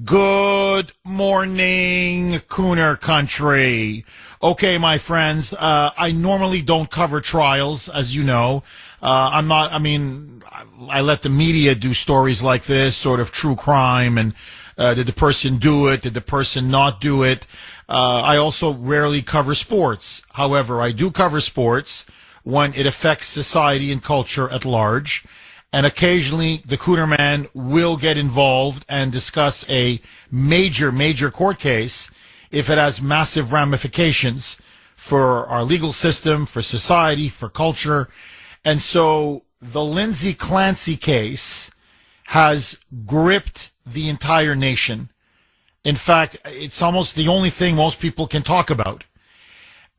Good morning, Kuhner country. Okay, my friends, I normally don't cover trials, as you know. I let the media do stories like this, sort of true crime, and did the person do it? Did the person not do it? I also rarely cover sports. However, I do cover sports when it affects society and culture at large. And occasionally, the Kuhner man will get involved and discuss a major court case if it has massive ramifications for our legal system, for society, for culture. And so the Lindsay Clancy case has gripped the entire nation. In fact, it's almost the only thing most people can talk about.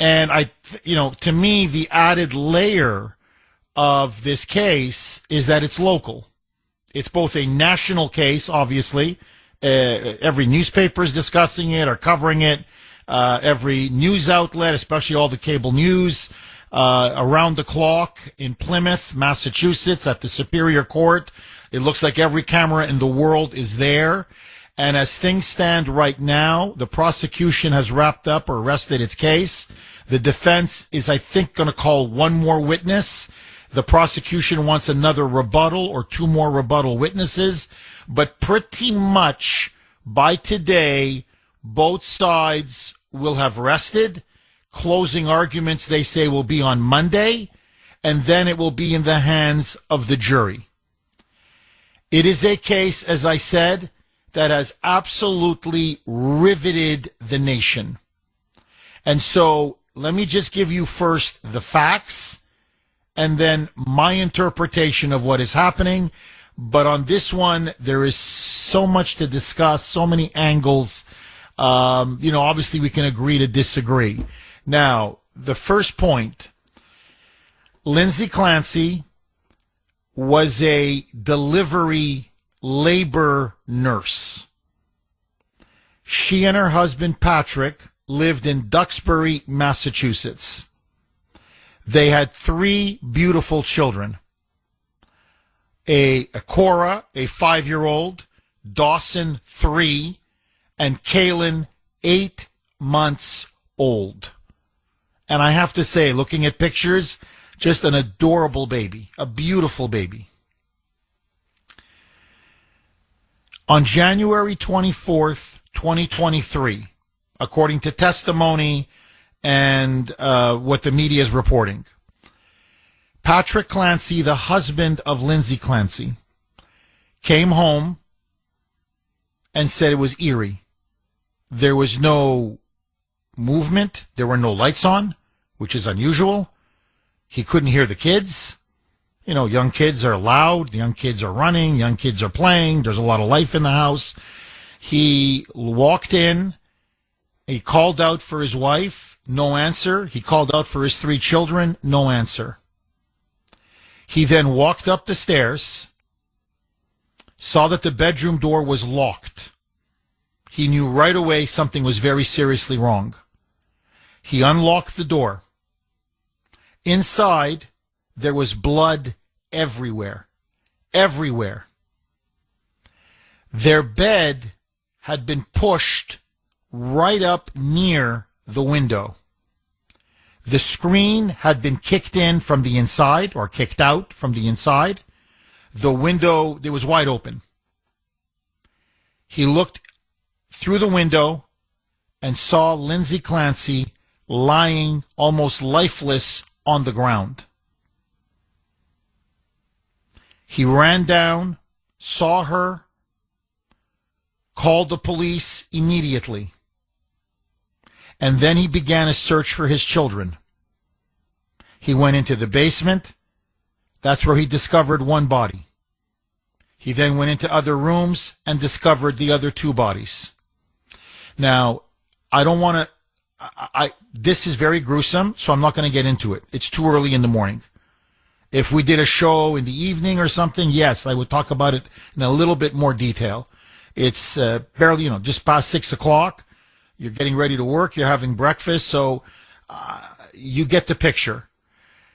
And to me, the added layer of this case is that it's local. It's both a national case, obviously. Every newspaper is discussing it or covering it. Every news outlet, especially all the cable news, around the clock in Plymouth, Massachusetts, at the Superior Court. It looks like every camera in the world is there. And as things stand right now, the prosecution has wrapped up or rested its case. The defense is, I think, going to call one more witness. The prosecution wants another rebuttal or two more rebuttal witnesses. But pretty much by today, both sides will have rested. Closing arguments, they say, will be on Monday, and then it will be in the hands of the jury. It is a case, as I said, that has absolutely riveted the nation. And so let me just give you first the facts and then my interpretation of what is happening. But on this one, there is so much to discuss, so many angles. Obviously we can agree to disagree. Now, the first point, Lindsay Clancy was a delivery labor nurse. She and her husband, Patrick, lived in Duxbury, Massachusetts. They had three beautiful children. A Cora, a 5-year-old, Dawson, 3, and Kaylin, 8 months old. And I have to say, looking at pictures, just an adorable baby, a beautiful baby. On January 24th, 2023, according to testimony and what the media is reporting, Patrick Clancy, the husband of Lindsay Clancy, came home and said it was eerie. There was no movement. There were no lights on, which is unusual. He couldn't hear the kids. Young kids are loud. Young kids are running. Young kids are playing. There's a lot of life in the house. He walked in. He called out for his wife. No answer. He called out for his 3 children. No answer. He then walked up the stairs, saw that the bedroom door was locked. He knew right away something was very seriously wrong. He unlocked the door. Inside, there was blood everywhere. Everywhere. Their bed had been pushed right up near the window. The screen had been kicked in from the inside, or kicked out from the inside. The window, it was wide open. He looked through the window and saw Lindsay Clancy lying almost lifeless on the ground. He ran down, saw her, called the police immediately. And then he began a search for his children. He went into the basement. That's where he discovered one body. He then went into other rooms and discovered the other 2 bodies. Now, I don't want to, this is very gruesome, so I'm not going to get into it. It's too early in the morning. If we did a show in the evening or something, yes, I would talk about it in a little bit more detail. It's barely, just past 6 o'clock. You're getting ready to work. You're having breakfast. So you get the picture.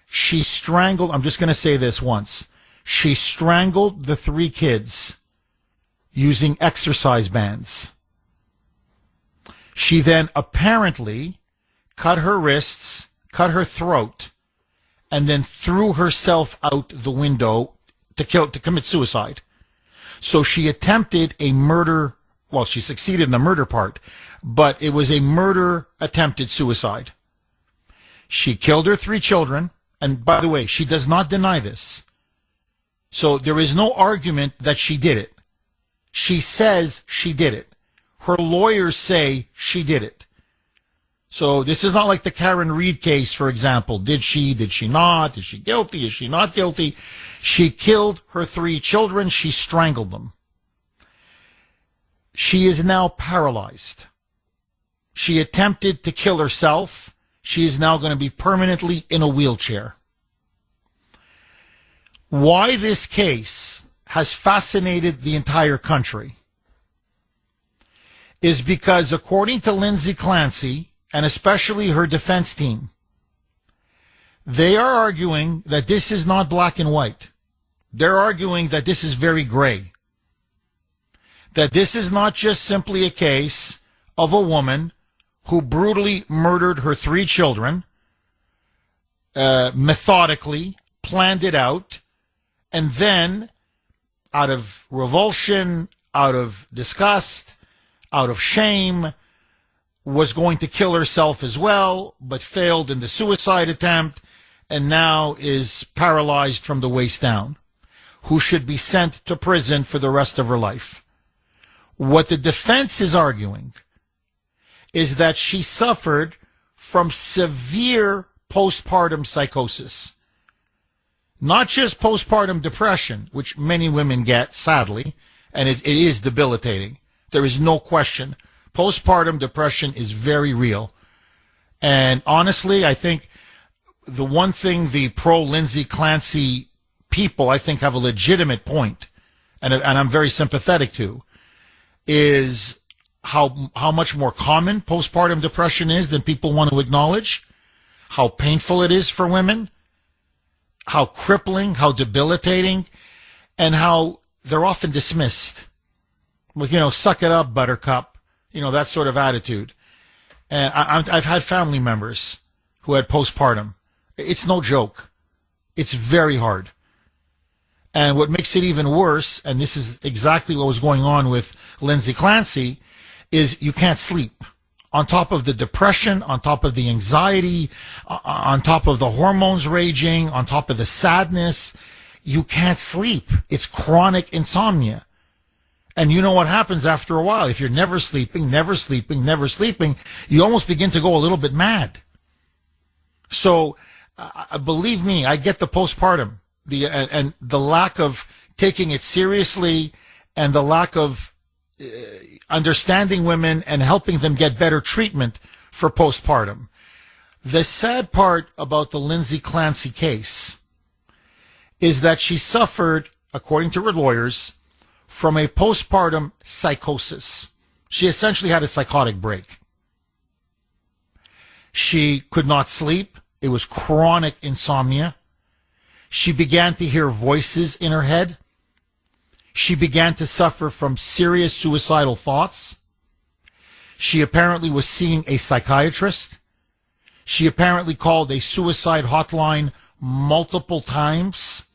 She strangled, I'm just going to say this once. She strangled the 3 kids using exercise bands. She then apparently cut her wrists, cut her throat, and then threw herself out the window to commit suicide. So she attempted a murder. Well, she succeeded in the murder part, but it was a murder attempted suicide. She killed her 3 children, and by the way, she does not deny this. So there is no argument that she did it. She says she did it. Her lawyers say she did it. So this is not like the Karen Reed case, for example. Did she not? Is she guilty? Is she not guilty? She killed her 3 children. She strangled them. She is now paralyzed. She attempted to kill herself. She is now going to be permanently in a wheelchair. Why this case has fascinated the entire country is because, according to Lindsay Clancy, and especially her defense team, they are arguing that this is not black and white. They're arguing that this is very gray. That this is not just simply a case of a woman who brutally murdered her 3 children, methodically, planned it out, and then, out of revulsion, out of disgust, out of shame, was going to kill herself as well, but failed in the suicide attempt, and now is paralyzed from the waist down, who should be sent to prison for the rest of her life. What the defense is arguing is that she suffered from severe postpartum psychosis. Not just postpartum depression, which many women get, sadly, and it is debilitating. There is no question. Postpartum depression is very real. And honestly, I think the one thing the pro-Lindsay Clancy people, I think, have a legitimate point, and I'm very sympathetic to, is how much more common postpartum depression is than people want to acknowledge, how painful it is for women, how crippling, how debilitating, and how they're often dismissed. Well, suck it up, buttercup, that sort of attitude. And I've had family members who had postpartum. It's no joke. It's very hard. And what makes it even worse, and this is exactly what was going on with Lindsay Clancy, is you can't sleep. On top of the depression, on top of the anxiety, on top of the hormones raging, on top of the sadness, you can't sleep. It's chronic insomnia. And you know what happens after a while. If you're never sleeping, you almost begin to go a little bit mad. So, believe me, I get the postpartum, and the lack of taking it seriously, and the lack of understanding women and helping them get better treatment for postpartum. The sad part about the Lindsay Clancy case is that she suffered, according to her lawyers, from a postpartum psychosis. She essentially had a psychotic break. She could not sleep. It was chronic insomnia. She began to hear voices in her head. She began to suffer from serious suicidal thoughts. She apparently was seeing a psychiatrist. She apparently called a suicide hotline multiple times.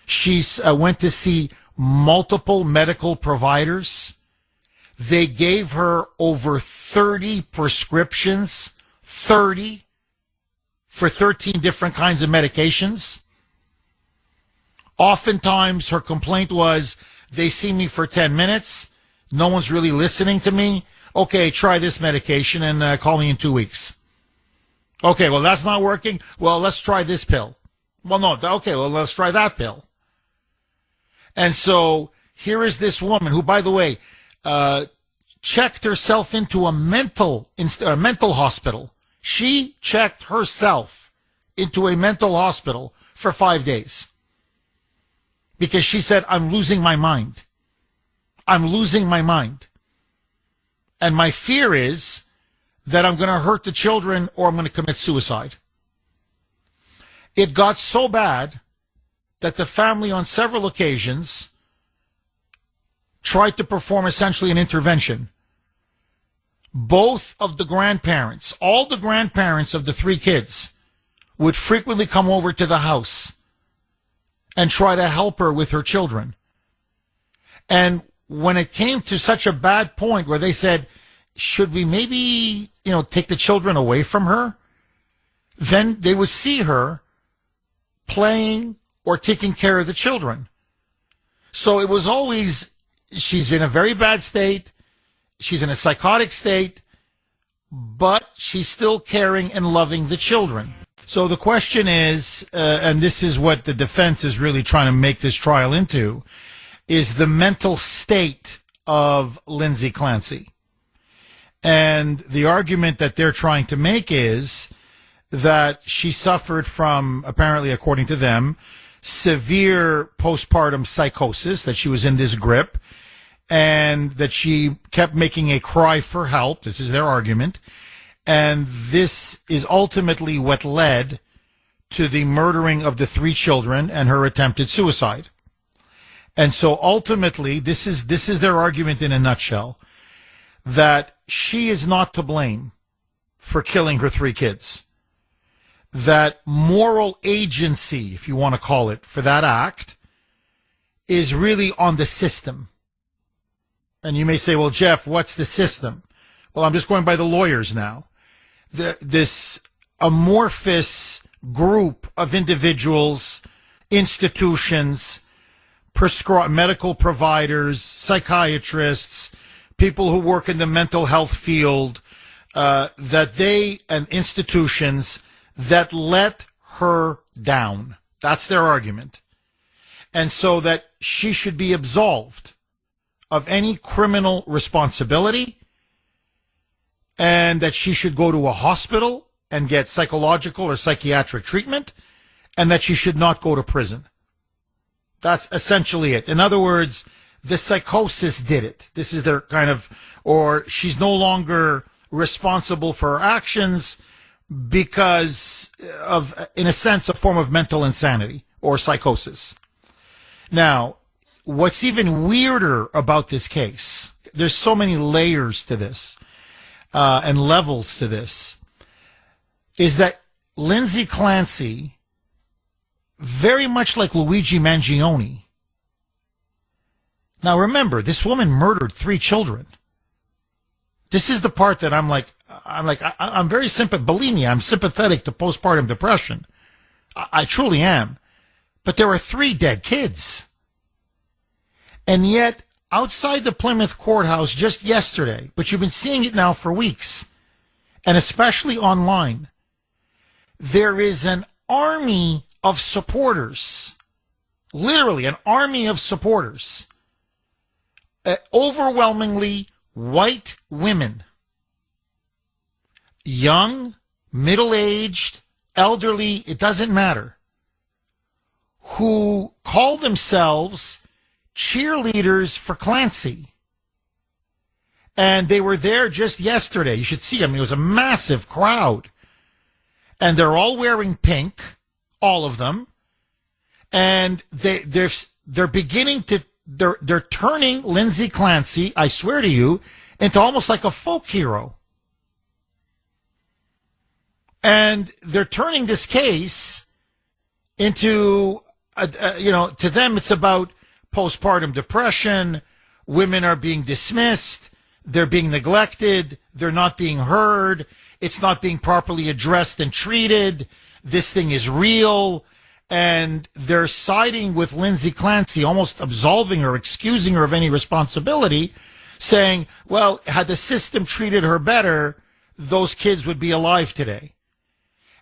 She went to see multiple medical providers. They gave her over 30 prescriptions, 30, for 13 different kinds of medications. Oftentimes, her complaint was, they see me for 10 minutes. No one's really listening to me. Okay, try this medication and call me in 2 weeks. Okay, well, that's not working. Well, let's try this pill. Well, no, okay, well, let's try that pill. And so here is this woman who, by the way, checked herself into a mental hospital. She checked herself into a mental hospital for 5 days because she said, I'm losing my mind. I'm losing my mind. And my fear is that I'm going to hurt the children or I'm going to commit suicide. It got so bad that the family on several occasions tried to perform essentially an intervention. Both of the grandparents, all the grandparents of the three kids, would frequently come over to the house and try to help her with her children. And when it came to such a bad point where they said, should we maybe, take the children away from her? Then they would see her playing or taking care of the children. So it was always, she's in a very bad state, she's in a psychotic state, but she's still caring and loving the children. So the question is, and this is what the defense is really trying to make this trial into, is the mental state of Lindsay Clancy. And the argument that they're trying to make is that she suffered from, apparently according to them, severe postpartum psychosis, that she was in this grip, and that she kept making a cry for help. This is their argument. And this is ultimately what led to the murdering of the three children and her attempted suicide. And so ultimately, this is their argument in a nutshell, that she is not to blame for killing her three kids. That moral agency, if you want to call it, for that act is really on the system. And you may say, well, Jeff, what's the system? Well, I'm just going by the lawyers now. This amorphous group of individuals, institutions, medical providers, psychiatrists, people who work in the mental health field, and institutions that let her down. That's their argument. And so that she should be absolved of any criminal responsibility, and that she should go to a hospital and get psychological or psychiatric treatment, and that she should not go to prison. That's essentially it. In other words, the psychosis did it. This is their or she's no longer responsible for her actions because of, in a sense, a form of mental insanity or psychosis. Now, what's even weirder about this case, there's so many layers to this, and levels to this, is that Lindsay Clancy, very much like Luigi Mangione. Now remember, this woman murdered three children. This is the part that I'm very sympathetic. Believe me, I'm sympathetic to postpartum depression. I truly am. But there are three dead kids. And yet, outside the Plymouth courthouse just yesterday, but you've been seeing it now for weeks, and especially online, there is an army of supporters, literally an army of supporters, overwhelmingly white women, young, middle-aged, elderly, it doesn't matter, who call themselves cheerleaders for Clancy. And they were there just yesterday. You should see them. It was a massive crowd. And they're all wearing pink, all of them. And they're beginning to, they're turning Lindsay Clancy, I swear to you, into almost like a folk hero. And they're turning this case into, to them it's about postpartum depression. Women are being dismissed. They're being neglected. They're not being heard. It's not being properly addressed and treated. This thing is real. And they're siding with Lindsay Clancy, almost absolving her, excusing her of any responsibility, saying, well, had the system treated her better, those kids would be alive today.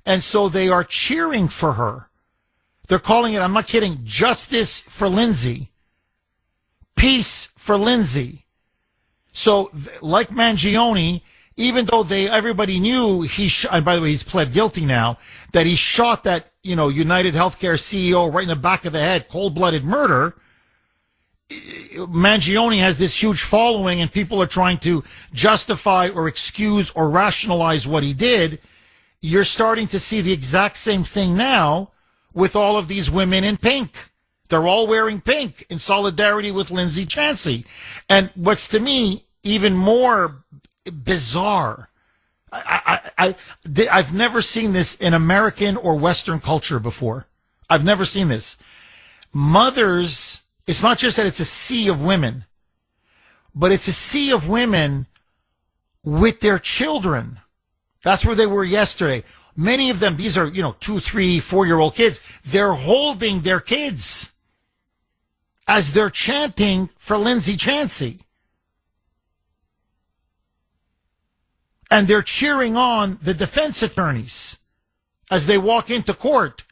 And so they are cheering for her. They're calling it, I'm not kidding, justice for Lindsay. Peace for Lindsay. So, like Mangione, even though everybody knew and by the way, he's pled guilty now, that he shot that, United Healthcare CEO right in the back of the head, cold-blooded murder, Mangione has this huge following and people are trying to justify or excuse or rationalize what he did. You're starting to see the exact same thing now with all of these women in pink. They're all wearing pink in solidarity with Lindsay Chancey. And what's to me even more bizarre, I've never seen this in American or Western culture before. I've never seen this. Mothers, it's not just that it's a sea of women, but it's a sea of women with their children. That's where they were yesterday. Many of them, these are, 2, 3, 4-year-old kids. They're holding their kids as they're chanting for Lindsay Chancey. And they're cheering on the defense attorneys as they walk into court,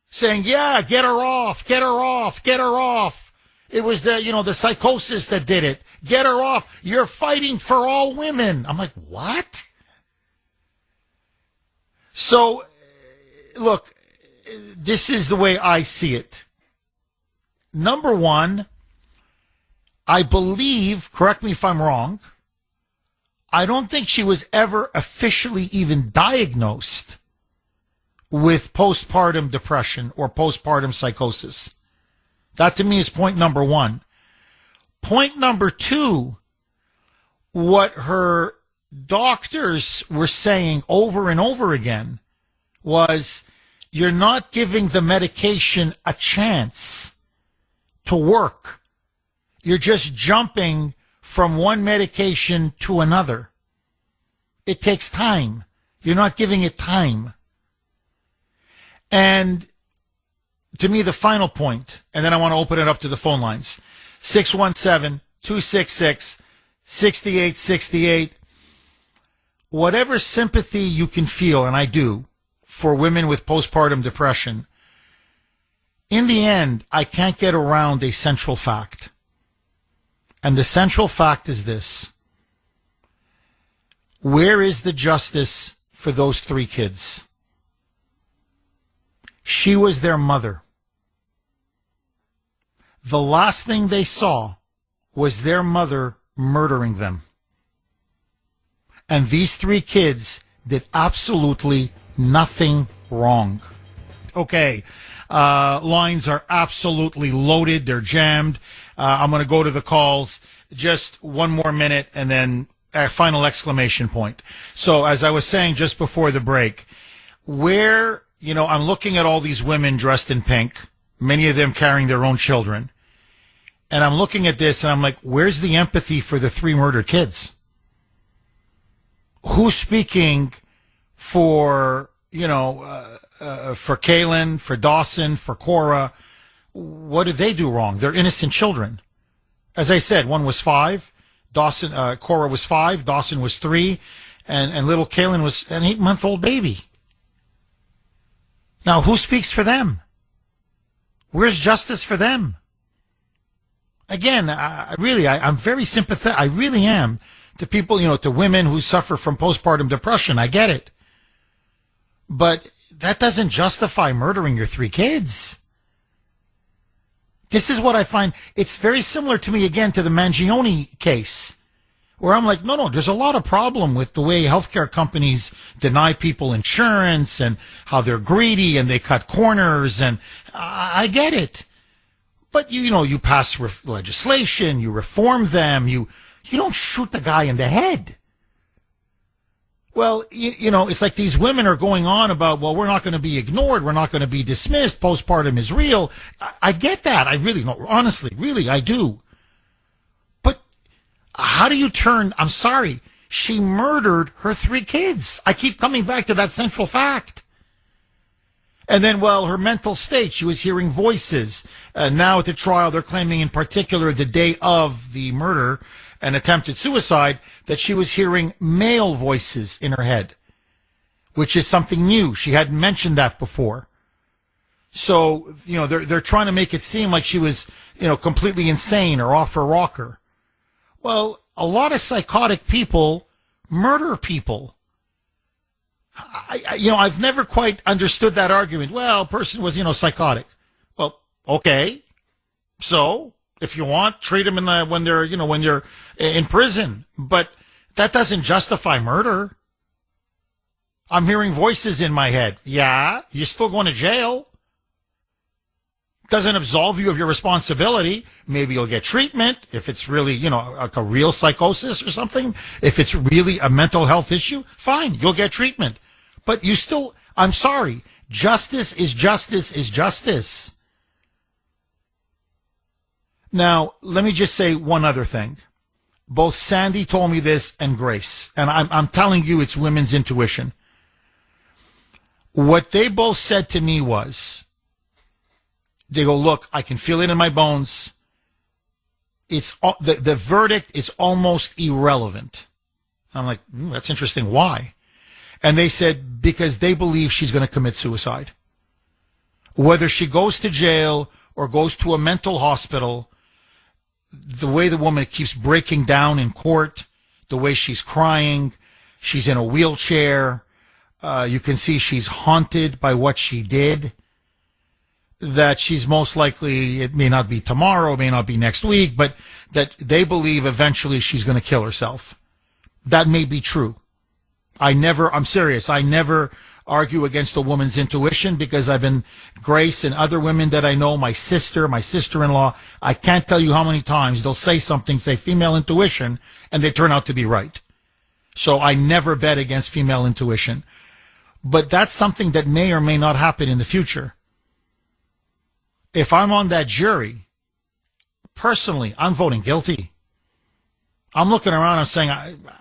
saying, yeah, get her off, get her off, get her off. It was the psychosis that did it. Get her off. You're fighting for all women. I'm like, what? So, look, this is the way I see it. Number one, I believe, correct me if I'm wrong, I don't think she was ever officially even diagnosed with postpartum depression or postpartum psychosis. That to me is point number one. Point number two, what her doctors were saying over and over again was, you're not giving the medication a chance to work. You're just jumping from one medication to another. It takes time. You're not giving it time. And to me, the final point, and then I want to open it up to the phone lines, 617-266-6868. Whatever sympathy you can feel, and I do, for women with postpartum depression, in the end, I can't get around a central fact. And the central fact is this. Where is the justice for those 3 kids? She was their mother. The last thing they saw was their mother murdering them. And these 3 kids did absolutely nothing wrong. Okay, lines are absolutely loaded. They're jammed. I'm going to go to the calls. Just one more minute and then a final exclamation point. So as I was saying just before the break, where, I'm looking at all these women dressed in pink, many of them carrying their own children. And I'm looking at this and I'm like, where's the empathy for the 3 murdered kids? Who's speaking for, for Kaylin, for Dawson, for Cora? What did they do wrong? They're innocent children. As I said, one was 5. Cora was 5. Dawson was 3. And little Kaylin was an 8-month-old baby. Now, who speaks for them? Where's justice for them? Again, I'm very sympathetic. I really am to people, to women who suffer from postpartum depression. I get it. But that doesn't justify murdering your 3 kids. This is what I find. It's very similar to me, again, to the Mangione case, where I'm like, no, there's a lot of problem with the way healthcare companies deny people insurance and how they're greedy and they cut corners, and I get it. But, you pass legislation, you reform them, you don't shoot the guy in the head. Well, it's like these women are going on about, well, we're not going to be ignored. We're not going to be dismissed. Postpartum is real. I get that. I really, no, honestly, really, I do. But how do you turn, I'm sorry, she murdered her 3 kids. I keep coming back to that central fact. And then, well, her mental state, she was hearing voices. Now at the trial, they're claiming in particular the day of the murder, an attempted suicide, that she was hearing male voices in her head, which is something new. She hadn't mentioned that before. So, they're trying to make it seem like she was, completely insane or off her rocker. Well, a lot of psychotic people murder people. I've never quite understood that argument. Well, a person was, psychotic. Well, okay. So, if you want, treat them when they're in prison. But that doesn't justify murder. I'm hearing voices in my head. Yeah, you're still going to jail. Doesn't absolve you of your responsibility. Maybe you'll get treatment if it's really, like a real psychosis or something. If it's really a mental health issue, fine, you'll get treatment. But you still, I'm sorry, justice is justice is justice. Now, let me just say one other thing. Both Sandy told me this and Grace, and I'm telling you it's women's intuition. What they both said to me was, they go, look, I can feel it in my bones. It's the verdict is almost irrelevant. I'm like, that's interesting. Why? And they said, because they believe she's going to commit suicide. Whether she goes to jail or goes to a mental hospital, the way the woman keeps breaking down in court, the way she's crying, she's in a wheelchair, you can see she's haunted by what she did, that she's most likely, it may not be tomorrow, it may not be next week, but that they believe eventually she's going to kill herself. That may be true. I'm serious, I never argue against a woman's intuition because I've been, Grace and other women that I know, my sister-in-law, I can't tell you how many times they'll say something, say female intuition, and they turn out to be right. So I never bet against female intuition. But that's something that may or may not happen in the future. If I'm on that jury, personally, I'm voting guilty. I'm looking around and saying,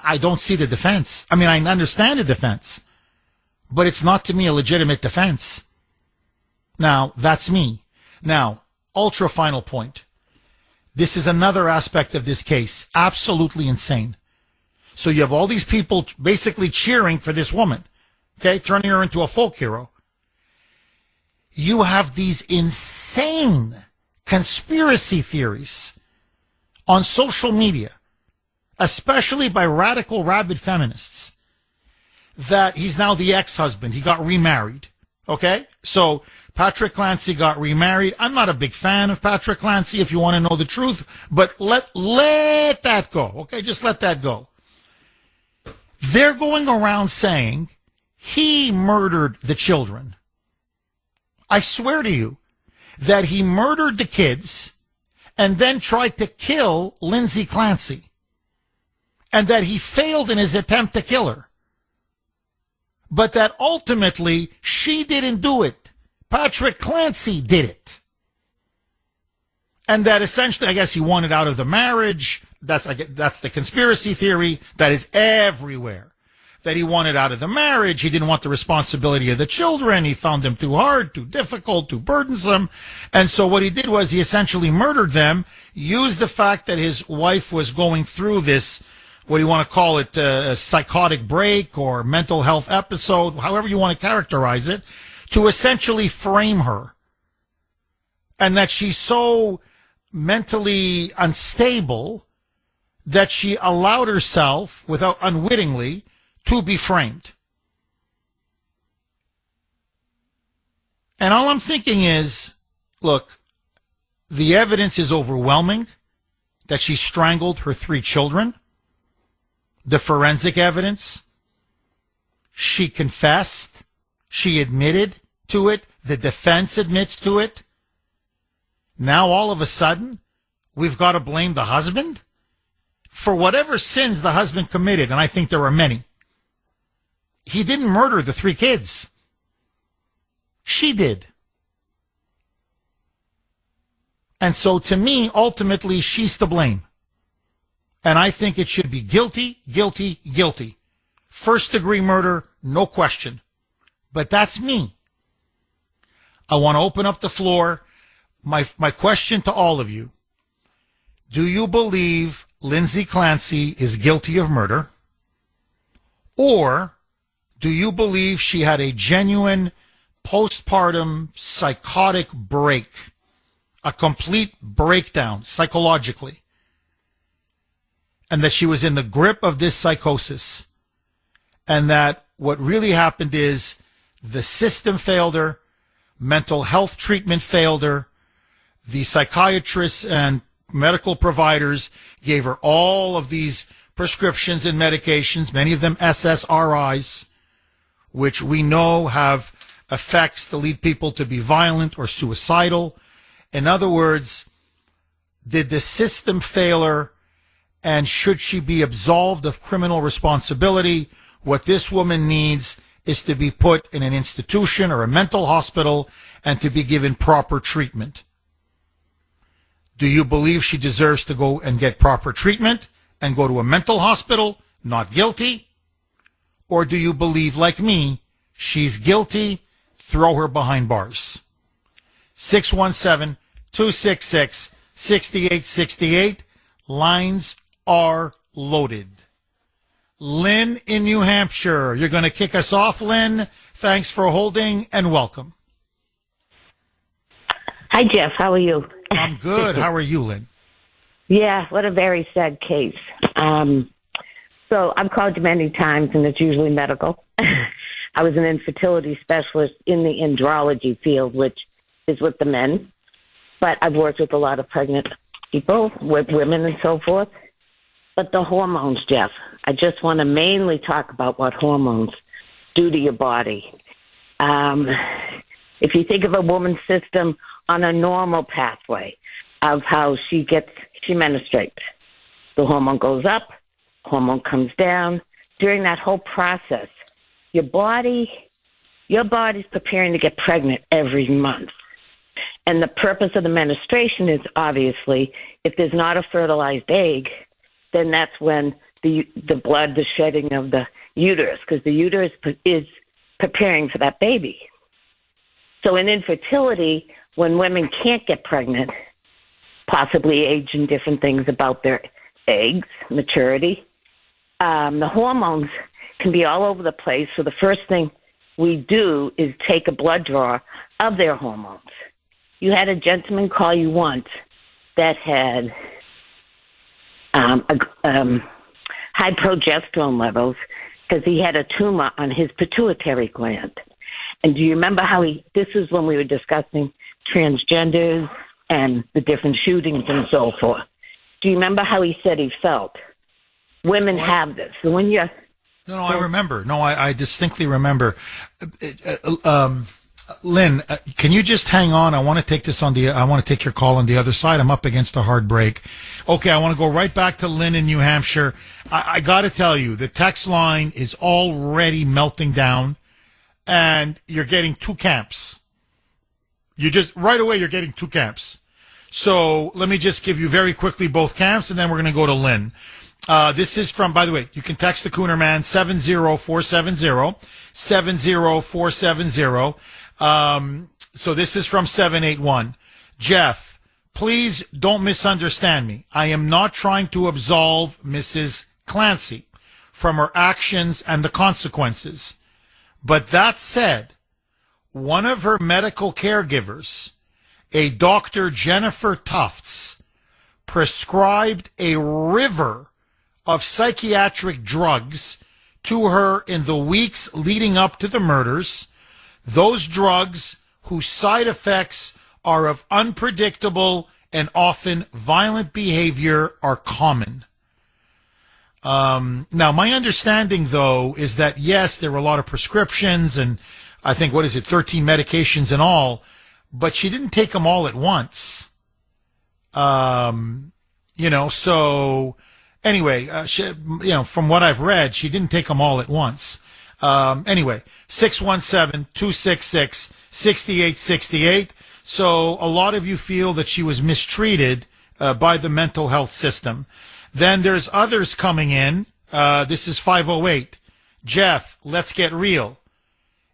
I don't see the defense. I mean, I understand the defense, but it's not to me a legitimate defense. Now, that's me. Now, ultra final point. This is another aspect of this case. Absolutely insane. So you have all these people basically cheering for this woman, okay, turning her into a folk hero. You have these insane conspiracy theories on social media, especially by radical, rabid feminists, that he's now the ex-husband. He got remarried. Okay? So Patrick Clancy got remarried. I'm not a big fan of Patrick Clancy, if you want to know the truth, but let that go. Okay? Just let that go. They're going around saying he murdered the children. I swear to you that he murdered the kids and then tried to kill Lindsay Clancy, and that he failed in his attempt to kill her. But that ultimately she didn't do it. Patrick Clancy did it. And that essentially, I guess he wanted out of the marriage. That's the conspiracy theory that is everywhere. That he wanted out of the marriage. He didn't want the responsibility of the children. He found them too hard, too difficult, too burdensome. And so what he did was he essentially murdered them, used the fact that his wife was going through this, what do you want to call it, a psychotic break or mental health episode, however you want to characterize it, to essentially frame her. And that she's so mentally unstable that she allowed herself, without unwittingly, to be framed. And all I'm thinking is, look, the evidence is overwhelming that she strangled her 3 children. The forensic evidence, she confessed, she admitted to it, the defense admits to it. Now all of a sudden, we've got to blame the husband for whatever sins the husband committed, and I think there are many. He didn't murder the 3 kids. She did. And so to me, ultimately, she's to blame. And I think it should be guilty, guilty, guilty. First-degree murder, no question. But that's me. I want to open up the floor. My question to all of you. Do you believe Lindsay Clancy is guilty of murder? Or do you believe she had a genuine postpartum psychotic break, a complete breakdown psychologically, and that she was in the grip of this psychosis, and that what really happened is the system failed her, mental health treatment failed her, the psychiatrists and medical providers gave her all of these prescriptions and medications, many of them SSRIs, which we know have effects to lead people to be violent or suicidal, In other words, did the system fail her, and should she be absolved of criminal responsibility? What this woman needs is to be put in an institution or a mental hospital and to be given proper treatment. Do you believe she deserves to go and get proper treatment and go to a mental hospital, not guilty? Or do you believe, like me, she's guilty, throw her behind bars? 617-266-6868. Lines are loaded. Lynn in New Hampshire, you're going to kick us off, Lynn. Thanks for holding and welcome. Hi, Jeff. How are you? I'm good. How are you, Lynn? Yeah, what a very sad case. So I've called you many times, and it's usually medical. I was an infertility specialist in the andrology field, which is with the men. But I've worked with a lot of pregnant people, with women and so forth. But the hormones, Jeff, I just want to mainly talk about what hormones do to your body. If you think of a woman's system on a normal pathway of how she menstruates, the hormone goes up, hormone comes down. During that whole process, your body's preparing to get pregnant every month. And the purpose of the menstruation is obviously, if there's not a fertilized egg, then that's when the blood, the shedding of the uterus, because the uterus is preparing for that baby. So in infertility, when women can't get pregnant, possibly age and different things about their eggs, maturity, the hormones can be all over the place. So the first thing we do is take a blood draw of their hormones. You had a gentleman call you once that had high progesterone levels because he had a tumor on his pituitary gland. And do you remember how this is when we were discussing transgenders and the different shootings and so forth. Do you remember how he said he felt? Women have this. So when you're... No, I remember. No, I distinctly remember. Lynn, can you just hang on? I want to take your call on the other side. I'm up against a hard break. Okay, I want to go right back to Lynn in New Hampshire. I got to tell you, the text line is already melting down, and you're getting two camps. Right away, you're getting two camps. So let me just give you very quickly both camps, and then we're going to go to Lynn. This is from, by the way, you can text the Kuhner Man, 70470. So this is from 781. Jeff, please don't misunderstand me. I am not trying to absolve Mrs. Clancy from her actions and the consequences. But that said, one of her medical caregivers, a Dr. Jennifer Tufts, prescribed a river of psychiatric drugs to her in the weeks leading up to the murders. Those drugs whose side effects are of unpredictable and often violent behavior are common. Now, my understanding, though, is that, yes, there were a lot of prescriptions and I think, 13 medications in all, but she didn't take them all at once. So anyway, from what I've read, she didn't take them all at once. Anyway, 617-266-6868. So a lot of you feel that she was mistreated by the mental health system. Then there's others coming in. This is 508. Jeff, let's get real.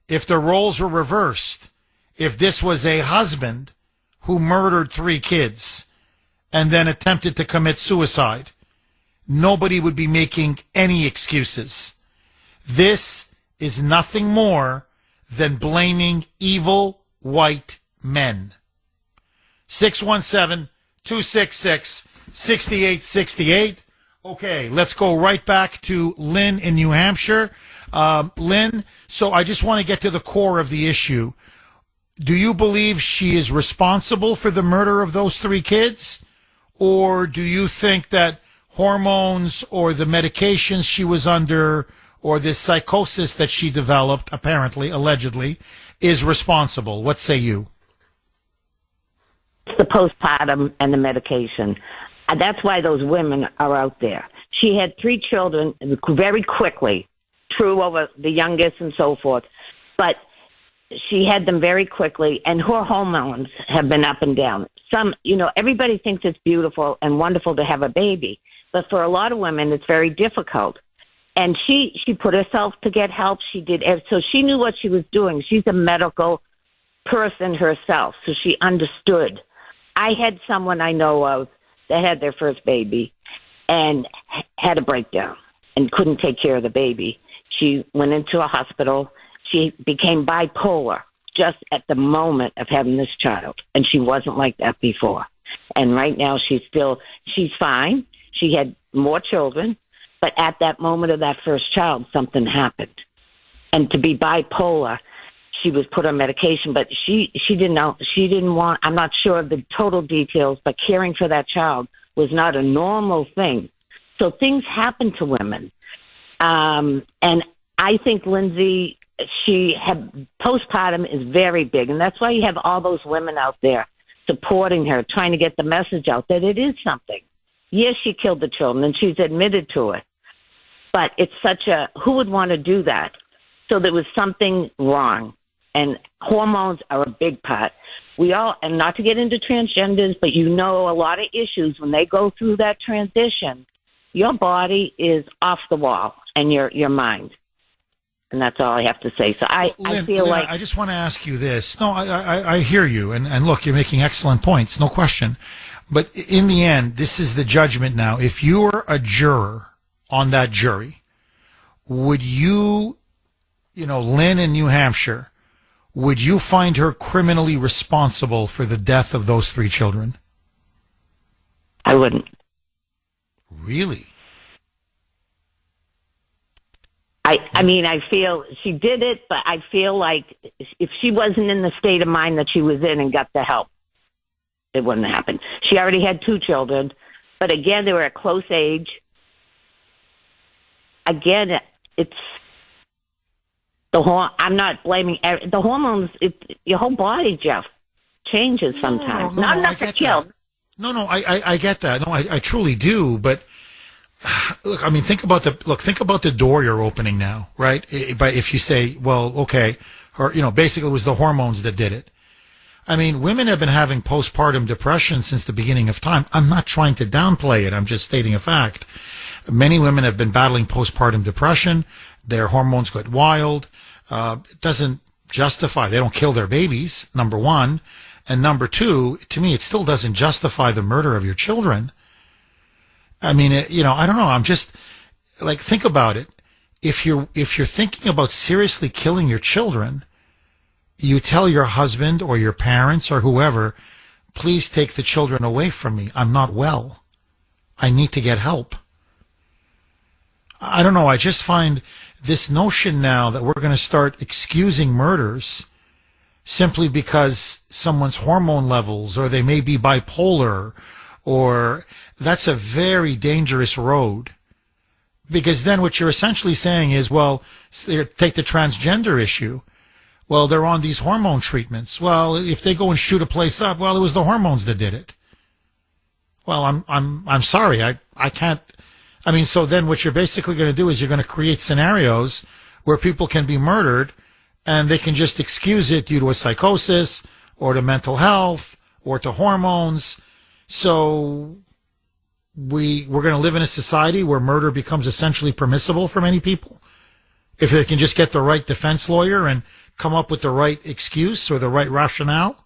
If the roles were reversed, if this was a husband who murdered 3 kids and then attempted to commit suicide, nobody would be making any excuses. This is nothing more than blaming evil white men. 617-266-6868. Okay, let's go right back to Lynn in New Hampshire. Lynn, so I just want to get to the core of the issue. Do you believe she is responsible for the murder of those 3 kids? Or do you think that hormones or the medications she was under or this psychosis that she developed, apparently, allegedly, is responsible? What say you? the postpartum and the medication. That's why those women are out there. She had 3 children very quickly, true over the youngest and so forth, but she had them very quickly, and her hormones have been up and down. Everybody thinks it's beautiful and wonderful to have a baby, but for a lot of women, it's very difficult. And she put herself to get help. She did, so she knew what she was doing. She's a medical person herself, so she understood. I had someone I know of that had their first baby and had a breakdown and couldn't take care of the baby. She went into a hospital. She became bipolar just at the moment of having this child, and she wasn't like that before. And right now she's fine. She had more children, but at that moment of that first child, something happened. And to be bipolar, she was put on medication, but she didn't know. She didn't want, I'm not sure of the total details, but caring for that child was not a normal thing. So things happen to women. And I think Lindsay, she had postpartum is very big, and that's why you have all those women out there supporting her, trying to get the message out that it is something. Yes, she killed the children, and she's admitted to it. But it's who would want to do that? So there was something wrong, and hormones are a big part. And not to get into transgenders, but a lot of issues when they go through that transition, your body is off the wall and your mind. And that's all I have to say. So I feel Lynn, like... I just want to ask you this. No, I hear you. And look, you're making excellent points, no question. But in the end, this is the judgment now. If you were a juror on that jury, would you, Lynn in New Hampshire, would you find her criminally responsible for the death of those 3 children? I wouldn't. Really? I mean, I feel she did it, but I feel like if she wasn't in the state of mind that she was in and got the help, it wouldn't happen. She already had 2 children, but again, they were at close age. Again, it's I'm not blaming the hormones. Your whole body, Jeff, changes sometimes. Not enough to kill. No, I get that. No, I truly do. But look, I mean, think about the door you're opening now, right? But if you say, well, okay, or basically it was the hormones that did it. I mean, women have been having postpartum depression since the beginning of time. I'm not trying to downplay it. I'm just stating a fact. Many women have been battling postpartum depression. Their hormones got wild. It doesn't justify. They don't kill their babies, number one. And number two, to me, it still doesn't justify the murder of your children. I mean, I don't know. I'm just like, think about it. If you're thinking about seriously killing your children, you tell your husband or your parents or whoever, please take the children away from me. I'm not well. I need to get help. I don't know. I just find this notion now that we're going to start excusing murders simply because someone's hormone levels, or they may be bipolar, or that's a very dangerous road. Because then what you're essentially saying is, well, take the transgender issue. Well, they're on these hormone treatments. Well, if they go and shoot a place up, well, it was the hormones that did it. Well, I'm sorry. I can't. I mean, so then what you're basically going to do is you're going to create scenarios where people can be murdered and they can just excuse it due to a psychosis or to mental health or to hormones. So we're going to live in a society where murder becomes essentially permissible for many people. If they can just get the right defense lawyer and come up with the right excuse or the right rationale.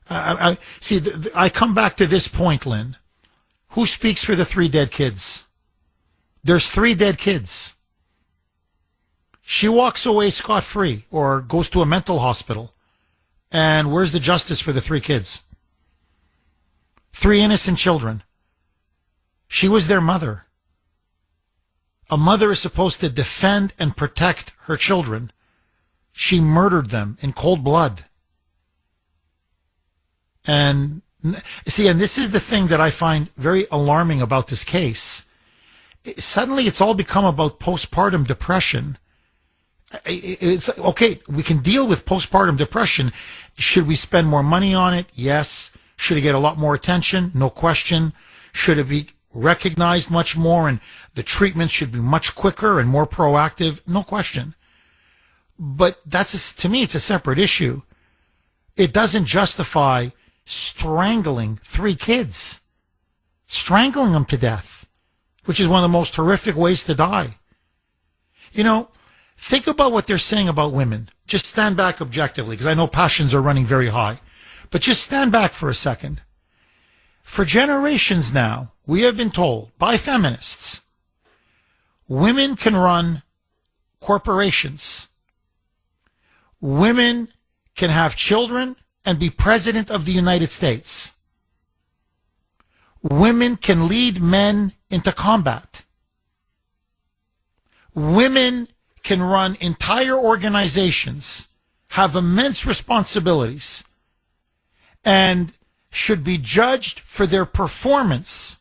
I come back to this point, Lynn. Who speaks for the 3 dead kids? There's 3 dead kids. She walks away scot-free or goes to a mental hospital. And where's the justice for the 3 kids? 3 innocent children. She was their mother. A mother is supposed to defend and protect her children. She murdered them in cold blood. And see, and this is the thing that I find very alarming about this case. Suddenly it's all become about postpartum depression. It's okay. We can deal with postpartum depression. Should we spend more money on it? Yes. Should it get a lot more attention? No question. Should it be recognized much more and the treatment should be much quicker and more proactive? No question. But to me, it's a separate issue. It doesn't justify strangling 3 kids, strangling them to death, which is one of the most horrific ways to die. You know, think about what they're saying about women. Just stand back objectively, because I know passions are running very high. But just stand back for a second. For generations now, we have been told by feminists, women can run corporations. Women can have children and be president of the United States. Women can lead men into combat. Women can run entire organizations, have immense responsibilities, and should be judged for their performance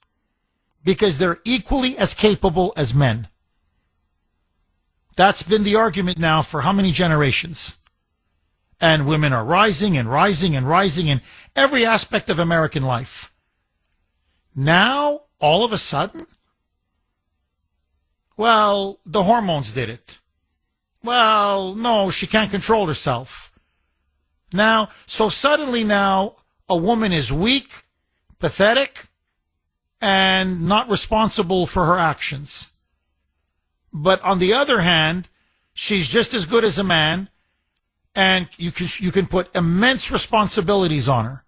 because they're equally as capable as men. That's been the argument now for how many generations? And women are rising and rising and rising in every aspect of American life. Now, all of a sudden, well, the hormones did it. Well, no, she can't control herself. Now, so suddenly now, a woman is weak, pathetic, and not responsible for her actions. But on the other hand, she's just as good as a man, and you can put immense responsibilities on her.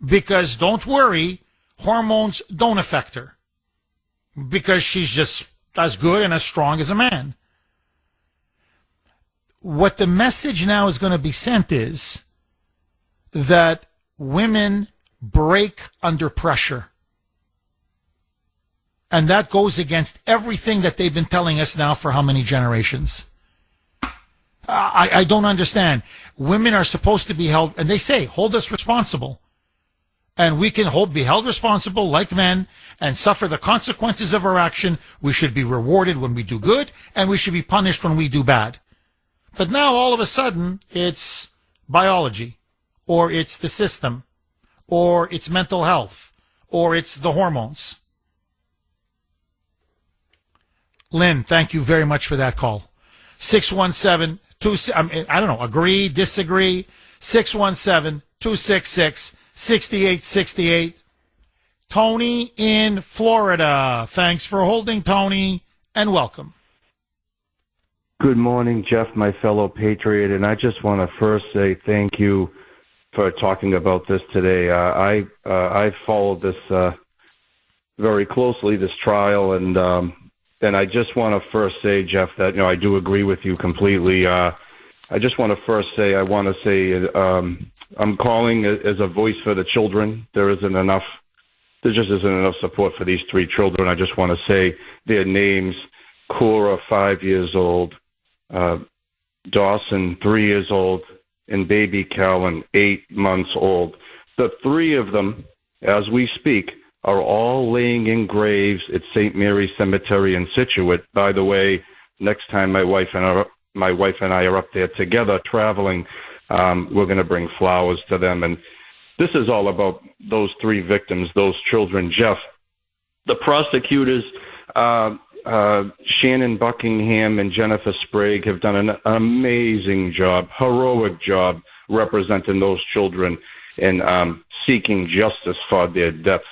Because don't worry, hormones don't affect her. Because she's just as good and as strong as a man. What the message now is going to be sent is that women break under pressure. And that goes against everything that they've been telling us now for how many generations? I don't understand. Women are supposed to be held, and they say, hold us responsible. And we can be held responsible like men and suffer the consequences of our action. We should be rewarded when we do good, and we should be punished when we do bad. But now, all of a sudden, it's biology, or it's the system, or it's mental health, or it's the hormones. Lynn, thank you very much for that call. 617 I don't know, agree, disagree, 617-266-6868. Tony in Florida. Thanks for holding, Tony, and welcome. Good morning, Jeff, my fellow patriot, and I just want to first say thank you for talking about this today. I followed this very closely, this trial, and I just want to first say, Jeff, that I do agree with you completely. I just want to first say, I'm calling as a voice for the children. There just isn't enough support for these 3 children. I just want to say their names: Cora, 5 years old, Dawson, 3 years old, and baby Calvin, 8 months old. The 3 of them, as we speak, are all laying in graves at St. Mary's Cemetery in Scituate. By the way, next time my wife and I are up there together traveling, we're going to bring flowers to them. And this is all about those 3 victims, those children. Jeff, the prosecutors, Shannon Buckingham and Jennifer Sprague, have done an amazing job, heroic job, representing those children and seeking justice for their deaths.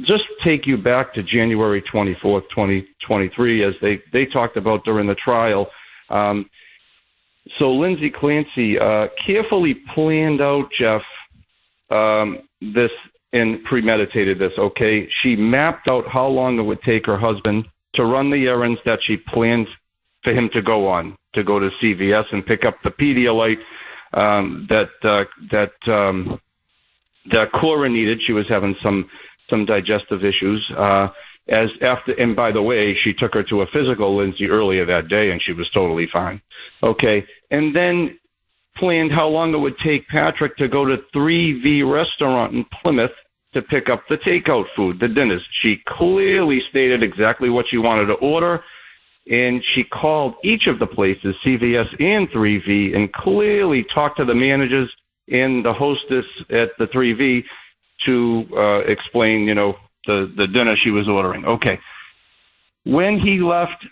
Just take you back to January 24th, 2023, as they talked about during the trial. So Lindsay Clancy carefully planned out, Jeff, this and premeditated this, okay? She mapped out how long it would take her husband to run the errands that she planned for him to go on, to go to CVS and pick up the Pedialyte that Cora needed. She was having some digestive issues. And by the way, she took her to a physical, Lindsay, earlier that day, and she was totally fine. Okay. And then planned how long it would take Patrick to go to 3V Restaurant in Plymouth to pick up the takeout food, the dinners. She clearly stated exactly what she wanted to order, And she called each of the places, CVS and 3V, and clearly talked to the managers and the hostess at the 3V to explain, the dinner she was ordering. Okay. When he left,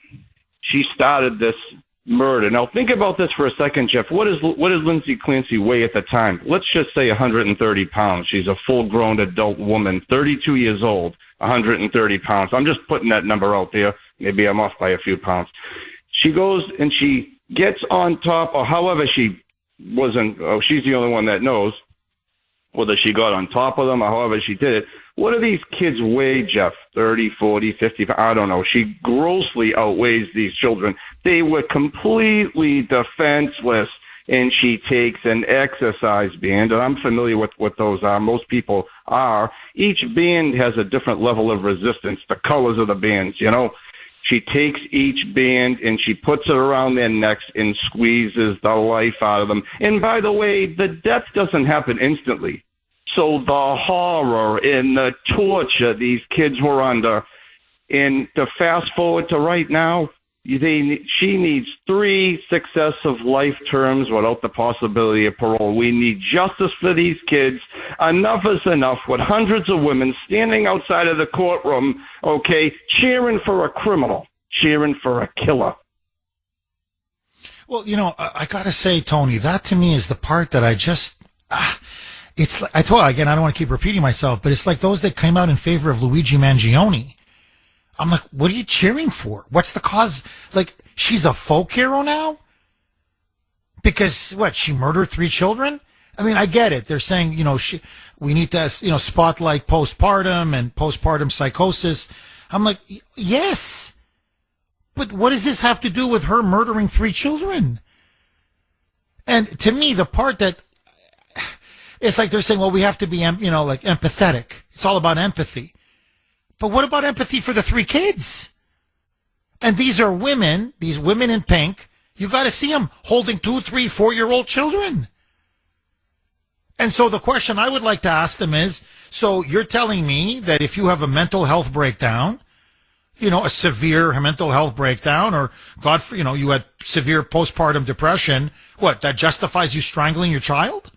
she started this murder. Now, think about this for a second, Jeff. What does Lindsay Clancy weigh at the time? Let's just say 130 pounds. She's a full-grown adult woman, 32 years old, 130 pounds. I'm just putting that number out there. Maybe I'm off by a few pounds. She goes and she gets on top, or however she wasn't, she's the only one that knows whether she got on top of them or however she did it. What do these kids weigh, Jeff? 30, 40, 50? I don't know. She grossly outweighs these children. They were completely defenseless, and she takes an exercise band, and I'm familiar with what those are. Most people are. Each band has a different level of resistance, the colors of the bands, She takes each band and she puts it around their necks and squeezes the life out of them. And by the way, the death doesn't happen instantly. So the horror and the torture these kids were under, and to fast forward to right now, she needs 3 successive life terms without the possibility of parole. We need justice for these kids. Enough is enough, with hundreds of women standing outside of the courtroom, cheering for a criminal, cheering for a killer. Well, I got to say, Tony, that to me is the part that I just... It's, I told you, again, I don't want to keep repeating myself, but it's like those that came out in favor of Luigi Mangione. I'm like, what are you cheering for? What's the cause? Like, she's a folk hero now? Because, she murdered 3 children? I mean, I get it. They're saying, we need to, spotlight postpartum and postpartum psychosis. I'm like, yes. But what does this have to do with her murdering 3 children? And to me, the part that, it's like they're saying, well, we have to be, empathetic. It's all about empathy. But what about empathy for the 3 kids? And these are women, these women in pink. You got to see them holding 2, 3, 4-year-old children. And so the question I would like to ask them is, so you're telling me that if you have a mental health breakdown, a severe mental health breakdown, or you had severe postpartum depression, that justifies you strangling your child?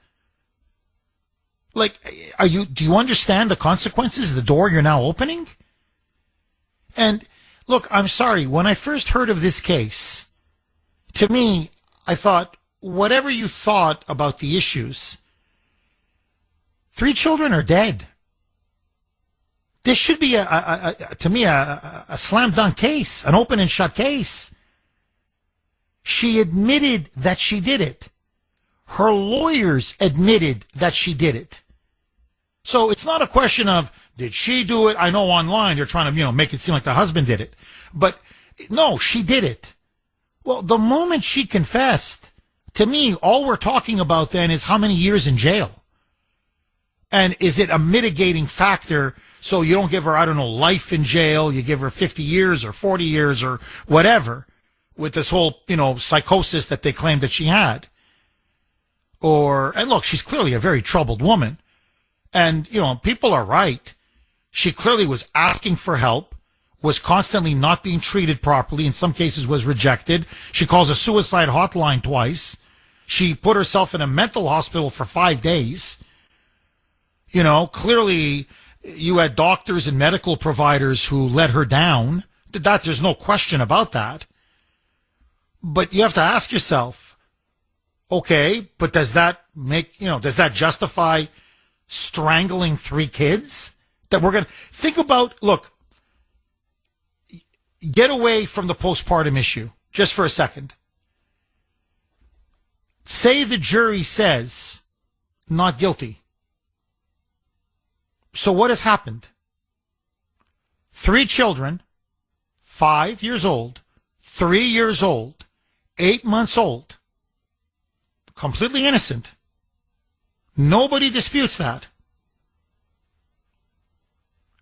Like, do you understand the consequences, the door you're now opening? And look, I'm sorry, when I first heard of this case, to me, I thought, whatever you thought about the issues, 3 children are dead. This should be, to me, a slam dunk case, an open and shut case. She admitted that she did it. Her lawyers admitted that she did it. So it's not a question of, did she do it? I know online they're trying to, make it seem like the husband did it. But no, she did it. Well, the moment she confessed, to me, all we're talking about then is how many years in jail. And is it a mitigating factor so you don't give her, life in jail, you give her 50 years or 40 years or whatever with this whole, psychosis that they claimed that she had. And look, she's clearly a very troubled woman. And, people are right. She clearly was asking for help, was constantly not being treated properly, in some cases was rejected. She calls a suicide hotline twice. She put herself in a mental hospital for 5 days. Clearly you had doctors and medical providers who let her down. There's no question about that. But you have to ask yourself, okay, but does that justify strangling 3 kids? That we're going to think about, look, get away from the postpartum issue just for a second. Say the jury says not guilty. So what has happened? 3 children, 5 years old, 3 years old, 8 months old, completely innocent. Nobody disputes that.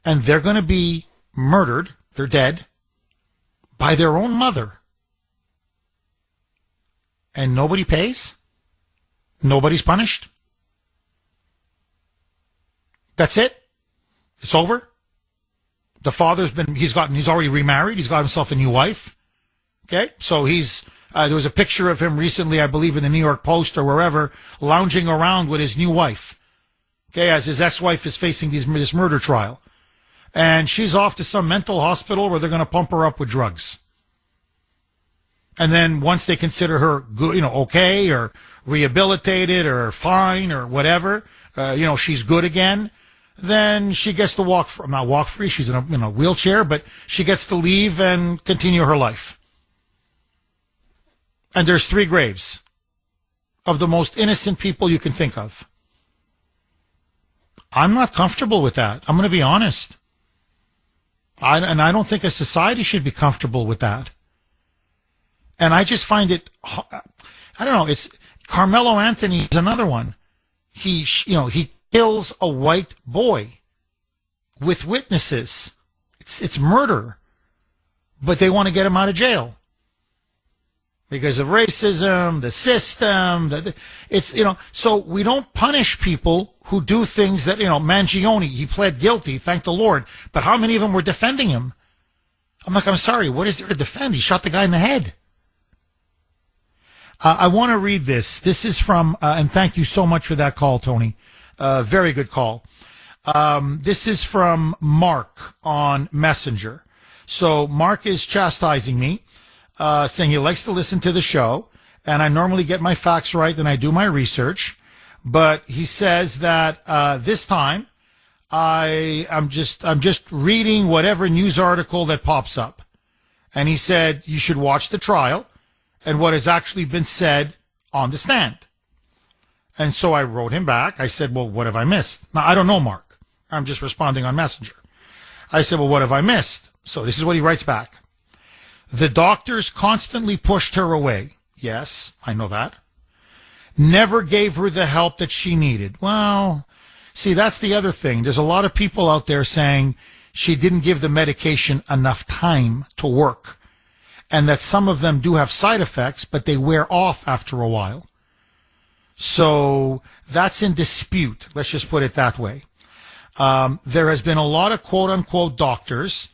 And they're going to be murdered, they're dead, by their own mother. And nobody pays? Nobody's punished? That's it? It's over? The father's he's already remarried, he's got himself a new wife. Okay, so there was a picture of him recently, I believe, in the New York Post or wherever, lounging around with his new wife. Okay, as his ex-wife is facing this murder trial. And she's off to some mental hospital where they're going to pump her up with drugs. And then once they consider her good, okay, or rehabilitated or fine or whatever, she's good again, then she gets to not walk free, she's in a wheelchair, but she gets to leave and continue her life. And there's 3 graves of the most innocent people you can think of. I'm not comfortable with that. I'm going to be honest. I don't think a society should be comfortable with that. And I just find it, I don't know, it's Carmelo Anthony is another one. He kills a white boy with witnesses. It's murder. But they want to get him out of jail. Because of racism, the system, so we don't punish people who do things that, Mangione, he pled guilty, thank the Lord. But how many of them were defending him? I'm sorry, what is there to defend? He shot the guy in the head. I want to read this. This is from, and thank you so much for that call, Tony. Very good call. This is from Mark on Messenger. So Mark is chastising me. Saying he likes to listen to the show, and I normally get my facts right and I do my research, but he says that this time I'm just reading whatever news article that pops up, and he said you should watch the trial and what has actually been said on the stand. And so I wrote him back. I said, well, what have I missed? Now, I don't know, Mark. I'm just responding on Messenger. I said, well, what have I missed? So this is what he writes back. The doctors constantly pushed her away. Yes, I know that. Never gave her the help that she needed. Well, see, that's the other thing. There's a lot of people out there saying she didn't give the medication enough time to work, and that some of them do have side effects, but they wear off after a while. So that's in dispute. Let's just put it that way. There has been a lot of quote-unquote doctors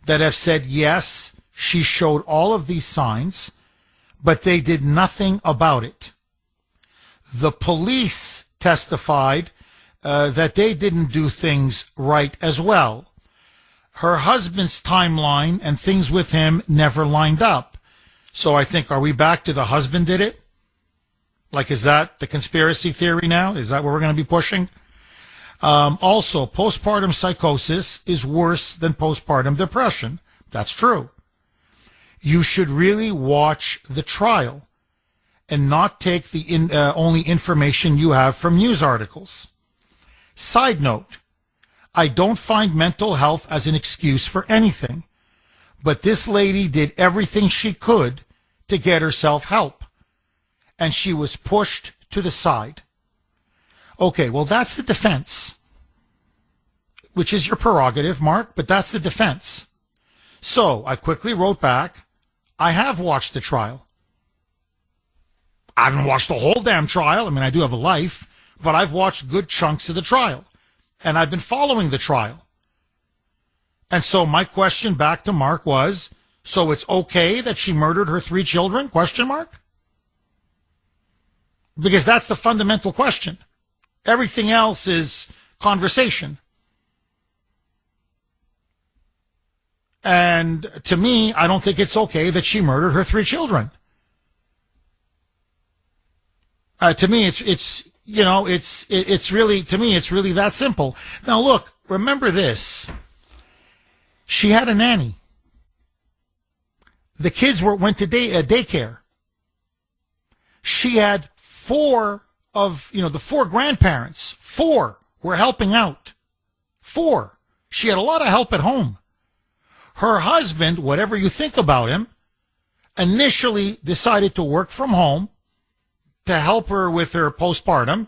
that have said, yes, she showed all of these signs, but they did nothing about it. The police testified that they didn't do things right as well. Her husband's timeline and things with him never lined up. So I think, are we back to the husband did it? Like, is that the conspiracy theory now? Is that what we're going to be pushing? Also, postpartum psychosis is worse than postpartum depression. That's true. You should really watch the trial and not take the only information you have from news articles. Side note, I don't find mental health as an excuse for anything, but this lady did everything she could to get herself help, and she was pushed to the side. Okay, well, that's the defense, which is your prerogative, Mark, but that's the defense. So I quickly wrote back, I have watched the trial. I haven't watched the whole damn trial. I mean, I do have a life, but I've watched good chunks of the trial, and I've been following the trial. And so my question back to Mark was, so it's okay that she murdered her 3 children? Question mark? Because that's the fundamental question. Everything else is conversation. And to me, I don't think it's okay that she murdered her 3 children. To me, it's really that simple. Now, look, remember this. She had a nanny. The kids went to daycare. She had 4 of, the 4 grandparents. 4 were helping out. 4. She had a lot of help at home. Her husband, whatever you think about him, initially decided to work from home to help her with her postpartum,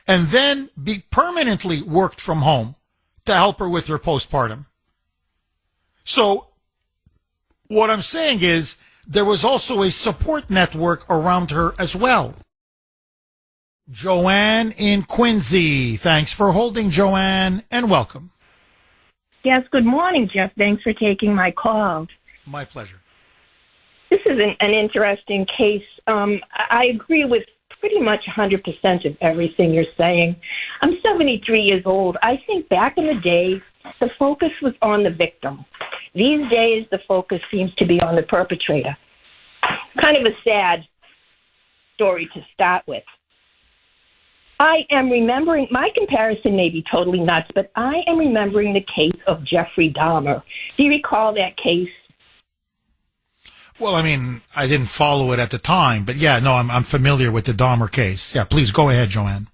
and then permanently worked from home to help her with her postpartum. So what I'm saying is there was also a support network around her as well. Joanne in Quincy. Thanks for holding, Joanne, and welcome. Yes, good morning, Jeff. Thanks for taking my call. My pleasure. This is an interesting case. I agree with pretty much 100% of everything you're saying. I'm 73 years old. I think back in the day, the focus was on the victim. These days, the focus seems to be on the perpetrator. Kind of a sad story to start with. I am remembering, my comparison may be totally nuts, but I am remembering the case of Jeffrey Dahmer. Do you recall that case? Well, I mean, I didn't follow it at the time, but yeah, no, I'm familiar with the Dahmer case. Yeah, please go ahead, Joanne.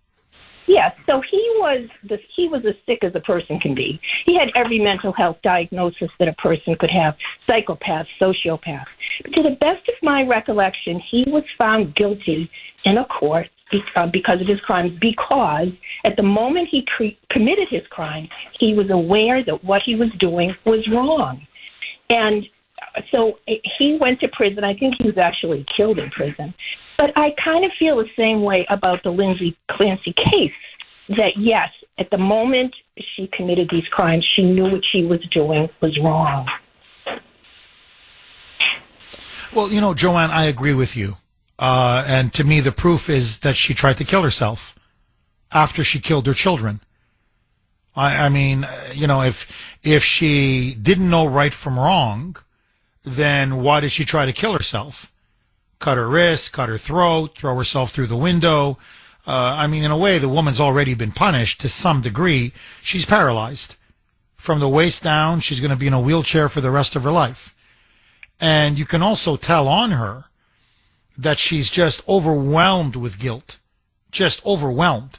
Yes, so he was as sick as a person can be. He had every mental health diagnosis that a person could have, psychopath, sociopath. But to the best of my recollection, he was found guilty in a court because of his crimes, because at the moment he committed his crime, he was aware that what he was doing was wrong. And so he went to prison. I think he was actually killed in prison. But I kind of feel the same way about the Lindsay Clancy case, that yes, at the moment she committed these crimes, she knew what she was doing was wrong. Well, you know, Joanne, I agree with you. And to me, the proof is that she tried to kill herself after she killed her children. I mean, you know, if she didn't know right from wrong, then why did she try to kill herself? Cut her wrist, cut her throat, throw herself through the window. I mean, in a way, the woman's already been punished to some degree. She's paralyzed. From the waist down, she's going to be in a wheelchair for the rest of her life. And you can also tell on her that she's just overwhelmed with guilt. Just overwhelmed.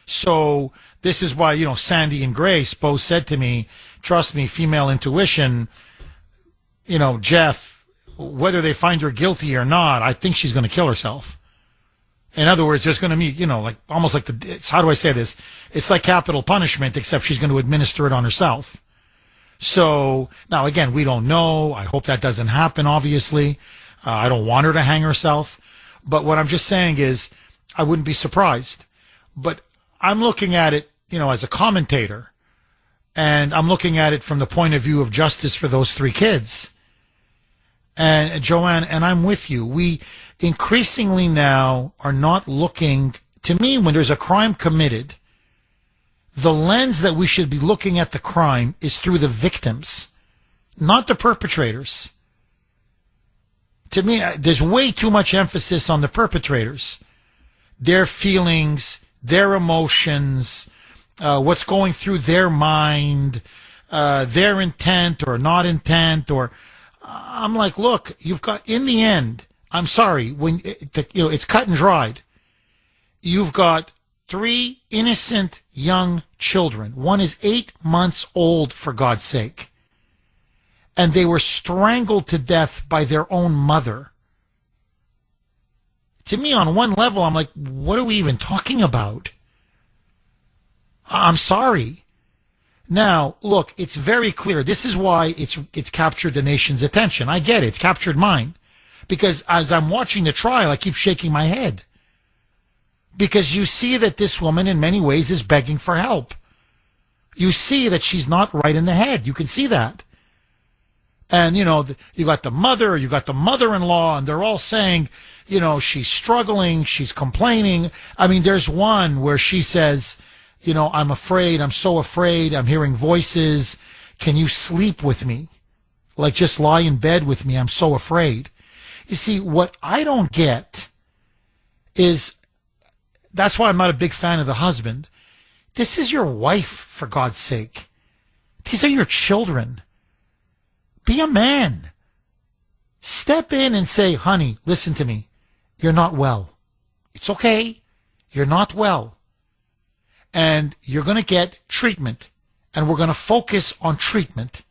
So this is why, you know, Sandy and Grace both said to me, trust me, female intuition, you know, Jeff, whether they find her guilty or not, I think she's going to kill herself. In other words, there's going to be, you know, like almost like how do I say this? It's like capital punishment, except she's going to administer it on herself. So now, again, we don't know. I hope that doesn't happen, obviously. I don't want her to hang herself. But what I'm just saying is I wouldn't be surprised. But I'm looking at it, you know, as a commentator, and I'm looking at it from the point of view of justice for those three kids. And Joanne, and I'm with you. We increasingly now are not looking, to me, when there's a crime committed, the lens that we should be looking at the crime is through the victims, not the perpetrators. To me, there's way too much emphasis on the perpetrators, their feelings, their emotions, what's going through their mind, their intent or not intent, or I'm like, look, you've got, in the end, I'm sorry, when you know, it's cut and dried. You've got three innocent young children. One is 8 months old, for God's sake. And they were strangled to death by their own mother. To me, on one level, I'm like, what are we even talking about? I'm sorry. Now, look, it's very clear. This is why it's captured the nation's attention. I get it. It's captured mine. Because as I'm watching the trial, I keep shaking my head. Because you see that this woman, in many ways, is begging for help. You see that she's not right in the head. You can see that. And, you know, you got the mother, you got the mother-in-law, and they're all saying, you know, she's struggling, she's complaining. I mean, there's one where she says, you know, I'm afraid, I'm so afraid, I'm hearing voices. Can you sleep with me? Like, just lie in bed with me, I'm so afraid. You see, what I don't get is, that's why I'm not a big fan of the husband. This is your wife, for God's sake. These are your children. Be a man. Step in and say, honey, listen to me. You're not well. It's okay. You're not well. And you're going to get treatment. And we're going to focus on treatment.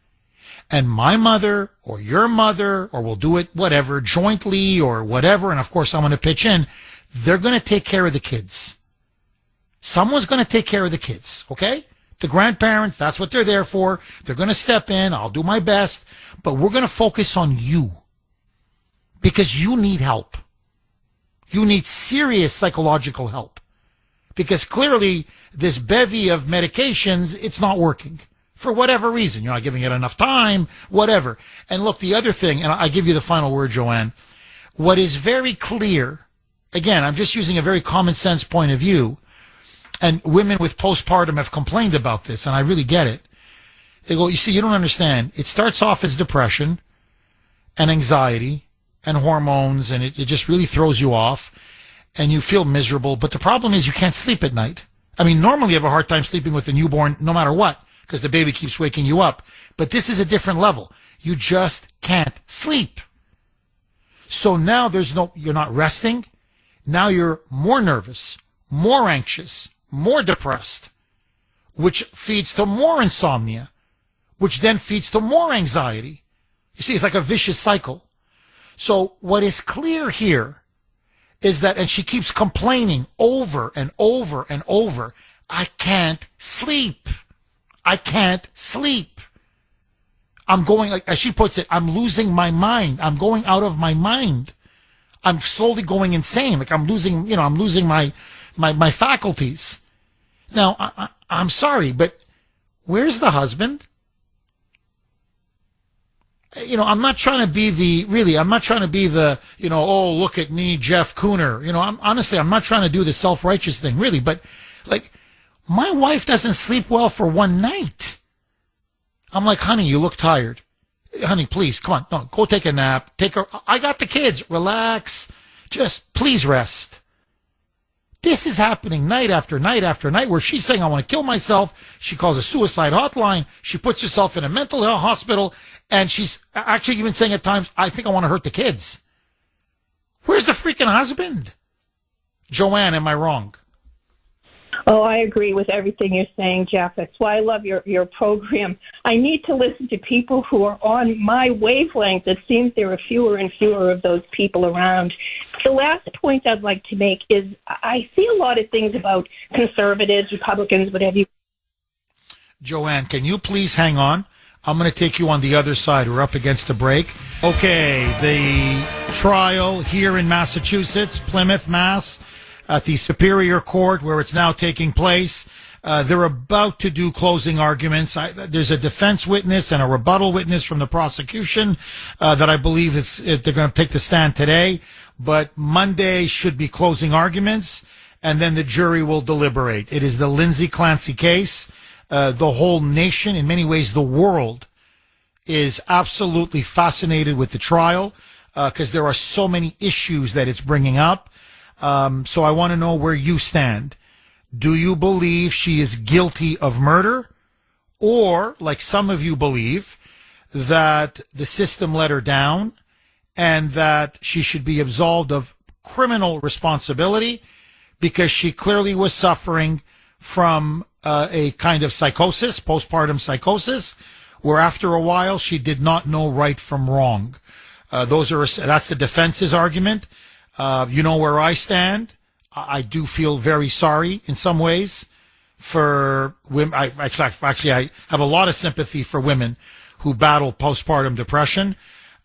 And my mother or your mother, or we'll do it whatever, jointly or whatever, and of course I'm going to pitch in, they're going to take care of the kids. Someone's going to take care of the kids, okay? The grandparents, that's what they're there for. They're going to step in. I'll do my best. But we're going to focus on you. Because you need help. You need serious psychological help. Because clearly, this bevy of medications, it's not working for whatever reason. You're not giving it enough time, whatever. And look, the other thing, and I give you the final word, Joanne, what is very clear, again, I'm just using a very common sense point of view, and women with postpartum have complained about this, and I really get it. They go, you see, you don't understand. It starts off as depression and anxiety and hormones, and it just really throws you off, and you feel miserable. But the problem is you can't sleep at night. I mean, normally you have a hard time sleeping with a newborn no matter what, because the baby keeps waking you up. But this is a different level. You just can't sleep. So now you're not resting. Now you're more nervous, more anxious, more depressed, which feeds to more insomnia, which then feeds to more anxiety. You see, it's like a vicious cycle. So what is clear here is that, and she keeps complaining over and over and over, I can't sleep. I can't sleep. I'm going, like as she puts it, I'm losing my mind. I'm going out of my mind. I'm slowly going insane. Like I'm losing my faculties. Now, I'm sorry, but where's the husband? I'm not trying to be the, oh, look at me, Jeff Kuhner. I'm not trying to do the self-righteous thing, really. But, like, my wife doesn't sleep well for one night. I'm like, honey, you look tired. Honey, please, come on. No, go take a nap. I got the kids. Relax. Just please rest. This is happening night after night after night where she's saying, I want to kill myself. She calls a suicide hotline. She puts herself in a mental health hospital. And she's actually even saying at times, I think I want to hurt the kids. Where's the freaking husband? Joanne, am I wrong? Oh, I agree with everything you're saying, Jeff. That's why I love your program. I need to listen to people who are on my wavelength. It seems there are fewer and fewer of those people around. The last point I'd like to make is I see a lot of things about conservatives, Republicans, whatever you. Joanne, can you please hang on? I'm going to take you on the other side. We're up against a break. Okay, the trial here in Massachusetts, Plymouth, Mass., at the Superior Court where it's now taking place. They're about to do closing arguments. There's a defense witness and a rebuttal witness from the prosecution that I believe they're going to take the stand today. But Monday should be closing arguments, and then the jury will deliberate. It is the Lindsay Clancy case. The whole nation, in many ways the world, is absolutely fascinated with the trial because there are so many issues that it's bringing up. So I want to know where you stand. Do you believe she is guilty of murder? Or, like some of you believe, that the system let her down and that she should be absolved of criminal responsibility because she clearly was suffering from a kind of psychosis, postpartum psychosis, where after a while she did not know right from wrong. That's the defense's argument. You know where I stand. I do feel very sorry in some ways for women. I have a lot of sympathy for women who battle postpartum depression.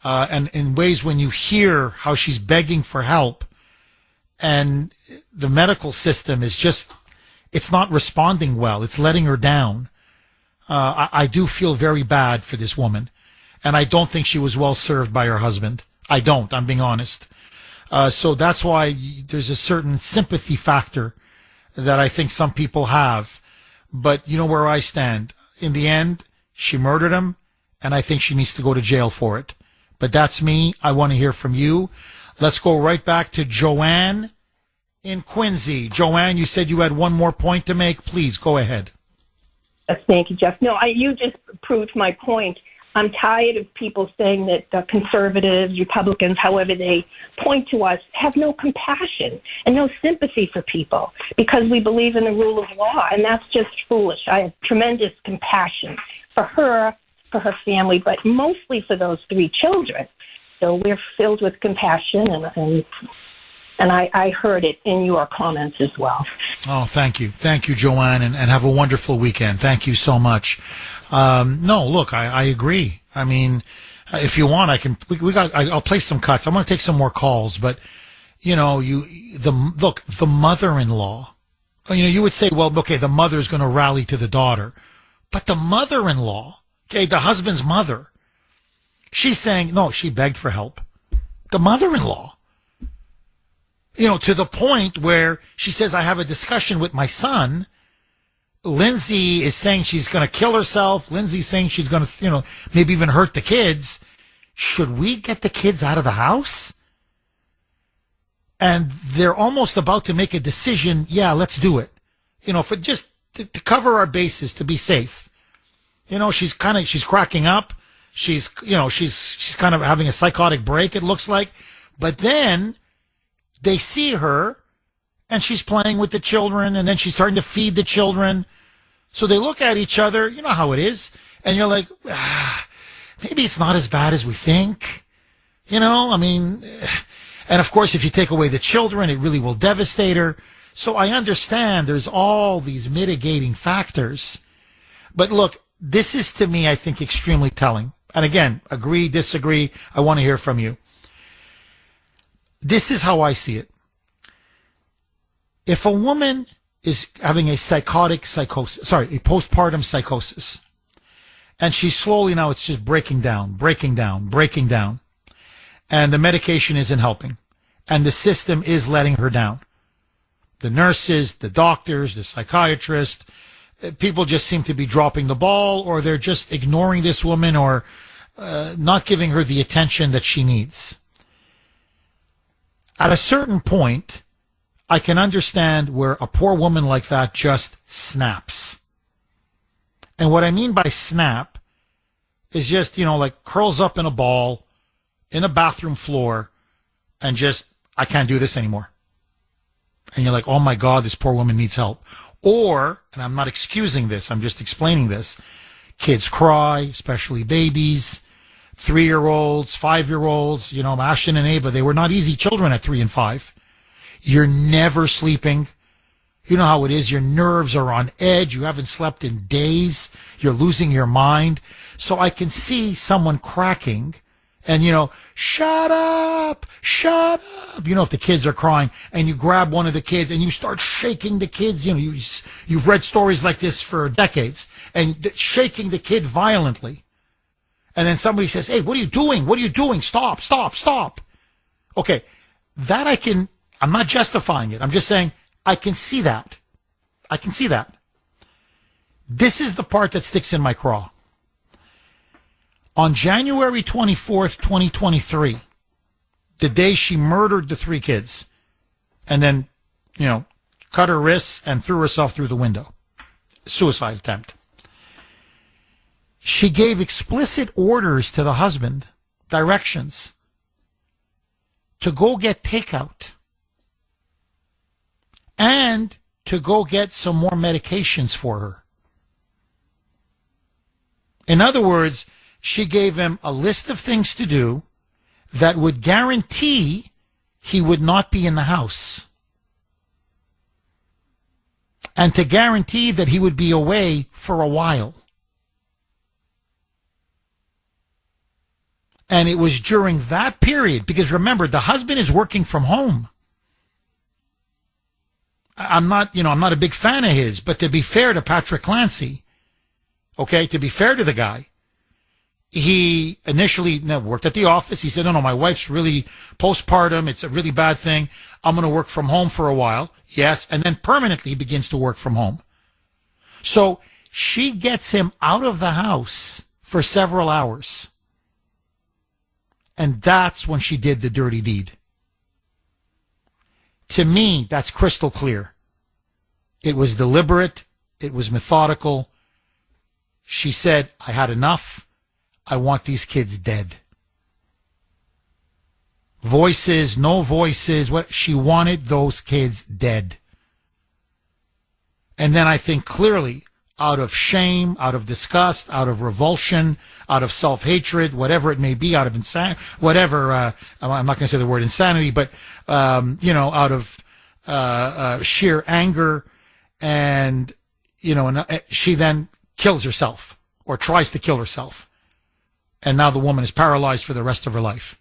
And in ways when you hear how she's begging for help and the medical system is just, it's not responding well. It's letting her down. I do feel very bad for this woman. And I don't think she was well served by her husband. I don't. I'm being honest. So that's why there's a certain sympathy factor that I think some people have. But you know where I stand. In the end, she murdered him, and I think she needs to go to jail for it. But that's me. I want to hear from you. Let's go right back to Joanne in Quincy. Joanne, you said you had one more point to make. Please, go ahead. Yes, thank you, Jeff. No, you just proved my point. I'm tired of people saying that conservatives, Republicans, however they point to us, have no compassion and no sympathy for people because we believe in the rule of law, and that's just foolish. I have tremendous compassion for her, for her family, but mostly for those three children. So we're filled with compassion, and I heard it in your comments as well. Oh, thank you. Thank you, Joanne, and have a wonderful weekend. Thank you so much. No, look, I agree. I mean, if you want, I'll play some cuts. I'm going to take some more calls, but the mother-in-law, you would say, well, okay, the mother's going to rally to the daughter, But the mother-in-law, okay, the husband's mother, she's saying, no, she begged for help. The mother-in-law. To the point where she says, I have a discussion with my son. Lindsay is saying she's going to kill herself. Lindsay's saying she's going to, maybe even hurt the kids. Should we get the kids out of the house? And they're almost about to make a decision. Yeah, let's do it. For just to cover our bases, to be safe. She's cracking up. She's kind of having a psychotic break, it looks like. But then they see her and she's playing with the children, and then she's starting to feed the children. So they look at each other, you know how it is, and you're like, maybe it's not as bad as we think. And of course, if you take away the children, it really will devastate her. So I understand there's all these mitigating factors. But look, this is, to me, I think, extremely telling. And again, agree, disagree, I want to hear from you. This is how I see it. If a woman is having a postpartum psychosis, and she's slowly now, it's just breaking down, and the medication isn't helping, and the system is letting her down. The nurses, the doctors, the psychiatrists, people just seem to be dropping the ball, or they're just ignoring this woman, or not giving her the attention that she needs. At a certain point, I can understand where a poor woman like that just snaps. And what I mean by snap is just, like curls up in a ball in a bathroom floor and just, I can't do this anymore. And you're like, oh my God, this poor woman needs help. Or, and I'm not excusing this, I'm just explaining this, kids cry, especially babies, 3-year-olds, 5-year-olds, Ashton and Ava, they were not easy children at 3 and 5. You're never sleeping. You know how it is. Your nerves are on edge. You haven't slept in days. You're losing your mind. So I can see someone cracking and, shut up. If the kids are crying, and you grab one of the kids and you start shaking the kids. You've read stories like this for decades, and shaking the kid violently. And then somebody says, hey, what are you doing? What are you doing? Stop. Okay, that I'm not justifying it. I'm just saying I can see that. This is the part that sticks in my craw. On January 24th, 2023, the day she murdered the 3 kids and then, cut her wrists and threw herself through the window. Suicide attempt. She gave explicit orders to the husband, directions, to go get takeout and to go get some more medications for her. In other words, she gave him a list of things to do that would guarantee he would not be in the house, and to guarantee that he would be away for a while. And it was during that period, because remember, the husband is working from home. I'm not a big fan of his, but to be fair to Patrick Clancy, okay, to be fair to the guy, he initially worked at the office. He said, no, my wife's really postpartum. It's a really bad thing. I'm going to work from home for a while. Yes. And then permanently begins to work from home. So she gets him out of the house for several hours. And that's when she did the dirty deed. To me, that's crystal clear. It was deliberate. It was methodical. She said, I had enough. I want these kids dead. Voices, no voices. What she wanted those kids dead. And then I think clearly, out of shame, out of disgust, out of revulsion, out of self-hatred, whatever it may be, out of insanity, whatever, I'm not going to say the word insanity, but, out of sheer anger, and, she then kills herself, or tries to kill herself. And now the woman is paralyzed for the rest of her life.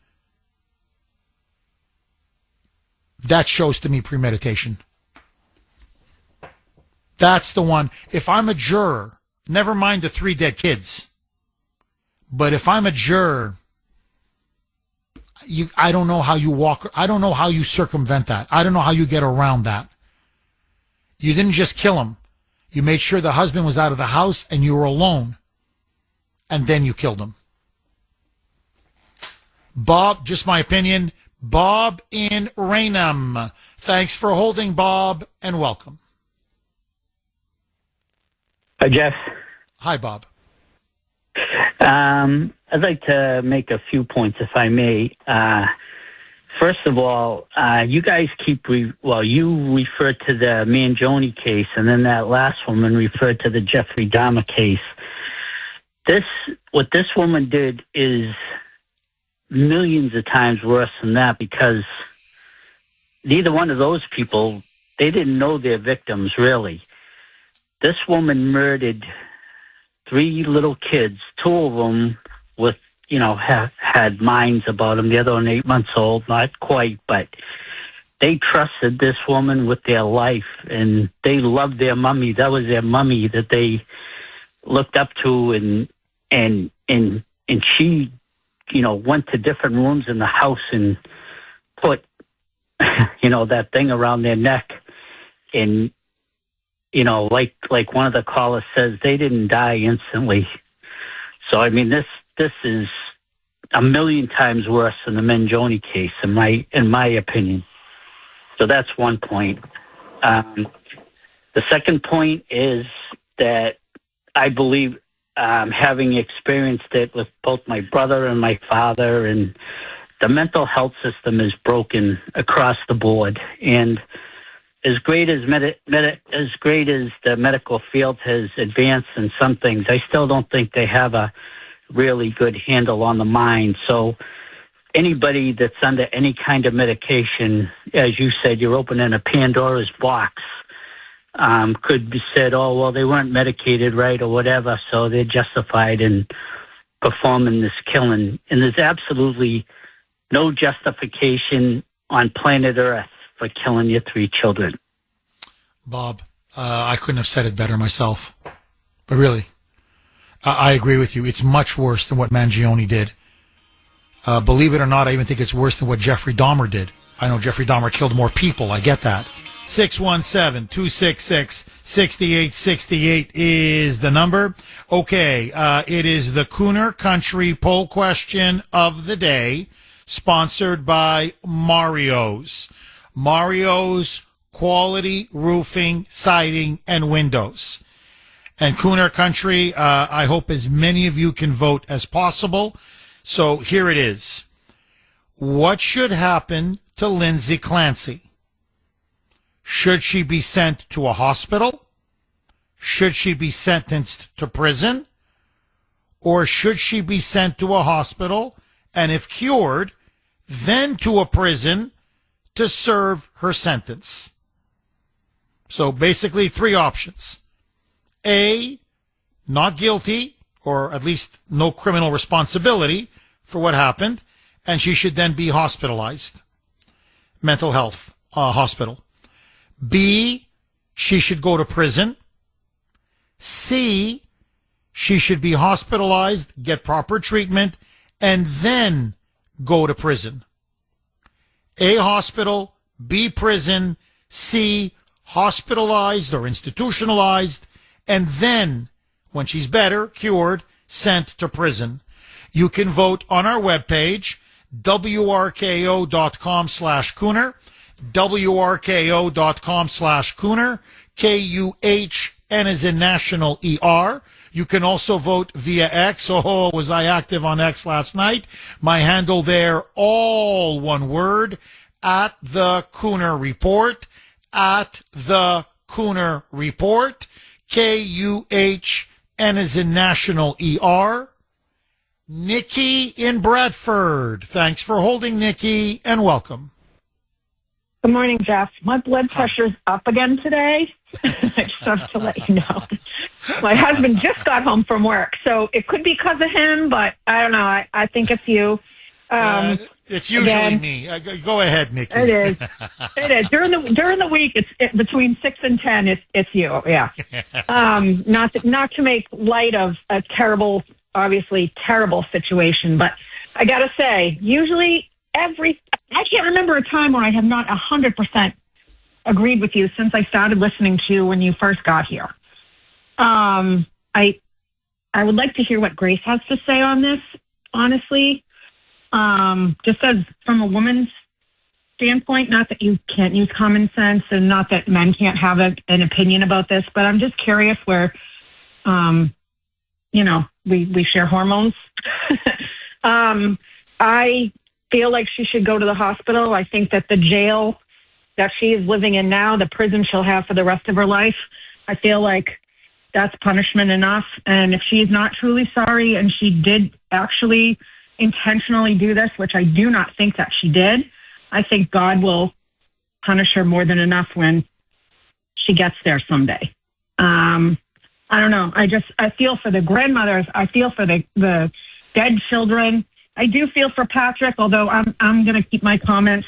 That shows to me premeditation. That's the one. If I'm a juror, never mind the 3 dead kids. But if I'm a juror, I don't know how I don't know how you circumvent that. I don't know how you get around that. You didn't just kill him. You made sure the husband was out of the house and you were alone. And then you killed him. Bob, just my opinion, Bob in Raynham. Thanks for holding, Bob, and welcome. Hi, Jeff. Hi, Bob. I'd like to make a few points, if I may. First of all, you guys you referred to the Mangione case, and then that last woman referred to the Jeffrey Dahmer case. What this woman did is millions of times worse than that, because neither one of those people, they didn't know their victims, really. This woman murdered 3 little kids, 2 of them with, had minds about them. The other one, 8 months old, not quite, but they trusted this woman with their life, and they loved their mummy. That was their mummy that they looked up to, and she, went to different rooms in the house and put, that thing around their neck. And, like one of the callers says, they didn't die instantly. So, I mean, this is a million times worse than the Mangione case, in my opinion. So that's one point. The second point is that I believe, having experienced it with both my brother and my father, and the mental health system is broken across the board. And as great as the medical field has advanced in some things, I still don't think they have a really good handle on the mind. So anybody that's under any kind of medication, as you said, you're opening a Pandora's box. Could be said, oh, well, they weren't medicated right or whatever, so they're justified in performing this killing. And there's absolutely no justification on planet Earth for killing your 3 children. Bob, I couldn't have said it better myself. But really, I agree with you. It's much worse than what Mangione did. Believe it or not, I even think it's worse than what Jeffrey Dahmer did. I know Jeffrey Dahmer killed more people. I get that. 617-266-6868 is the number. Okay, it is the Kuhner Country poll question of the day, sponsored by Mario's. Mario's quality roofing, siding, and windows. And Kuhner Country, I hope as many of you can vote as possible. So here it is. What should happen to Lindsay Clancy? Should she be sent to a hospital? Should she be sentenced to prison? Or should she be sent to a hospital and, if cured, then to a prison to serve her sentence? So basically 3 options. A, not guilty, or at least no criminal responsibility for what happened, and she should then be hospitalized. Mental health hospital. B, she should go to prison. C, she should be hospitalized, get proper treatment, and then go to prison. A, hospital. B, prison. C, hospitalized or institutionalized, and then, when she's better, cured, sent to prison. You can vote on our webpage, wrko.com/Kuhner, wrko.com/Kuhner, Kuhn as in national ER. You can also vote via X. Oh, was I active on X last night? My handle there, all one word, at the Kuhner Report, at the Kuhner Report, Kuhn as in national ER. Nikki in Bradford. Thanks for holding, Nikki, and welcome. Good morning, Jeff. My blood pressure's up again today. I just have to let you know. My husband just got home from work, so it could be because of him, but I don't know. I think it's you. It's usually Again, me. Go ahead, Nikki. It is. It is during the week. It's between 6 and 10. It's you. Yeah. Not to make light of a obviously terrible situation, but I gotta say, usually I can't remember a time where I have not 100% agreed with you since I started listening to you when you first got here. I would like to hear what Grace has to say on this, honestly. Just as from a woman's standpoint, not that you can't use common sense and not that men can't have an opinion about this, but I'm just curious where, we share hormones. I feel like she should go to the hospital. I think that the jail that she is living in now, the prison she'll have for the rest of her life, I feel like that's punishment enough. And if she's not truly sorry and she did actually intentionally do this, which I do not think that she did, I think God will punish her more than enough when she gets there someday. I don't know. I feel for the grandmothers. I feel for the dead children. I do feel for Patrick, although I'm going to keep my comments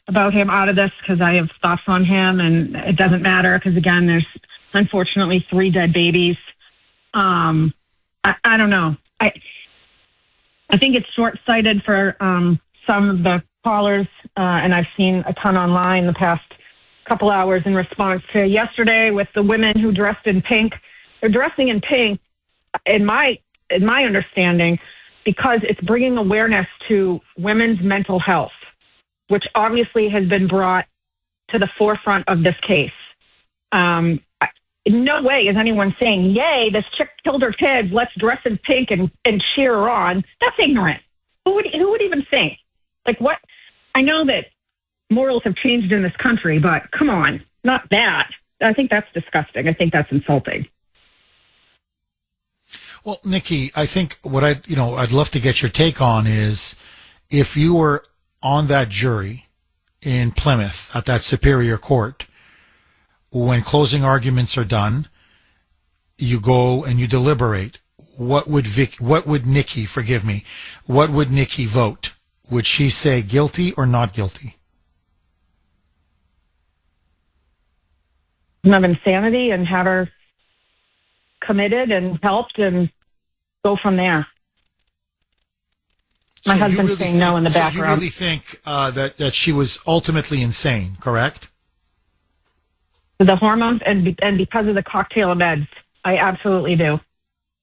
about him out of this because I have thoughts on him and it doesn't matter because, again, there's unfortunately 3 dead babies. I don't know. I think it's short-sighted for some of the callers, and I've seen a ton online the past couple hours in response to yesterday with the women who dressed in pink. They're dressing in pink, in my understanding, because it's bringing awareness to women's mental health, which obviously has been brought to the forefront of this case. In no way is anyone saying, yay, this chick killed her kids, let's dress in pink and cheer her on. That's ignorant. Who would even think? Like, what? I know that morals have changed in this country, but come on, not that. I think that's disgusting. I think that's insulting. Well, Nikki, I think what I'd love to get your take on is if you were on that jury in Plymouth at that Superior Court, when closing arguments are done, you go and you deliberate. What would Nikki vote? Would she say guilty or not guilty? Of insanity and have her committed and helped and go from there. My husband's saying no in the background. So you really think that she was ultimately insane, correct? The hormones and because of the cocktail of meds, I absolutely do.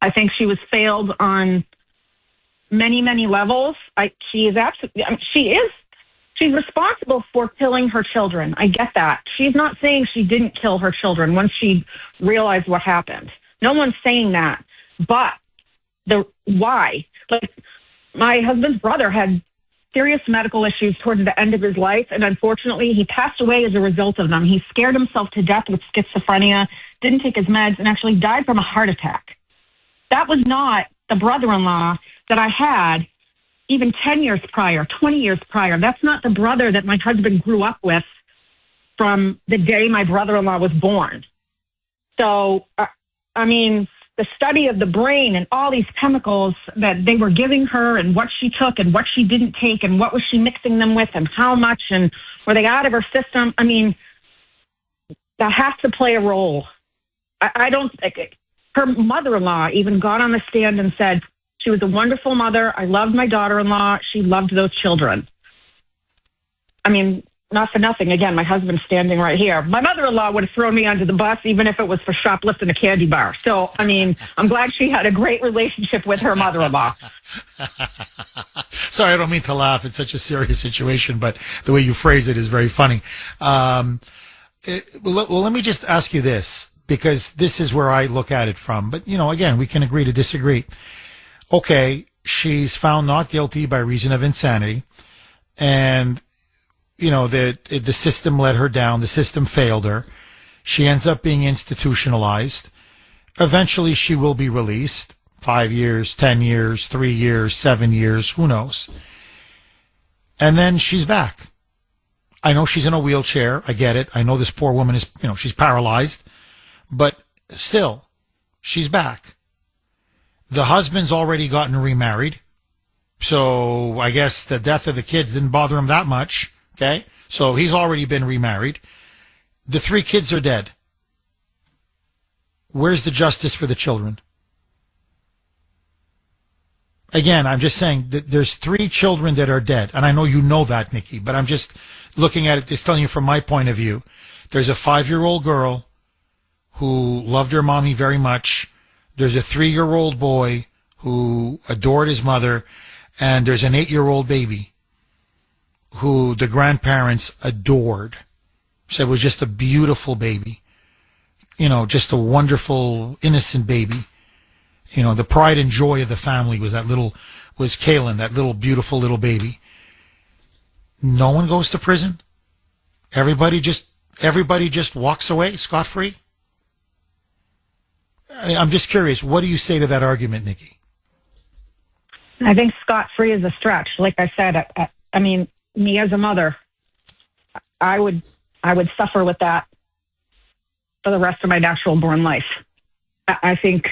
I think she was failed on many, many levels. She's responsible for killing her children. I get that. She's not saying she didn't kill her children once she realized what happened. No one's saying that. But why? Like, my husband's brother had serious medical issues towards the end of his life, and unfortunately, he passed away as a result of them. He scared himself to death with schizophrenia, didn't take his meds, and actually died from a heart attack. That was not the brother-in-law that I had even 10 years prior, 20 years prior. That's not the brother that my husband grew up with from the day my brother-in-law was born. So, the study of the brain and all these chemicals that they were giving her and what she took and what she didn't take and what was she mixing them with and how much and were they out of her system? That has to play a role. I don't think her mother-in-law even got on the stand and said she was a wonderful mother. I loved my daughter-in-law. She loved those children. Not for nothing. Again, my husband's standing right here. My mother-in-law would have thrown me under the bus even if it was for shoplifting a candy bar. So, I'm glad she had a great relationship with her mother-in-law. Sorry, I don't mean to laugh. It's such a serious situation, but the way you phrase it is very funny. Let me just ask you this, because this is where I look at it from. But, again, we can agree to disagree. Okay, she's found not guilty by reason of insanity, and the system let her down. The system failed her. She ends up being institutionalized. Eventually, she will be released. 5 years, 10 years, 3 years, 7 years, who knows? And then she's back. I know she's in a wheelchair. I get it. I know this poor woman is, she's paralyzed. But still, she's back. The husband's already gotten remarried. So I guess the death of the kids didn't bother him that much. Okay. So he's already been remarried. The 3 kids are dead. Where's the justice for the children? Again, I'm just saying that there's 3 children that are dead. And I know you know that, Nikki, but I'm just looking at it, just telling you from my point of view. There's a 5-year-old girl who loved her mommy very much. There's a 3-year-old boy who adored his mother. And there's an 8-year-old baby who the grandparents adored. So it was just a beautiful baby. You know, just a wonderful, innocent baby. You know, the pride and joy of the family was Kaylin, that little, beautiful little baby. No one goes to prison? Everybody just walks away scot-free? I'm just curious, what do you say to that argument, Nikki? I think scot-free is a stretch. Like I said, I mean, me as a mother, I would suffer with that for the rest of my natural born life. I think,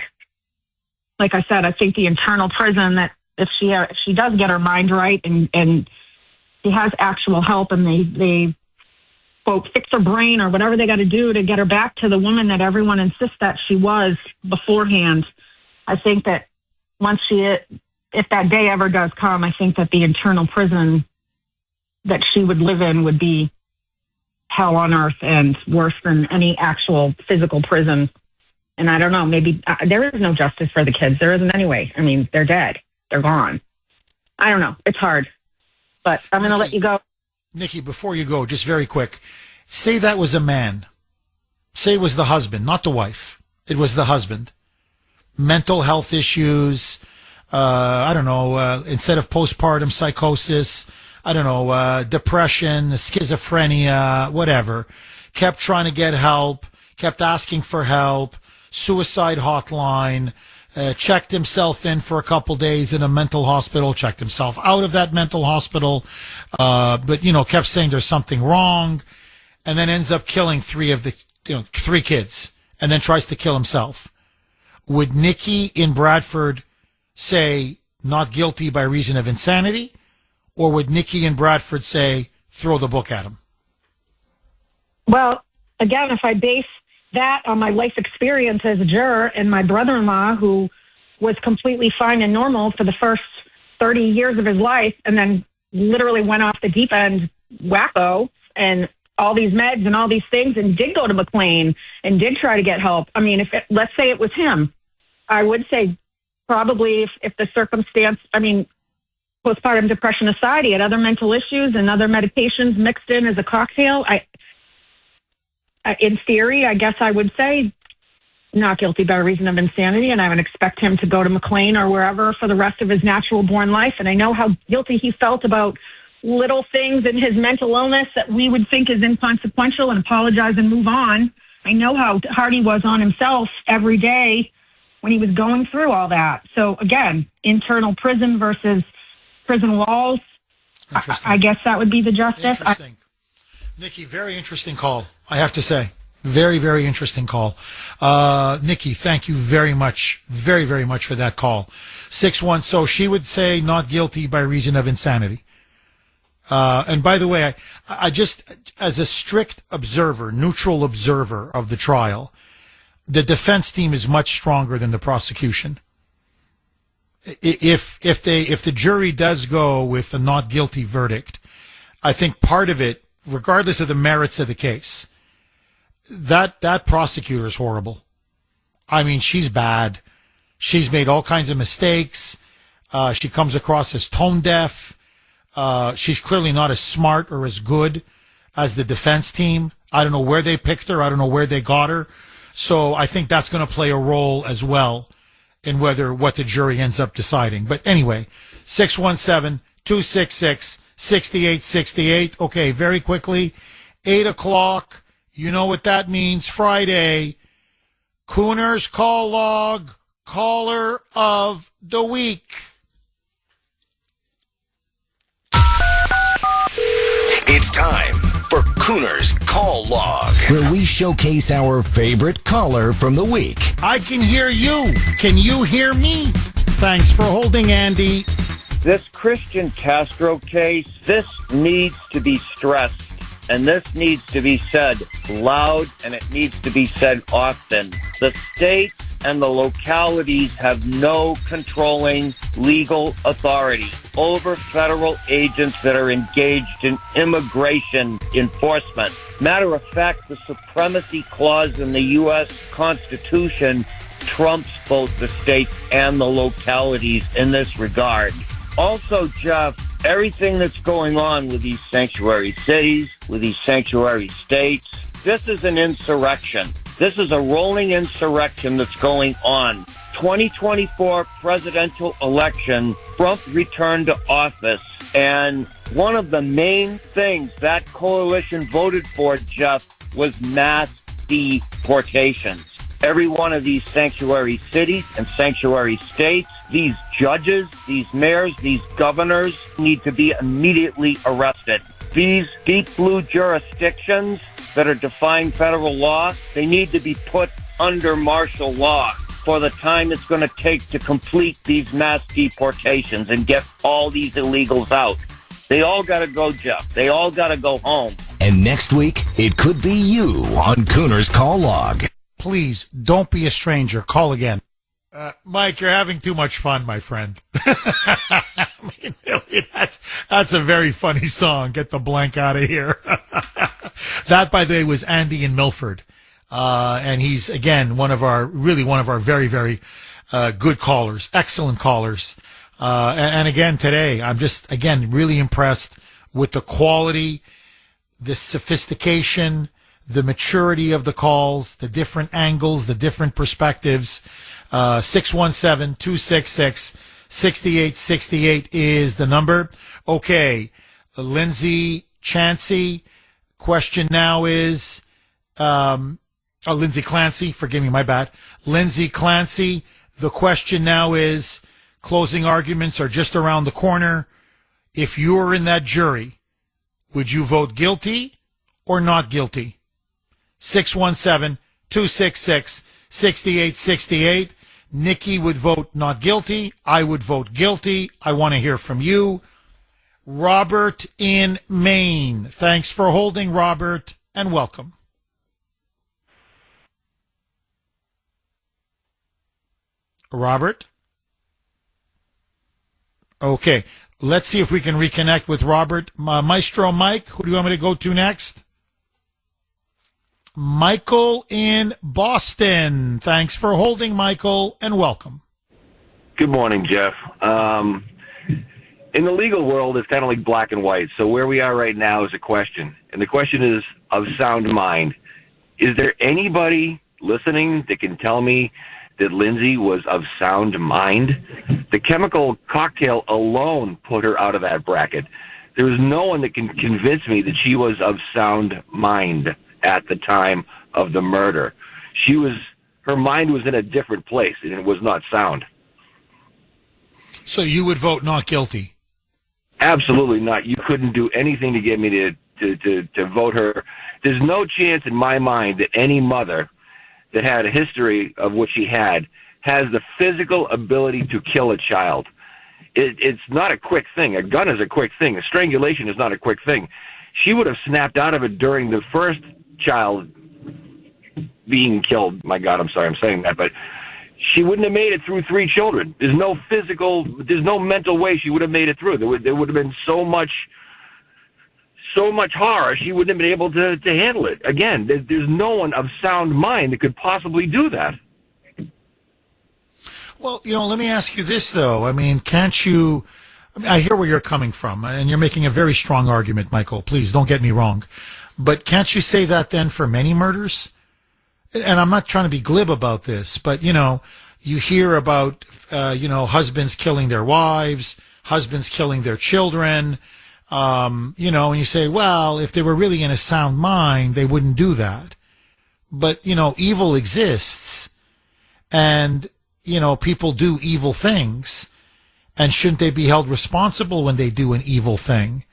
like I said, I think the internal prison, that if she does get her mind right and she has actual help and they quote fix her brain or whatever they got to do to get her back to the woman that everyone insists that she was beforehand, I think that if that day ever does come, I think that the internal prison that she would live in would be hell on earth and worse than any actual physical prison. And I don't know, maybe there is no justice for the kids. There isn't anyway. I mean, they're dead. They're gone. I don't know. It's hard. But I'm going to let you go. Nikki, before you go, just very quick, say that was a man. Say it was the husband, not the wife. It was the husband. Mental health issues, I don't know, instead of postpartum psychosis, I don't know, depression, schizophrenia, whatever. Kept trying to get help, kept asking for help, suicide hotline, checked himself in for a couple days in a mental hospital, checked himself out of that mental hospital, but, you know, kept saying there's something wrong, and then ends up killing 3 kids, and then tries to kill himself. Would Nikki in Bradford say not guilty by reason of insanity? Or would Nikki in Bradford say, throw the book at him? Well, again, if I base that on my life experience as a juror and my brother-in-law, who was completely fine and normal for the first 30 years of his life and then literally went off the deep end wacko and all these meds and all these things and did go to McLean and did try to get help. I mean, let's say it was him, I would say probably if the circumstance, I mean, postpartum depression aside, he had other mental issues and other medications mixed in as a cocktail. In theory, I guess I would say not guilty by reason of insanity, and I would expect him to go to McLean or wherever for the rest of his natural born life. And I know how guilty he felt about little things in his mental illness that we would think is inconsequential and apologize and move on. I know how hard he was on himself every day when he was going through all that. So again, internal prison versus prison walls. I guess that would be the justice. Interesting. Nikki, very interesting call, I have to say. Very, very interesting call. Nikki, thank you very much for that call. 6-1, so she would say not guilty by reason of insanity. And by the way, I just, as a strict observer, neutral observer of the trial, the defense team is much stronger than the prosecution. If the jury does go with a not guilty verdict, I think part of it, regardless of the merits of the case, that prosecutor is horrible. I mean, she's bad. She's made all kinds of mistakes. She comes across as tone deaf. She's clearly not as smart or as good as the defense team. I don't know where they picked her. I don't know where they got her. So I think that's going to play a role as well in what the jury ends up deciding. But anyway, 617-266-6868. Okay, very quickly, 8 o'clock. You know what that means. Friday, Kuhner's Call Log, Caller of the Week. It's time for Kuhner's Call Log, where we showcase our favorite caller from the week. I can hear you. Can you hear me? Thanks for holding, Andy. This Christian Castro case, this needs to be stressed, and this needs to be said loud, and it needs to be said often. The states and the localities have no controlling legal authority over federal agents that are engaged in immigration enforcement. Matter of fact, the supremacy clause in the U.S. Constitution trumps both the states and the localities in this regard. Also, Jeff, everything that's going on with these sanctuary cities, with these sanctuary states, this is an insurrection. This is a rolling insurrection that's going on. 2024 presidential election, Trump returned to office, and one of the main things that coalition voted for, Jeff, was mass deportations. Every one of these sanctuary cities and sanctuary states, these judges, these mayors, these governors need to be immediately arrested. These deep blue jurisdictions that are defying federal law, they need to be put under martial law for the time it's going to take to complete these mass deportations and get all these illegals out. They all got to go, Jeff. They all got to go home. And next week, it could be you on Kuhner's Call Log. Please, don't be a stranger. Call again. Mike, you're having too much fun, my friend. I mean, really, that's a very funny song. Get the blank out of here. That, by the way, was Andy in Milford. And he's, again, one of our very, very good callers, excellent callers. And again, today, I'm just, again, really impressed with the quality, the sophistication, the maturity of the calls, the different angles, the different perspectives. 617-266-6868 is the number. Okay, Lindsay Chancey, question now is, Lindsay Clancy, forgive me, my bad. Lindsay Clancy, the question now is, closing arguments are just around the corner. If you were in that jury, would you vote guilty or not guilty? 617-266-6868. Nikki would vote not guilty. I would vote guilty. I want to hear from you. Robert in Maine. Thanks for holding, Robert, and welcome. Robert? Okay. Let's see if we can reconnect with Robert. Maestro Mike, who do you want me to go to next? Michael in Boston. Thanks for holding, Michael, and welcome. Good morning, Jeff. In the legal world, it's kind of like black and white. So where we are right now is a question. And the question is of sound mind. Is there anybody listening that can tell me that Lindsay was of sound mind? The chemical cocktail alone put her out of that bracket. There was no one that can convince me that she was of sound mind at the time of the murder. Her mind was in a different place, and it was not sound. So you would vote not guilty? Absolutely not. You couldn't do anything to get me to vote her. There's no chance in my mind that any mother that had a history of what she had has the physical ability to kill a child. It's not a quick thing. A gun is a quick thing. A strangulation is not a quick thing. She would have snapped out of it during the first child being killed. My God, I'm sorry I'm saying that, but she wouldn't have made it through 3 children. There's no mental way she would have made it through. There would have been so much horror, she wouldn't have been able to handle it. Again, there's no one of sound mind that could possibly do that. Well, let me ask you this, though. I mean, can't you... I hear where you're coming from, and you're making a very strong argument, Michael. Please, don't get me wrong. But can't you say that then for many murders? And I'm not trying to be glib about this, but, you hear about, husbands killing their wives, husbands killing their children, and you say, well, if they were really in a sound mind, they wouldn't do that. But, evil exists, and, people do evil things. And shouldn't they be held responsible when they do an evil thing?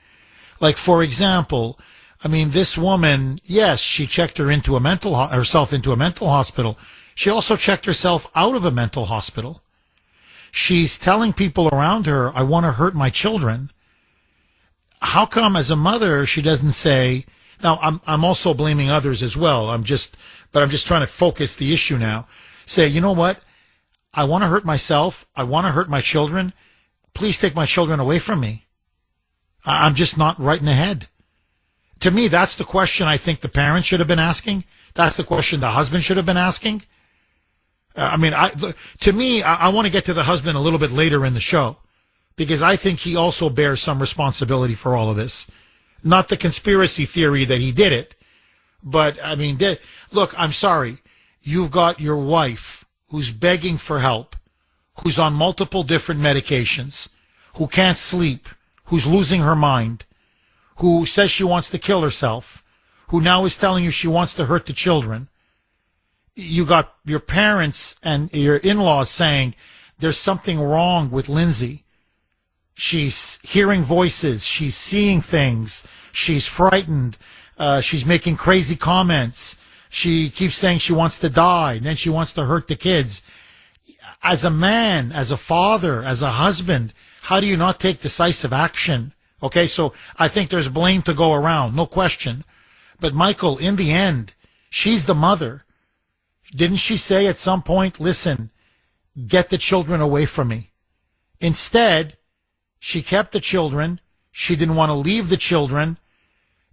Like, for example, I mean, this woman, yes, she checked herself into a mental hospital. She also checked herself out of a mental hospital. she's telling people around her, I want to hurt my children. How come as a mother she doesn't say, now I'm also blaming others as well. I'm just trying to focus the issue now. Say, you know what? I want to hurt myself. I want to hurt my children. Please take my children away from me. I'm just not right in the head. To me, that's the question I think the parents should have been asking. That's the question the husband should have been asking. I want to get to the husband a little bit later in the show because I think he also bears some responsibility for all of this. Not the conspiracy theory that he did it, but I mean, look, I'm sorry. You've got your wife who's begging for help, who's on multiple different medications, who can't sleep, who's losing her mind, who says she wants to kill herself, who now is telling you she wants to hurt the children. You got your parents and your in-laws saying there's something wrong with Lindsay. She's hearing voices. She's seeing things. She's frightened. She's making crazy comments. She keeps saying she wants to die, and then she wants to hurt the kids. As a man, as a father, as a husband, how do you not take decisive action? Okay, so I think there's blame to go around, no question. But Michael, in the end, she's the mother. Didn't she say at some point, listen, get the children away from me? Instead, she kept the children. She didn't want to leave the children.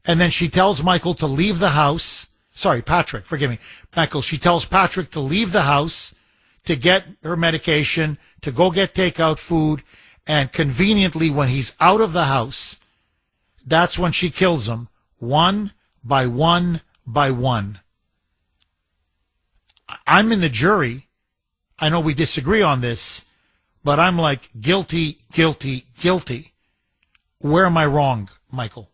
And then she tells Michael to leave the house. Sorry, Patrick, forgive me. Michael, she tells Patrick to leave the house, to get her medication, to go get takeout food. And conveniently, when he's out of the house, that's when she kills him, one by one by one. I'm in the jury. I know we disagree on this, but I'm like, guilty, guilty, guilty. Where am I wrong, Michael?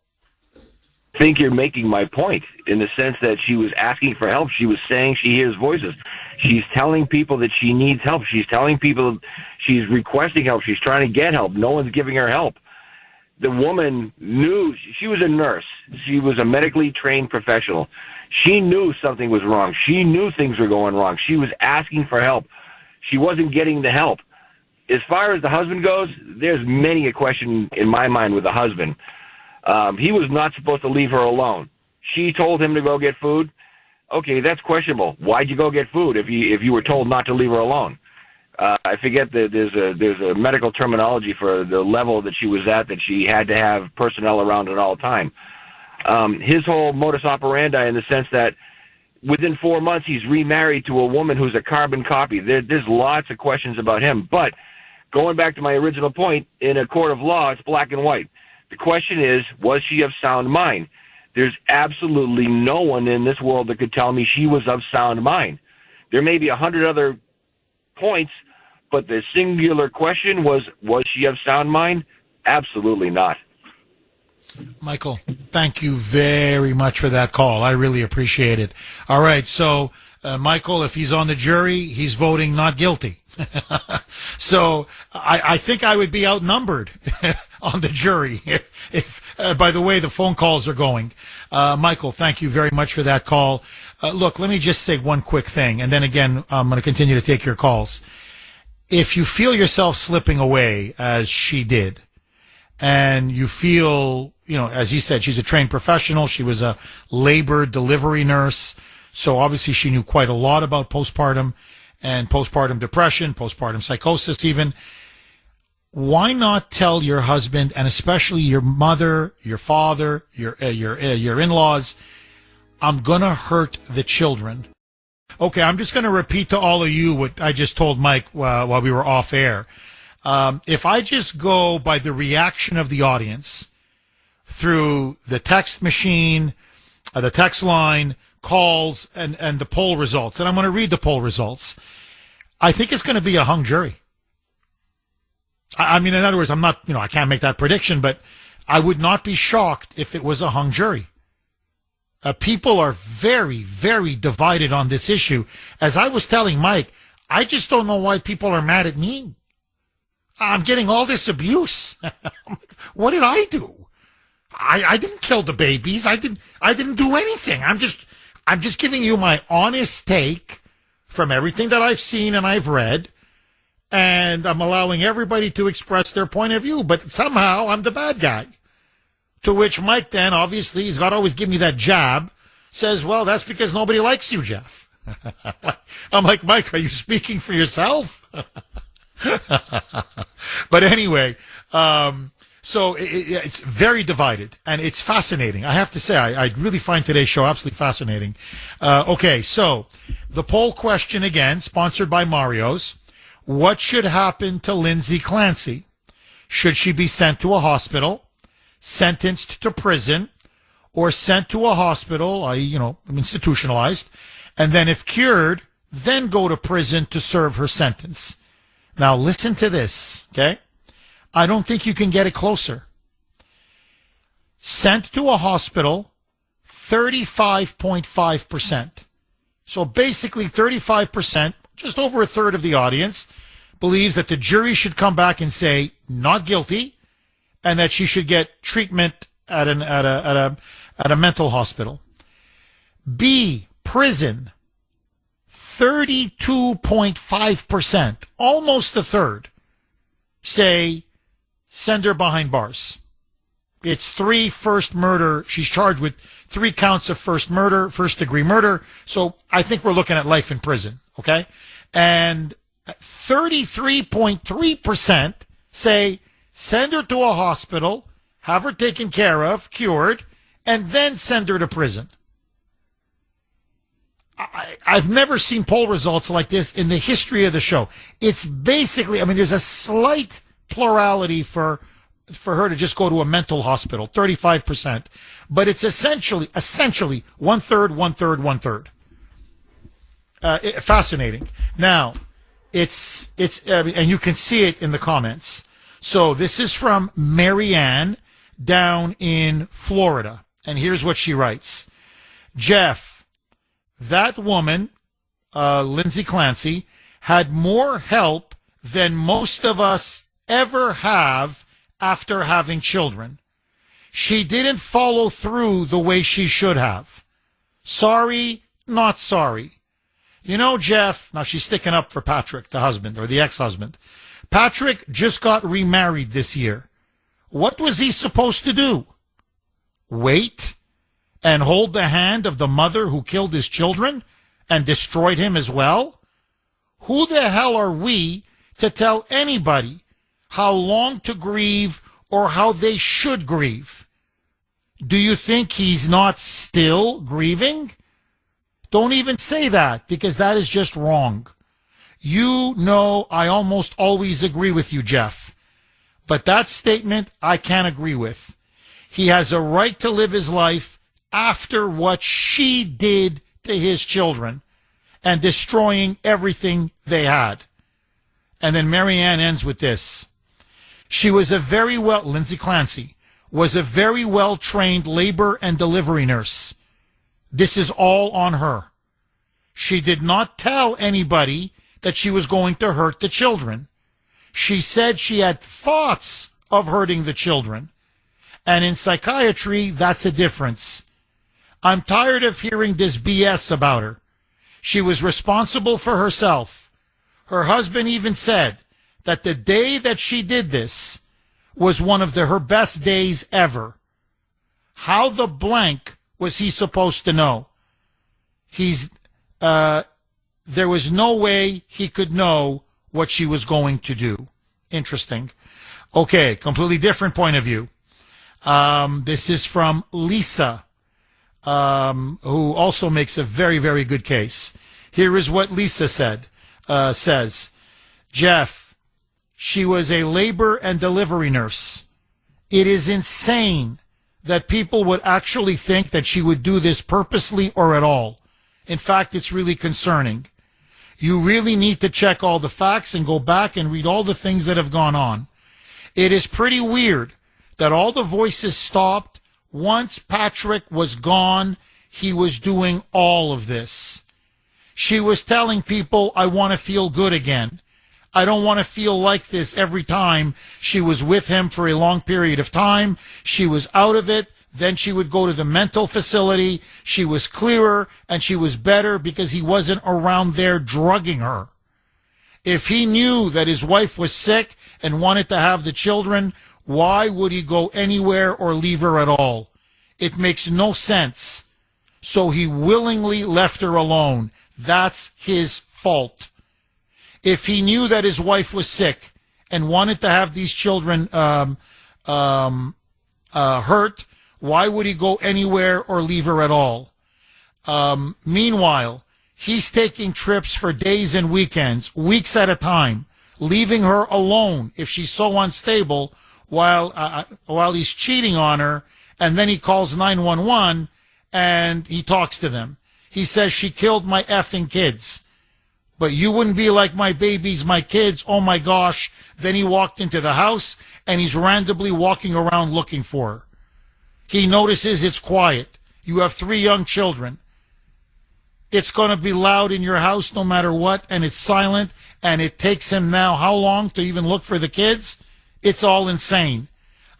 I think you're making my point in the sense that she was asking for help. She was saying she hears voices. She's telling people that she needs help. She's telling people she's requesting help. She's trying to get help. No one's giving her help. The woman knew she was a nurse. She was a medically trained professional. She knew something was wrong. She knew things were going wrong. She was asking for help. She wasn't getting the help. As far as the husband goes, there's many a question in my mind with the husband. He was not supposed to leave her alone. She told him to go get food. Okay, that's questionable. Why'd you go get food if you were told not to leave her alone? I forget that there's a medical terminology for the level that she was at, that she had to have personnel around at all time. His whole modus operandi, in the sense that within 4 months he's remarried to a woman who's a carbon copy. There's lots of questions about him. But going back to my original point, in a court of law, it's black and white. The question is, was she of sound mind? There's absolutely no one in this world that could tell me she was of sound mind. There may be 100 other points, but the singular question was she of sound mind? Absolutely not. Michael, thank you very much for that call. I really appreciate it. All right, so Michael, if he's on the jury, he's voting not guilty. So I think I would be outnumbered on the jury if by the way the phone calls are going. Michael, thank you very much for that call. Look, let me just say one quick thing, and then again, I'm going to continue to take your calls. If you feel yourself slipping away, as she did, and you feel, as he said, she's a trained professional. She was a labor delivery nurse. So obviously she knew quite a lot about postpartum and postpartum depression, postpartum psychosis even. Why not tell your husband, and especially your mother, your father, your in-laws, I'm going to hurt the children. Okay, I'm just going to repeat to all of you what I just told Mike while we were off air. If I just go by the reaction of the audience through the text machine, the text line, calls, and the poll results, and I'm going to read the poll results, I think it's going to be a hung jury. I mean, in other words, I'm not, I can't make that prediction, but I would not be shocked if it was a hung jury. People are very, very divided on this issue. As I was telling Mike, I just don't know why people are mad at me. I'm getting all this abuse. What did I do? I didn't kill the babies. I didn't do anything. I'm just giving you my honest take from everything that I've seen and I've read. and I'm allowing everybody to express their point of view, but somehow I'm the bad guy. To which Mike then, obviously, he's got to always give me that jab, says, well, that's because nobody likes you, Jeff. I'm like, Mike, are you speaking for yourself? But anyway, so it's very divided, and it's fascinating. I have to say, I really find today's show absolutely fascinating. Okay, so the poll question again, sponsored by Mario's. What should happen to Lindsay Clancy? Should she be sent to a hospital, sentenced to prison, or sent to a hospital, institutionalized, and then if cured, then go to prison to serve her sentence? Now listen to this, okay? I don't think you can get it closer. Sent to a hospital, 35.5%. So basically 35%, just over a third of the audience, believes that the jury should come back and say not guilty, and that she should get treatment at a mental hospital. B, prison, 32.5%, almost a third, say send her behind bars. It's 3 first murder. She's charged with 3 counts of first degree murder. So I think we're looking at life in prison, okay? And 33.3% say send her to a hospital, have her taken care of, cured, and then send her to prison. I've never seen poll results like this in the history of the show. It's basically, there's a slight plurality for her to just go to a mental hospital, 35%. But it's essentially one third. Fascinating. Now, it's and you can see it in the comments. So this is from Marianne down in Florida. And here's what she writes. Jeff, that woman, Lindsay Clancy, had more help than most of us ever have after having children. She didn't follow through the way she should have. Sorry, not sorry. You know, Jeff, now she's sticking up for Patrick, the husband, or the ex-husband. Patrick just got remarried this year. What was he supposed to do? Wait and hold the hand of the mother who killed his children and destroyed him as well? Who the hell are we to tell anybody how long to grieve or how they should grieve? Do you think he's not still grieving? Don't even say that, because that is just wrong. You know I almost always agree with you, Jeff. But that statement I can't agree with. He has a right to live his life after what she did to his children and destroying everything they had. And then Marianne ends with this. She was Lindsay Clancy, was a very well-trained labor and delivery nurse. This is all on her. She did not tell anybody that she was going to hurt the children. She said she had thoughts of hurting the children. And in psychiatry, that's a difference. I'm tired of hearing this BS about her. She was responsible for herself. Her husband even said that the day that she did this was one of her best days ever. How the blank was he supposed to know? There was no way he could know what she was going to do. Interesting. Okay, completely different point of view. This is from Lisa, who also makes a very, very good case. Here is what Lisa says. Jeff, she was a labor and delivery nurse. It is insane that people would actually think that she would do this purposely or at all. In fact, it's really concerning. You really need to check all the facts and go back and read all the things that have gone on. It is pretty weird that all the voices stopped. Once Patrick was gone, he was doing all of this. She was telling people, I want to feel good again. I don't want to feel like this every time. She was with him for a long period of time. She was out of it. Then she would go to the mental facility. She was clearer and she was better because he wasn't around there drugging her. If he knew that his wife was sick and wanted to have the children, why would he go anywhere or leave her at all? It makes no sense. So he willingly left her alone. That's his fault. If he knew that his wife was sick and wanted to have these children hurt, why would he go anywhere or leave her at all? Meanwhile, he's taking trips for days and weekends, weeks at a time, leaving her alone if she's so unstable while he's cheating on her, and then he calls 911 and he talks to them. He says, she killed my effing kids. But you wouldn't be like my babies, my kids. Oh my gosh. Then he walked into the house and he's randomly walking around looking for her. He notices it's quiet. You have 3 young children. It's going to be loud in your house no matter what, and it's silent, and it takes him now how long to even look for the kids? It's all insane.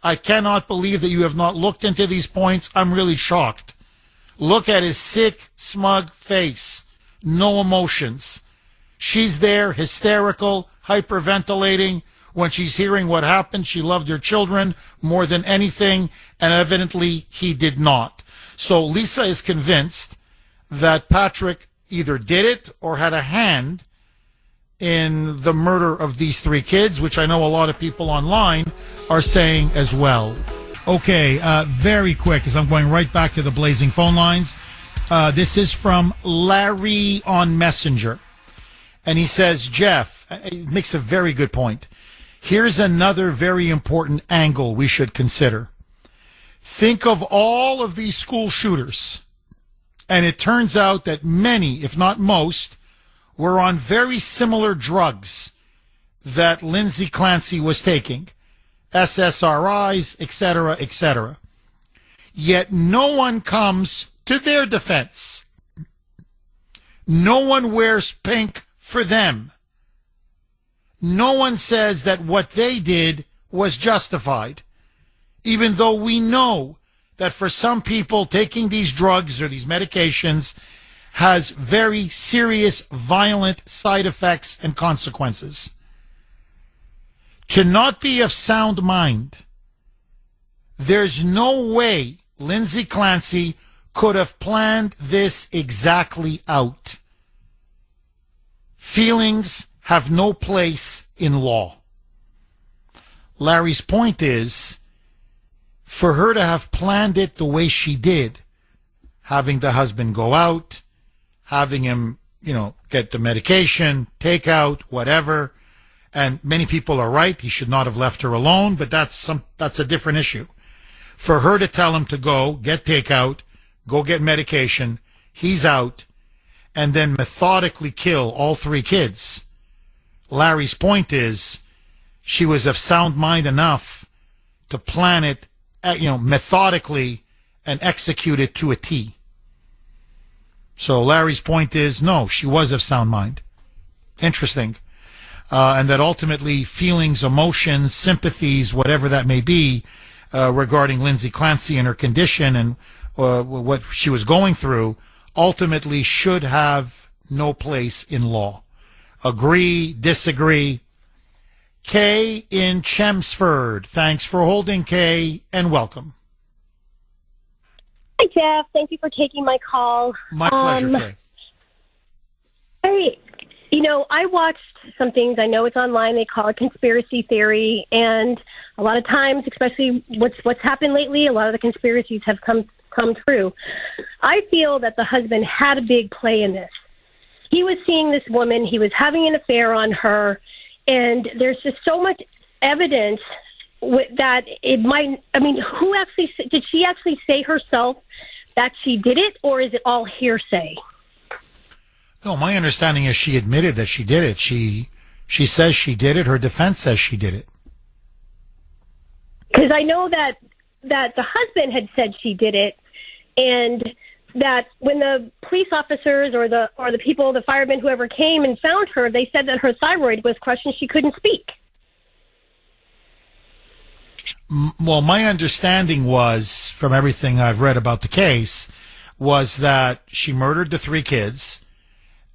I cannot believe that you have not looked into these points. I'm really shocked. Look at his sick, smug face. No emotions. She's there, hysterical, hyperventilating. When she's hearing what happened, she loved her children more than anything, and evidently he did not. So Lisa is convinced that Patrick either did it or had a hand in the murder of these 3 kids, which I know a lot of people online are saying as well. Okay, very quick, as I'm going right back to the blazing phone lines. This is from Larry on Messenger. And he says, Jeff, he makes a very good point. Here's another very important angle we should consider. Think of all of these school shooters. And it turns out that many, if not most, were on very similar drugs that Lindsay Clancy was taking. SSRIs, etc., etc. Yet no one comes to their defense. No one wears pink for them. No one says that what they did was justified, even though we know that for some people taking these drugs or these medications has very serious, violent side effects and consequences. To not be of sound mind, there's no way Lindsay Clancy could have planned this exactly out. Feelings have no place in law. Larry's point is, for her to have planned it the way she did, having the husband go out, having him, get the medication, take out, whatever, and many people are right, he should not have left her alone, but that's a different issue. For her to tell him to go, get takeout, go get medication, he's out, and then methodically kill all 3 kids. Larry's point is, she was of sound mind enough to plan it, methodically and execute it to a T. So Larry's point is, no, she was of sound mind. Interesting. And that ultimately feelings, emotions, sympathies, whatever that may be, regarding Lindsay Clancy and her condition and what she was going through, ultimately should have no place in law. Agree, disagree. Kay in Chelmsford. Thanks for holding, Kay, and welcome. Hi, Jeff. Thank you for taking my call. My pleasure, Kay. I watched some things. I know it's online. They call it conspiracy theory. And a lot of times, especially what's happened lately, a lot of the conspiracies have come true. I feel that the husband had a big play in this. He was seeing this woman. He was having an affair on her. And there's just so much evidence that it might, who actually, did she actually say herself that she did it, or is it all hearsay? No, my understanding is she admitted that she did it. She says she did it. Her defense says she did it. Because I know that the husband had said she did it, and that when the police officers or the people, the firemen, whoever came and found her, they said that her thyroid was crushed and she couldn't speak. Well, my understanding was, from everything I've read about the case, was that she murdered the 3 kids,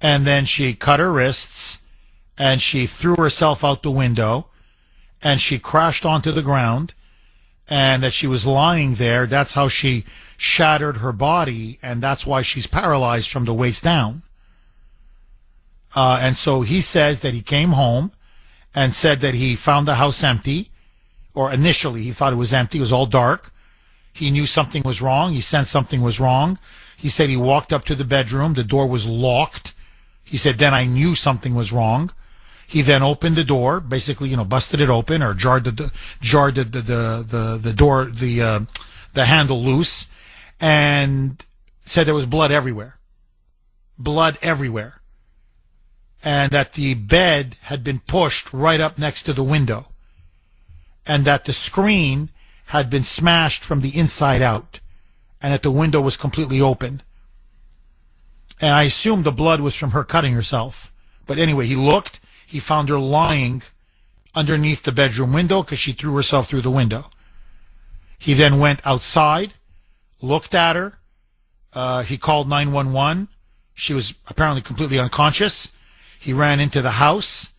and then she cut her wrists, and she threw herself out the window, and she crashed onto the ground, and that she was lying there. That's how she shattered her body, and that's why she's paralyzed from the waist down. And so he says that he came home and said that he found the house empty, or initially he thought it was empty. It was all dark. He knew something was wrong. He sensed something was wrong. He said he walked up to the bedroom. The door was locked. He said, then I knew something was wrong. He then opened the door, basically, busted it open or jarred the door, the handle loose, and said there was blood everywhere. Blood everywhere. And that the bed had been pushed right up next to the window. And that the screen had been smashed from the inside out. And that the window was completely open. And I assumed the blood was from her cutting herself. But anyway, he looked. He found her lying underneath the bedroom window because she threw herself through the window. He then went outside, looked at her. He called 911. She was apparently completely unconscious. He ran into the house,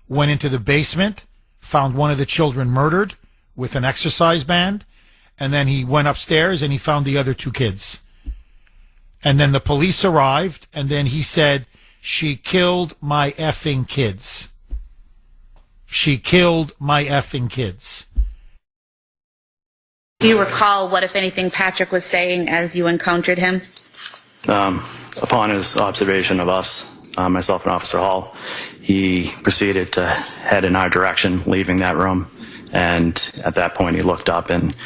went into the basement, found one of the children murdered with an exercise band, and then he went upstairs and he found the other two kids. And then the police arrived, and then he said, she killed my effing kids. She killed my effing kids. Do you recall what, if anything, Patrick was saying as you encountered him? Upon his observation of us, myself and Officer Hall, he proceeded to head in our direction, leaving that room. And at that point, he looked up and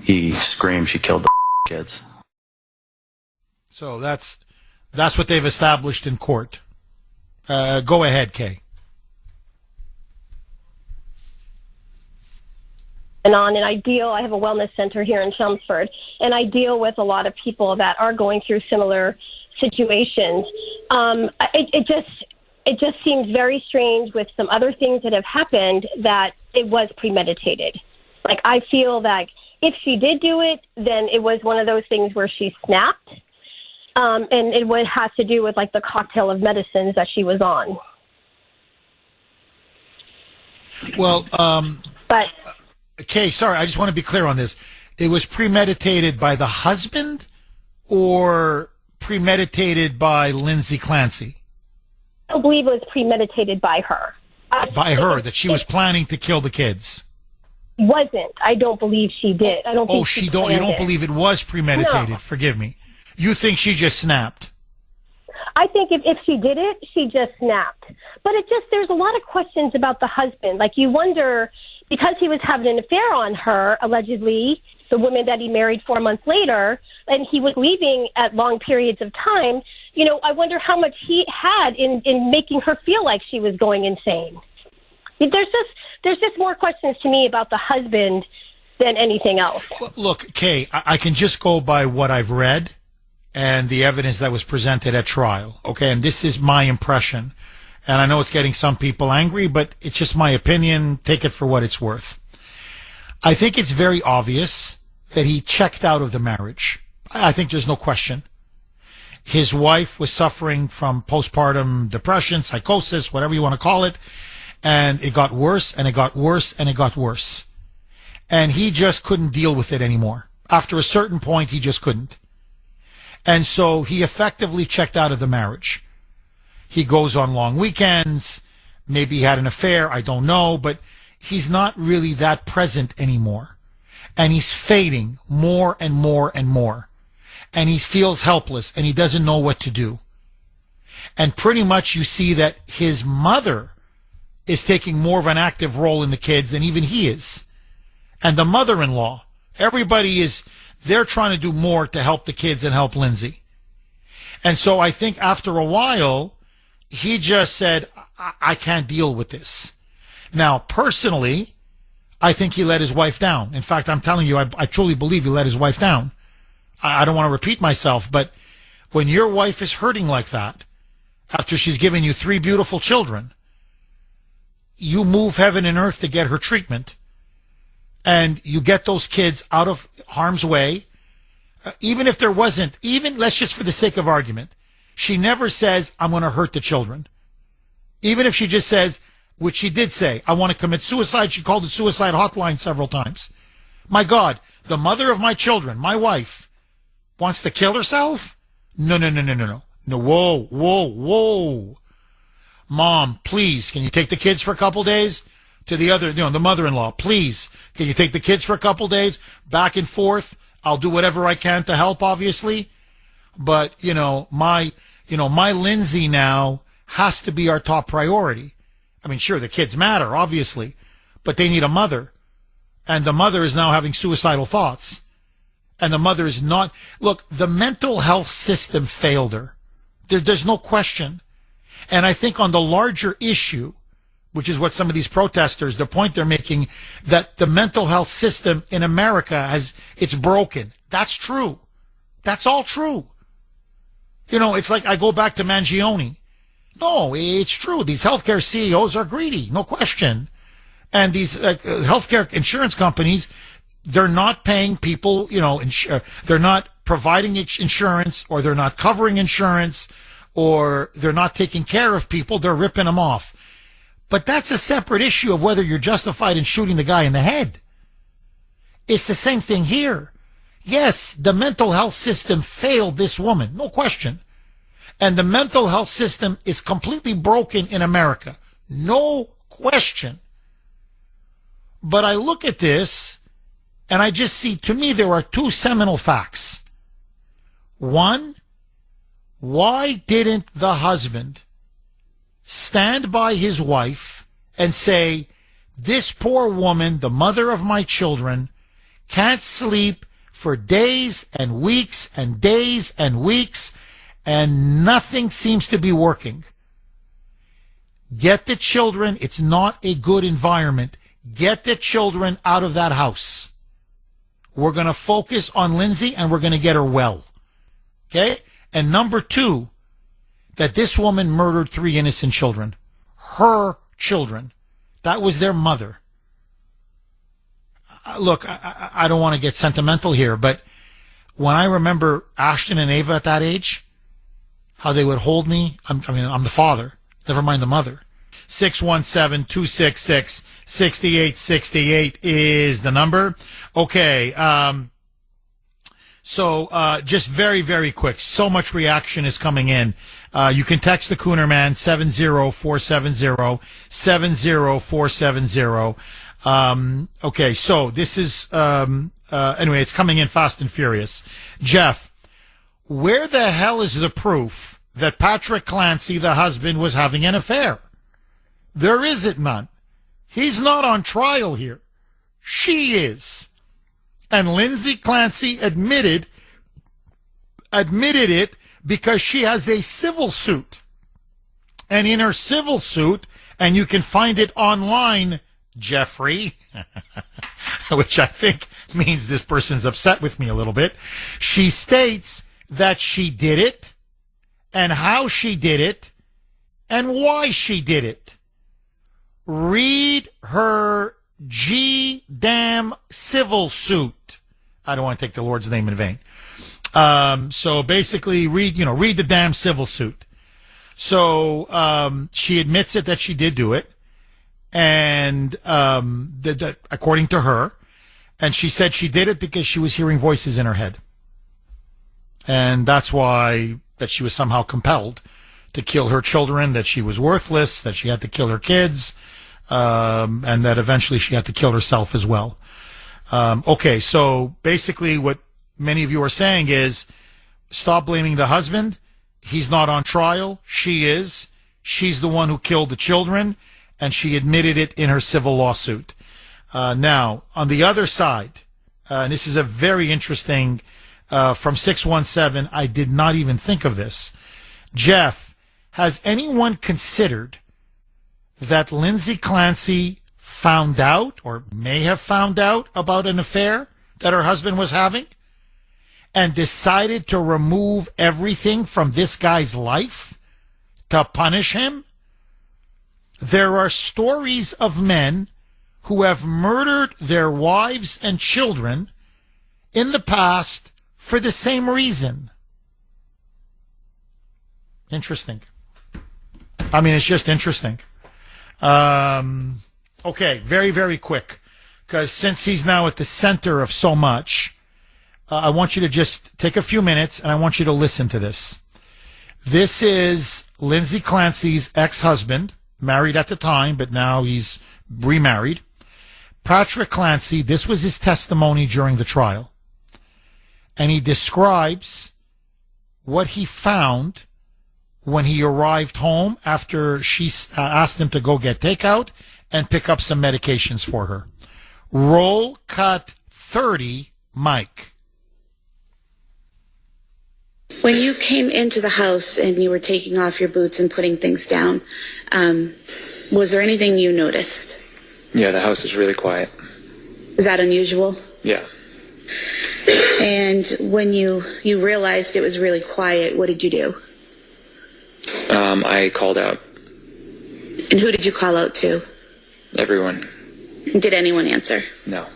he screamed, she killed the kids. So that's what they've established in court. Go ahead, Kay. And I have a wellness center here in Chelmsford, and I deal with a lot of people that are going through similar situations. It just seems very strange with some other things that have happened that it was premeditated. Like, I feel that if she did do it, then it was one of those things where she snapped. And it would have to do with like the cocktail of medicines that she was on. Well, but Kay, sorry, I just want to be clear on this. It was premeditated by the husband or premeditated by Lindsay Clancy? I believe it was premeditated by her. By her, that she was planning to kill the kids. Wasn't. I don't believe she did. I don't think you don't believe it was premeditated. No. Forgive me. You think she just snapped? I think if she did it, she just snapped. But there's a lot of questions about the husband. Like, you wonder, because he was having an affair on her, allegedly, the woman that he married 4 months later, and he was leaving at long periods of time, I wonder how much he had in making her feel like she was going insane. There's just more questions to me about the husband than anything else. Well, look, Kay, I can just go by what I've read and the evidence that was presented at trial. Okay, and this is my impression. And I know it's getting some people angry, but it's just my opinion. Take it for what it's worth. I think it's very obvious that he checked out of the marriage. I think there's no question. His wife was suffering from postpartum depression, psychosis, whatever you want to call it. And it got worse, and it got worse, and it got worse. And he just couldn't deal with it anymore. After a certain point, he just couldn't. And so he effectively checked out of the marriage. He goes on long weekends. Maybe he had an affair. I don't know. But he's not really that present anymore. And he's fading more and more and more. And he feels helpless, and he doesn't know what to do. And pretty much you see that his mother is taking more of an active role in the kids than even he is. And the mother-in-law, they're trying to do more to help the kids and help Lindsay. And so I think after a while, he just said, I can't deal with this. Now, personally, I think he let his wife down. In fact, I'm telling you, I truly believe he let his wife down. I don't want to repeat myself, but when your wife is hurting like that, after she's given you 3 beautiful children, you move heaven and earth to get her treatment, and you get those kids out of harm's way. Even if there wasn't, let's just for the sake of argument, she never says, I'm going to hurt the children. Even if she just says, which she did say, I want to commit suicide. She called the suicide hotline several times. My God, the mother of my children, my wife, wants to kill herself? No. No, whoa. Mom, please, can you take the kids for a couple days? To the other, the mother-in-law, please, can you take the kids for a couple days? Back and forth. I'll do whatever I can to help, obviously. But, my Lindsay now has to be our top priority. I mean, sure, the kids matter, obviously, but they need a mother. And the mother is now having suicidal thoughts. And the mother is not... Look, the mental health system failed her. There's no question. And I think on the larger issue, which is what some of these protesters, the point they're making, that the mental health system in America it's broken. That's true. That's all true. It's like I go back to Mangione. No, it's true. These healthcare CEOs are greedy, no question. And these healthcare insurance companies, they're not paying people, they're not providing insurance, or they're not covering insurance, or they're not taking care of people. They're ripping them off. But that's a separate issue of whether you're justified in shooting the guy in the head. It's the same thing here. Yes, the mental health system failed this woman, no question. And the mental health system is completely broken in America, no question. But I look at this, and I just see, to me, there are two seminal facts. One, why didn't the husband stand by his wife and say, this poor woman, the mother of my children, can't sleep for days and weeks and days and weeks, and nothing seems to be working. Get the children. It's not a good environment. Get the children out of that house. We're going to focus on Lindsay, and we're going to get her well. Okay? And number two, that this woman murdered 3 innocent children. Her children. That was their mother. Look, I don't want to get sentimental here, but when I remember Ashton and Ava at that age, how they would hold me, I'm the father, never mind the mother. 617-266-6868 is the number. Okay, so just very, very quick. So much reaction is coming in. You can text the Kuhner Man, 70470. Okay, so this is, anyway, it's coming in fast and furious. Jeff, where the hell is the proof that Patrick Clancy, the husband, was having an affair? There isn't none. He's not on trial here. She is. And Lindsay Clancy admitted it because she has a civil suit. And in her civil suit, and you can find it online, Jeffrey, which I think means this person's upset with me a little bit, she states that she did it, and how she did it, and why she did it. Read her G-damn civil suit. I don't want to take the Lord's name in vain. So basically, read the damn civil suit. So she admits it that she did do it, and according to her, and she said she did it because she was hearing voices in her head, and that's why that she was somehow compelled to kill her children, that she was worthless, that she had to kill her kids, and that eventually she had to kill herself as well. Okay, so basically what many of you are saying is, stop blaming the husband. He's not on trial. She is. She's the one who killed the children, and she admitted it in her civil lawsuit. Now, on the other side, and this is a very interesting, from 617, I did not even think of this. Jeff, has anyone considered that Lindsay Clancy found out, or may have found out, about an affair that her husband was having, and decided to remove everything from this guy's life to punish him? There are stories of men who have murdered their wives and children in the past for the same reason. Interesting. I mean, it's just interesting. Okay, very, very quick. Because since he's now at the center of so much, I want you to just take a few minutes and I want you to listen to this. This is Lindsay Clancy's ex-husband, married at the time, but now he's remarried. Patrick Clancy, this was his testimony during the trial. And he describes what he found when he arrived home after she asked him to go get takeout and pick up some medications for her. Roll cut 30, Mike. When you came into the house and you were taking off your boots and putting things down, was there anything you noticed? Yeah, the house was really quiet. Is that unusual? Yeah. And when you realized it was really quiet, what did you do? I called out. And who did you call out to? Everyone. Did anyone answer? No.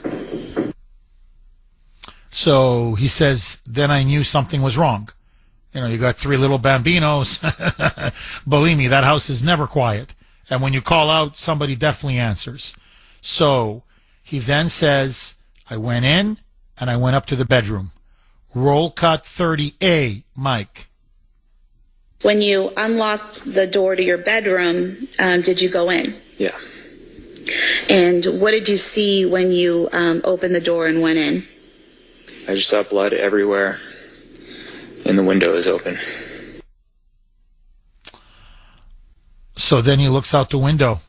So he says, then I knew something was wrong. You know, you got 3 little bambinos. Believe me, that house is never quiet. And when you call out, somebody definitely answers. So he then says, I went in and I went up to the bedroom. Roll cut 30A, Mike. When you unlocked the door to your bedroom, did you go in? Yeah. And what did you see when you opened the door and went in? I just saw blood everywhere, and the window is open. So then he looks out the window,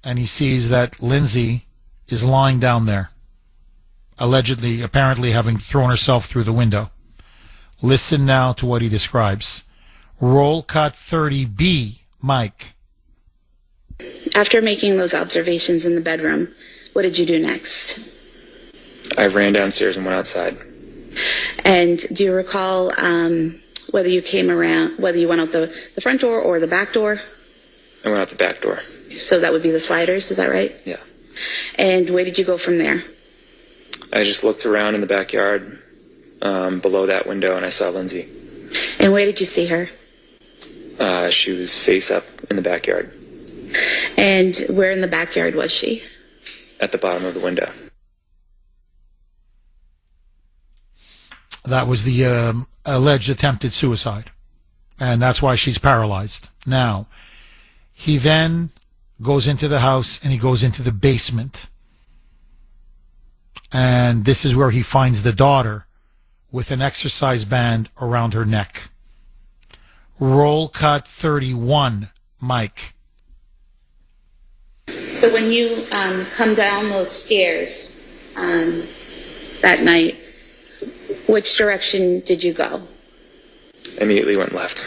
and he sees that Lindsay is lying down there, apparently having thrown herself through the window. Listen now to what he describes. Roll cut 30B, Mike. After making those observations in the bedroom, what did you do next? I ran downstairs and went outside. And do you recall whether you went out the front door or the back door? I went out the back door. So that would be the sliders, is that right? Yeah. And where did you go from there? I just looked around in the backyard below that window, and I saw Lindsay. And where did you see her? She was face up in the backyard. And where in the backyard was she? At the bottom of the window. That was the alleged attempted suicide. And that's why she's paralyzed. Now, he then goes into the house and he goes into the basement. And this is where he finds the daughter with an exercise band around her neck. Roll cut 31, Mike. So when you come down those stairs that night, which direction did you go? I immediately went left.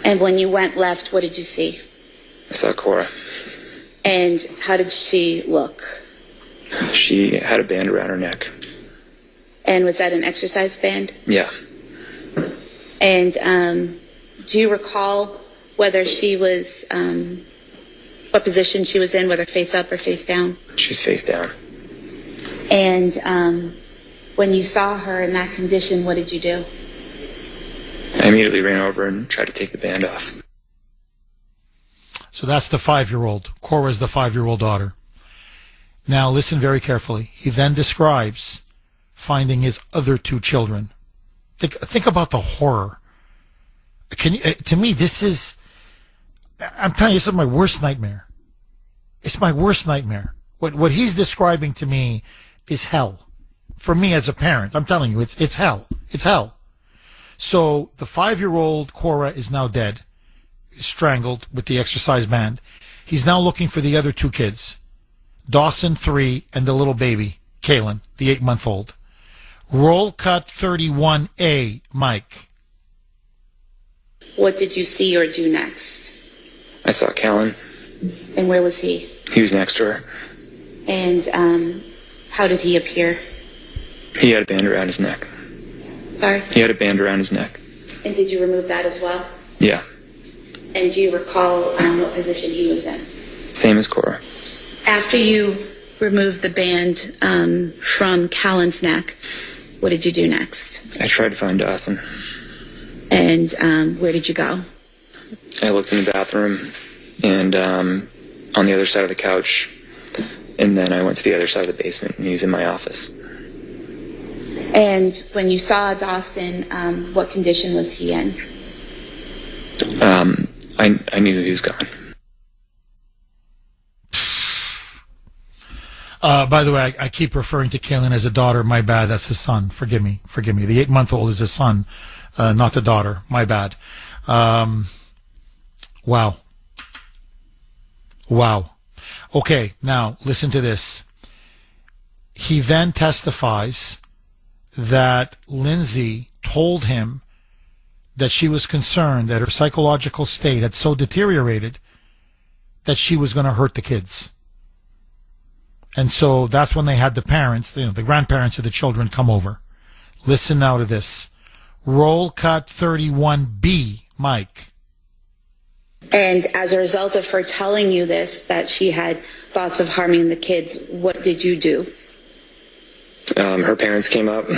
And when you went left, what did you see? I saw Cora. And how did she look? She had a band around her neck. And was that an exercise band? Yeah. And do you recall whether she was, what position she was in, whether face up or face down? She's face down. And when you saw her in that condition, what did you do? I immediately ran over and tried to take the band off. So that's the 5-year-old. Cora's the 5-year-old daughter. Now listen very carefully. He then describes finding his other 2 children. Think about the horror. To me, this is, I'm telling you, this is my worst nightmare. It's my worst nightmare. What he's describing to me is hell. For me as a parent, I'm telling you, it's hell. It's hell. So the 5-year-old Cora is now dead, strangled with the exercise band. He's now looking for the other 2 kids, Dawson, 3, and the little baby, Kaylin, the 8-month-old. Roll cut 31A, Mike. What did you see or do next? I saw Callan. And where was he? He was next to her. And how did he appear? He had a band around his neck. Sorry? He had a band around his neck. And did you remove that as well? Yeah. And do you recall what position he was in? Same as Cora. After you removed the band from Callan's neck, what did you do next? I tried to find Dawson. And where did you go? I looked in the bathroom and on the other side of the couch, and then I went to the other side of the basement, and he was in my office. And when you saw Dawson, what condition was he in? I knew he was gone. By the way, I keep referring to Kaylin as a daughter. My bad. That's his son. Forgive me. The 8-month-old is his son, not the daughter. My bad. Wow. Okay, now listen to this. He then testifies that Lindsay told him that she was concerned that her psychological state had so deteriorated that she was going to hurt the kids. And so that's when they had the parents, the grandparents of the children come over. Listen now to this. Roll cut 31B, Mike. And as a result of her telling you this, that she had thoughts of harming the kids, what did you do? Her parents came up,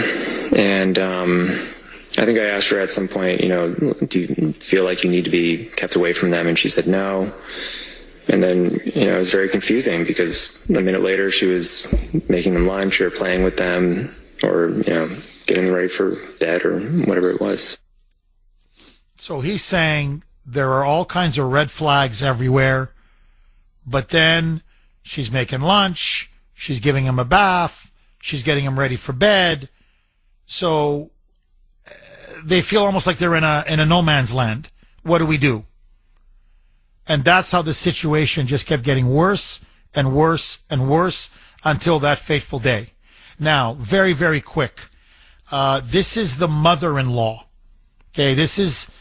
and I think I asked her at some point, do you feel like you need to be kept away from them? And she said no. And then, it was very confusing because a minute later she was making them lunch or playing with them or, getting them ready for bed or whatever it was. So he's saying there are all kinds of red flags everywhere, but then she's making lunch, she's giving him a bath, she's getting him ready for bed. So they feel almost like they're in a no man's land. What do we do? And that's how the situation just kept getting worse and worse and worse until that fateful day. Now, very, very quick. This is the mother-in-law. Okay, this is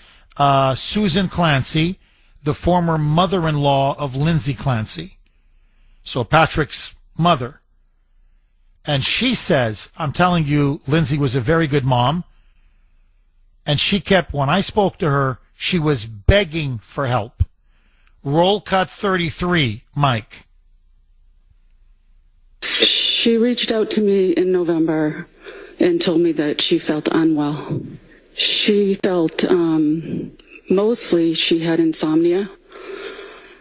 Susan Clancy, the former mother-in-law of Lindsay Clancy. So Patrick's mother. And she says, I'm telling you, Lindsay was a very good mom. And she kept, when I spoke to her, she was begging for help. Roll cut 33, Mike. She reached out to me in November and told me that she felt unwell. She felt, mostly she had insomnia.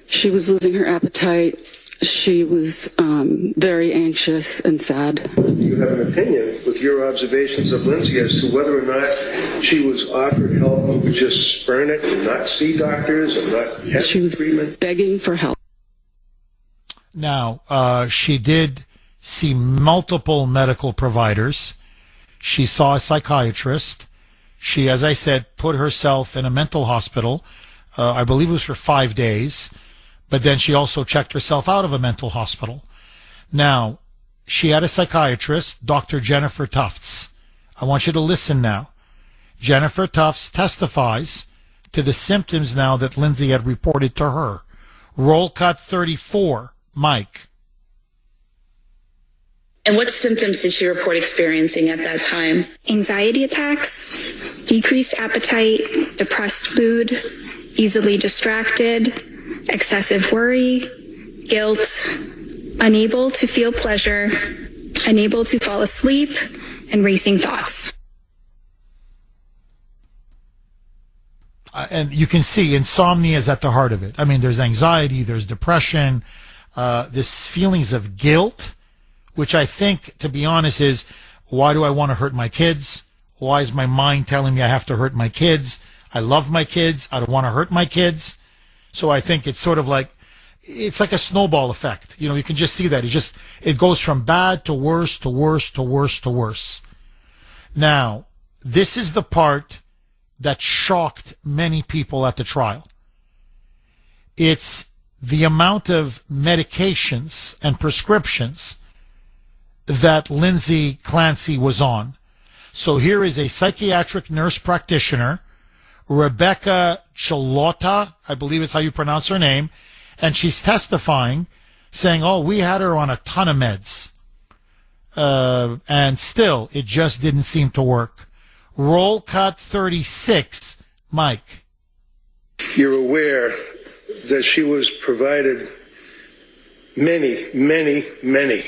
She was losing her appetite. She was very anxious and sad. Do you have an opinion with your observations of Lindsay as to whether or not she was offered help and would just spurn it and not see doctors and not have She was treatment? begging for help. Now, she did see multiple medical providers. She saw a psychiatrist. She, as I said, put herself in a mental hospital. I believe it was for 5 days. But then she also checked herself out of a mental hospital. Now, she had a psychiatrist, Dr. Jennifer Tufts. I want you to listen now. Jennifer Tufts testifies to the symptoms now that Lindsay had reported to her. Roll cut 34, Mike. And what symptoms did she report experiencing at that time? Anxiety attacks, decreased appetite, depressed mood, easily distracted, excessive worry, guilt, unable to feel pleasure, unable to fall asleep, and racing thoughts. And you can see insomnia is at the heart of it. I mean, there's anxiety, there's depression, this feelings of guilt, which I think, to be honest, is why do I want to hurt my kids? Why is my mind telling me I have to hurt my kids? I love my kids. I don't want to hurt my kids. So I think it's sort of like, it's like a snowball effect. You can just see that. It goes from bad to worse to worse to worse to worse. Now, this is the part that shocked many people at the trial. It's the amount of medications and prescriptions that Lindsay Clancy was on. So here is a psychiatric nurse practitioner, Rebecca Chilota, I believe is how you pronounce her name, and she's testifying, saying, we had her on a ton of meds. And still, it just didn't seem to work. Roll cut 36, Mike. You're aware that she was provided many, many, many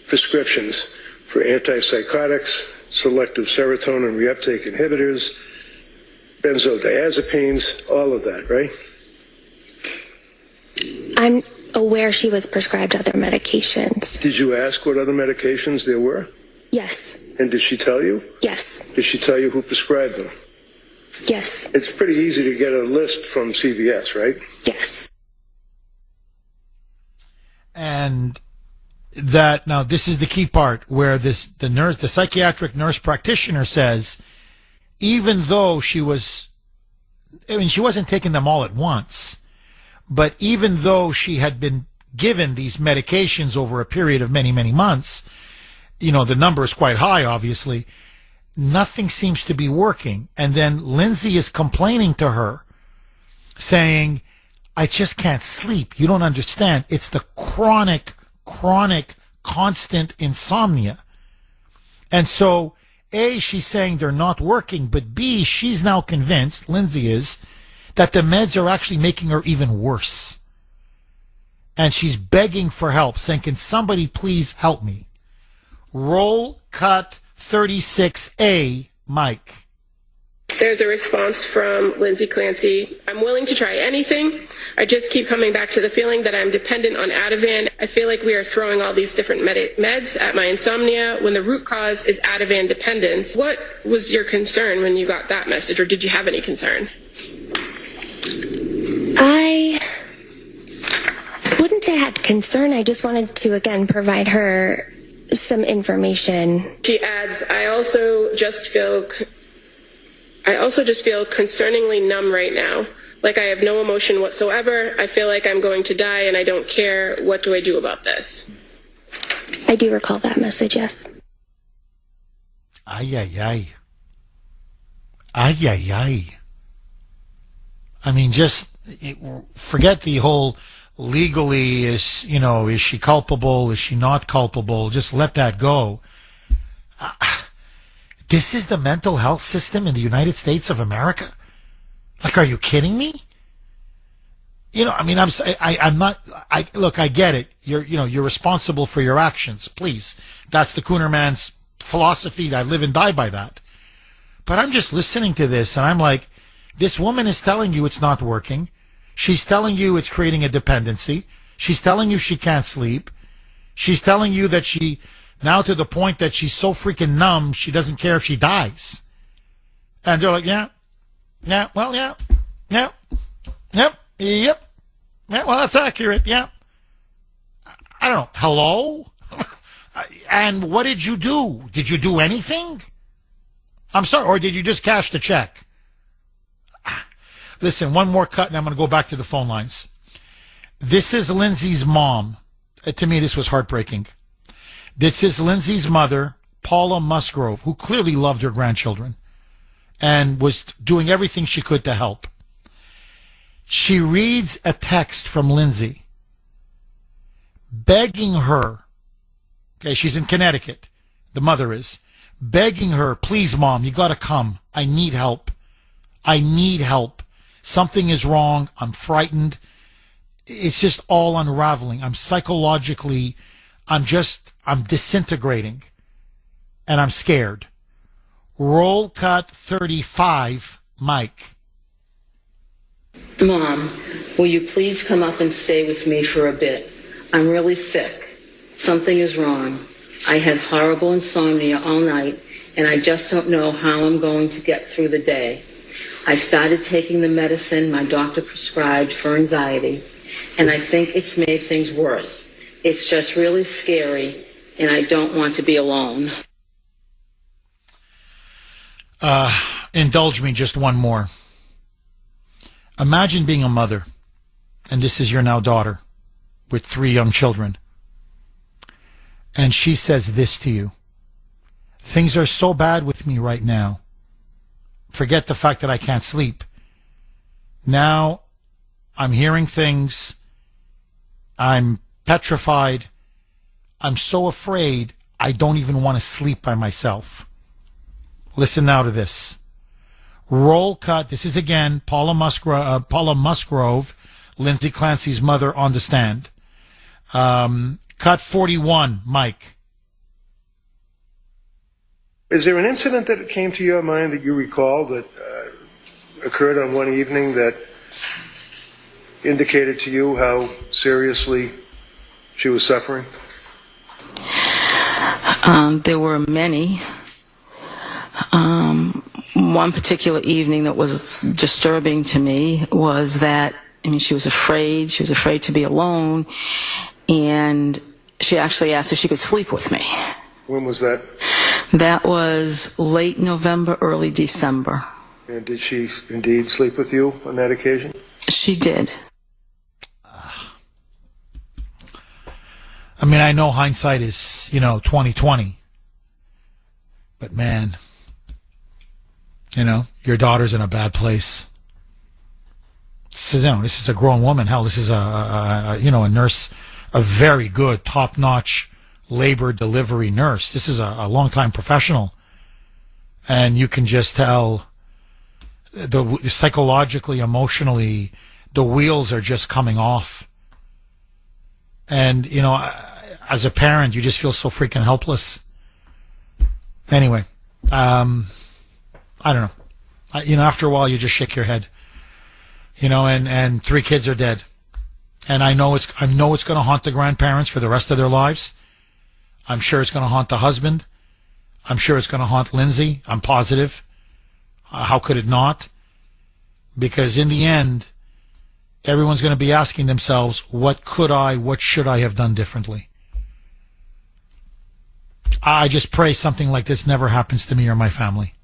prescriptions for antipsychotics, selective serotonin reuptake inhibitors, benzodiazepines, all of that, right? I'm aware she was prescribed other medications. Did you ask what other medications there were? Yes. And did she tell you? Yes. Did she tell you who prescribed them? Yes. It's pretty easy to get a list from CVS, right? Yes. And that, now this is the key part where the psychiatric nurse practitioner says, even though she wasn't taking them all at once, but even though she had been given these medications over a period of many, many months, the number is quite high, obviously, nothing seems to be working. And then Lindsay is complaining to her, saying, I just can't sleep. You don't understand. It's the chronic, constant insomnia. And so, A, she's saying they're not working, but B, she's now convinced, Lindsay is, that the meds are actually making her even worse. And she's begging for help, saying, can somebody please help me? Roll cut 36A, Mike. There's a response from Lindsay Clancy. I'm willing to try anything. I just keep coming back to the feeling that I'm dependent on Ativan. I feel like we are throwing all these different meds at my insomnia when the root cause is Ativan dependence. What was your concern when you got that message, or did you have any concern? I wouldn't say I had concern. I just wanted to, again, provide her some information. She adds, I also just feel concerningly numb right now. Like I have no emotion whatsoever. I feel like I'm going to die and I don't care. What do I do about this? I do recall that message, yes. Ay, ay, ay. Ay, ay, ay. I mean, forget the whole legally is she culpable? Is she not culpable? Just let that go. This is the mental health system in the United States of America? Like, are you kidding me? Look, I get it. You're responsible for your actions. Please. That's the Kuhner man's philosophy. I live and die by that. But I'm just listening to this and I'm like, this woman is telling you it's not working. She's telling you it's creating a dependency. She's telling you she can't sleep. She's telling you that now to the point that she's so freaking numb, she doesn't care if she dies. And they're like, yep, well, that's accurate, yeah. I don't know, hello? And what did you do? Did you do anything? I'm sorry, or did you just cash the check? Listen, one more cut and I'm going to go back to the phone lines. This is Lindsay's mom. To me, this was heartbreaking. This is Lindsay's mother, Paula Musgrove, who clearly loved her grandchildren and was doing everything she could to help. She reads a text from Lindsay begging her, okay, she's in Connecticut, the mother is, begging her, please, Mom, you got to come. I need help. I need help. Something is wrong. I'm frightened. It's just all unraveling. I'm disintegrating. And I'm scared. Roll cut 35, Mike. Mom, will you please come up and stay with me for a bit? I'm really sick. Something is wrong. I had horrible insomnia all night, and I just don't know how I'm going to get through the day. I started taking the medicine my doctor prescribed for anxiety, and I think it's made things worse. It's just really scary, and I don't want to be alone. Indulge me just one more. Imagine being a mother, and this is your now daughter with 3 young children, and she says this to you. Things are so bad with me right now. Forget the fact that I can't sleep. Now I'm hearing things. I'm petrified. I'm so afraid I don't even want to sleep by myself. Listen now to this. Roll cut. This is again Paula Musgrove, Lindsay Clancy's mother, on the stand. Cut 41, Mike. Is there an incident that came to your mind that you recall that occurred on one evening that indicated to you how seriously she was suffering? There were many. One particular evening that was disturbing to me was that, she was afraid. She was afraid to be alone. And she actually asked if she could sleep with me. When was that? That was late November, early December. And did she indeed sleep with you on that occasion? She did. I know hindsight is, 2020. But man, your daughter's in a bad place. This is a grown woman. Hell, this is a nurse, a very good, top-notch labor delivery nurse. This is a long-time professional. And you can just tell psychologically, emotionally, the wheels are just coming off. And, as a parent, you just feel so freaking helpless. Anyway, I don't know. After a while, you just shake your head. And 3 kids are dead. And I know it's going to haunt the grandparents for the rest of their lives. I'm sure it's going to haunt the husband. I'm sure it's going to haunt Lindsay. I'm positive. How could it not? Because in the end, everyone's going to be asking themselves, what should I have done differently? I just pray something like this never happens to me or my family.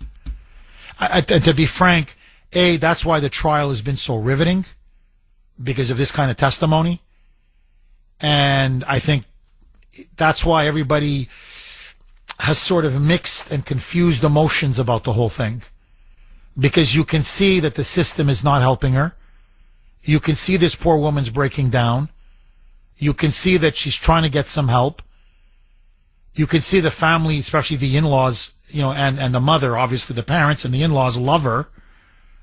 To be frank, that's why the trial has been so riveting, because of this kind of testimony. And I think that's why everybody has sort of mixed and confused emotions about the whole thing. Because you can see that the system is not helping her. You can see this poor woman's breaking down. You can see that she's trying to get some help. You can see the family, especially the in-laws, and the mother, obviously the parents and the in-laws love her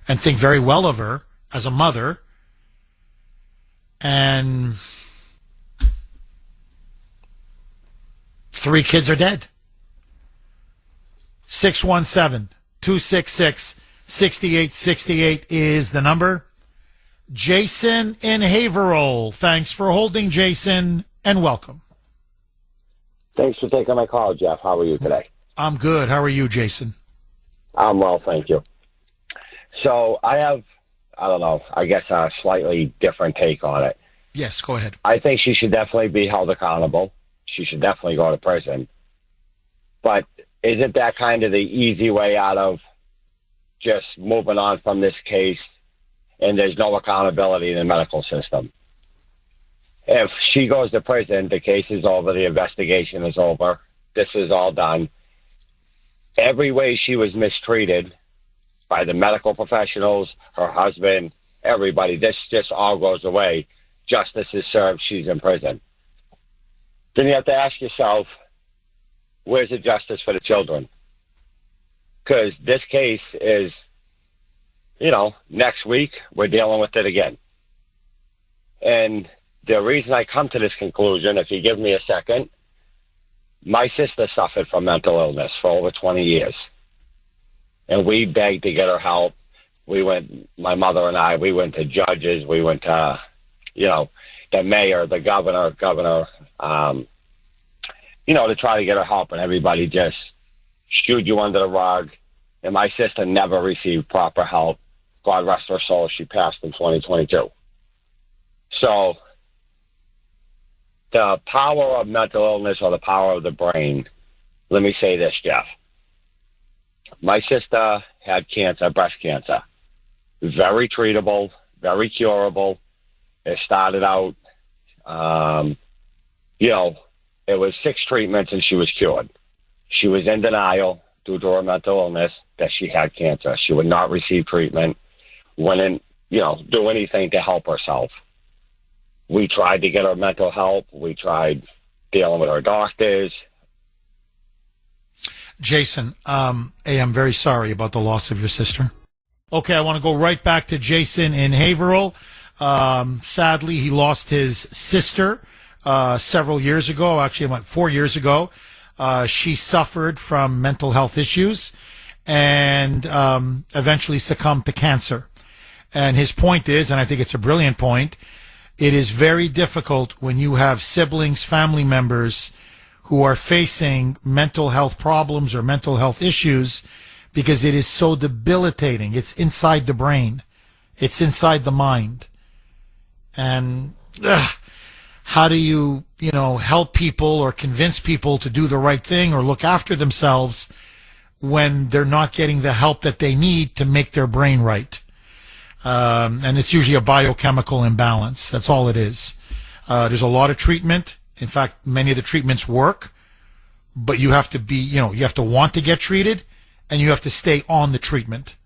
and think very well of her as a mother. And 3 kids are dead. 617-266-6868 is the number. Jason in Haverhill. Thanks for holding, Jason, and welcome. Thanks for taking my call, Jeff. How are you today? I'm good. How are you, Jason? I'm well, thank you. So I have, I guess a slightly different take on it. Yes, go ahead. I think she should definitely be held accountable. She should definitely go to prison. But isn't that kind of the easy way out of just moving on from this case, and there's no accountability in the medical system? If she goes to prison, the case is over, the investigation is over, this is all done. Every way she was mistreated by the medical professionals, her husband, everybody, this just all goes away. Justice is served, she's in prison. Then you have to ask yourself, where's the justice for the children? Because this case is, next week, we're dealing with it again. And the reason I come to this conclusion, if you give me a second, my sister suffered from mental illness for over 20 years. And we begged to get her help. My mother and I, we went to judges, we went to, the mayor, the governor, to try to get her help, and everybody just shooed you under the rug. And my sister never received proper help. God rest her soul, she passed in 2022. So the power of mental illness or the power of the brain, let me say this, Jeff. My sister had cancer, breast cancer. Very treatable, very curable. It started out, it was 6 treatments and she was cured. She was in denial due to her mental illness that she had cancer. She would not receive treatment, wouldn't, do anything to help herself. We tried to get her mental help. We tried dealing with her doctors. Jason, I'm very sorry about the loss of your sister. Okay, I want to go right back to Jason in Haverhill. Sadly, he lost his sister several years ago. Actually, it went 4 years ago. She suffered from mental health issues and eventually succumbed to cancer. And his point is, and I think it's a brilliant point, it is very difficult when you have siblings, family members who are facing mental health problems or mental health issues, because it is so debilitating. It's inside the brain. It's inside the mind. And how do you, help people or convince people to do the right thing or look after themselves when they're not getting the help that they need to make their brain right? And it's usually a biochemical imbalance. That's all it is. There's a lot of treatment. In fact, many of the treatments work, but you have to be, you have to want to get treated, and you have to stay on the treatment.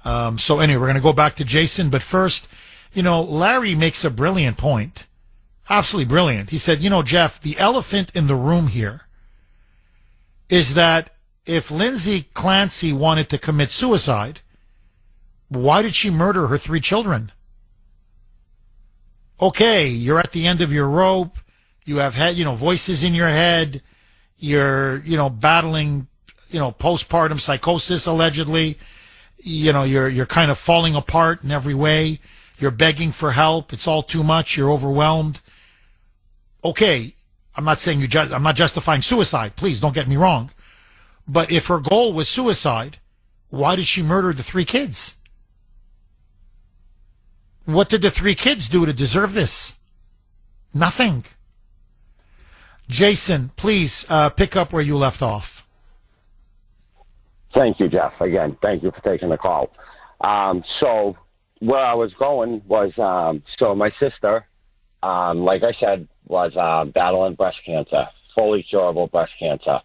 So anyway, we're going to go back to Jason, but first, Larry makes a brilliant point. Absolutely brilliant. He said, Jeff, the elephant in the room here is that if Lindsay Clancy wanted to commit suicide, why did she murder her 3 children? Okay, you're at the end of your rope. You have had, voices in your head. You're, battling, postpartum psychosis, allegedly. You're kind of falling apart in every way. You're begging for help. It's all too much. You're overwhelmed. Okay, I'm not saying I'm not justifying suicide. Please don't get me wrong. But if her goal was suicide, why did she murder the 3 kids? What did the 3 kids do to deserve this? Nothing. Jason, please pick up where you left off. Thank you, Jeff. Again, thank you for taking the call. So where I was going was, so my sister, like I said, was battling breast cancer, fully curable breast cancer.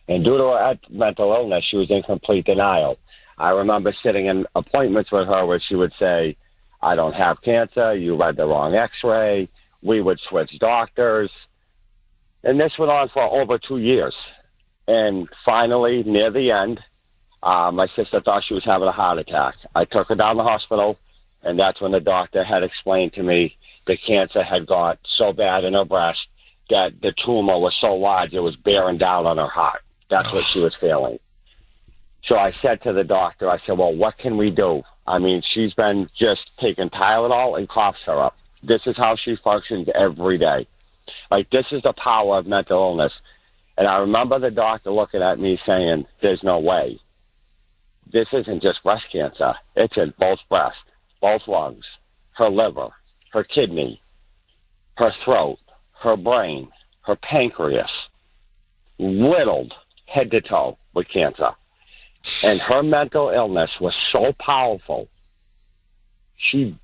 And due to her mental illness, she was in complete denial. I remember sitting in appointments with her where she would say, I don't have cancer, you read the wrong x-ray, we would switch doctors. And this went on for over 2 years. And finally, near the end, my sister thought she was having a heart attack. I took her down to the hospital, and that's when the doctor had explained to me the cancer had got so bad in her breast that the tumor was so large it was bearing down on her heart. That's what she was feeling. So I said to the doctor, I said, well, what can we do? I mean, she's been just taking Tylenol and cough syrup. This is how she functions every day. Like, this is the power of mental illness. And I remember the doctor looking at me saying, there's no way. This isn't just breast cancer. It's in both breasts, both lungs, her liver, her kidney, her throat, her brain, her pancreas, riddled head to toe with cancer. And her mental illness was so powerful, she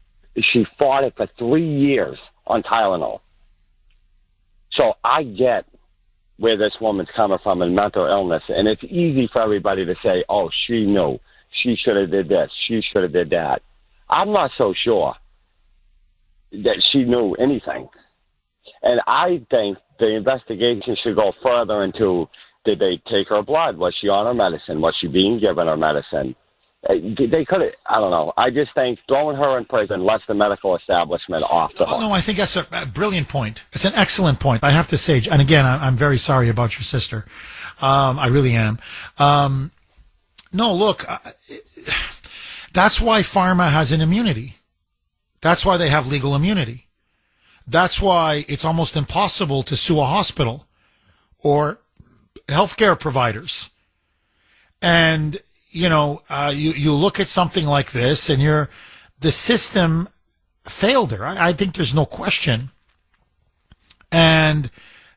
fought it for 3 years on Tylenol. So I get where this woman's coming from in mental illness, and it's easy for everybody to say, oh, she knew. She should have did this. She should have did that. I'm not so sure that she knew anything. And I think the investigation should go further into, did they take her blood? Was she on her medicine? Was she being given her medicine? They could have, I don't know. I just think throwing her in prison lets the medical establishment off the hook. No, I think that's a brilliant point. It's an excellent point. I have to say, and again, I'm very sorry about your sister. I really am. No, look, that's why pharma has an immunity. That's why they have legal immunity. That's why it's almost impossible to sue a hospital or healthcare providers. And you look at something like this, and the system failed her. I think there's no question. And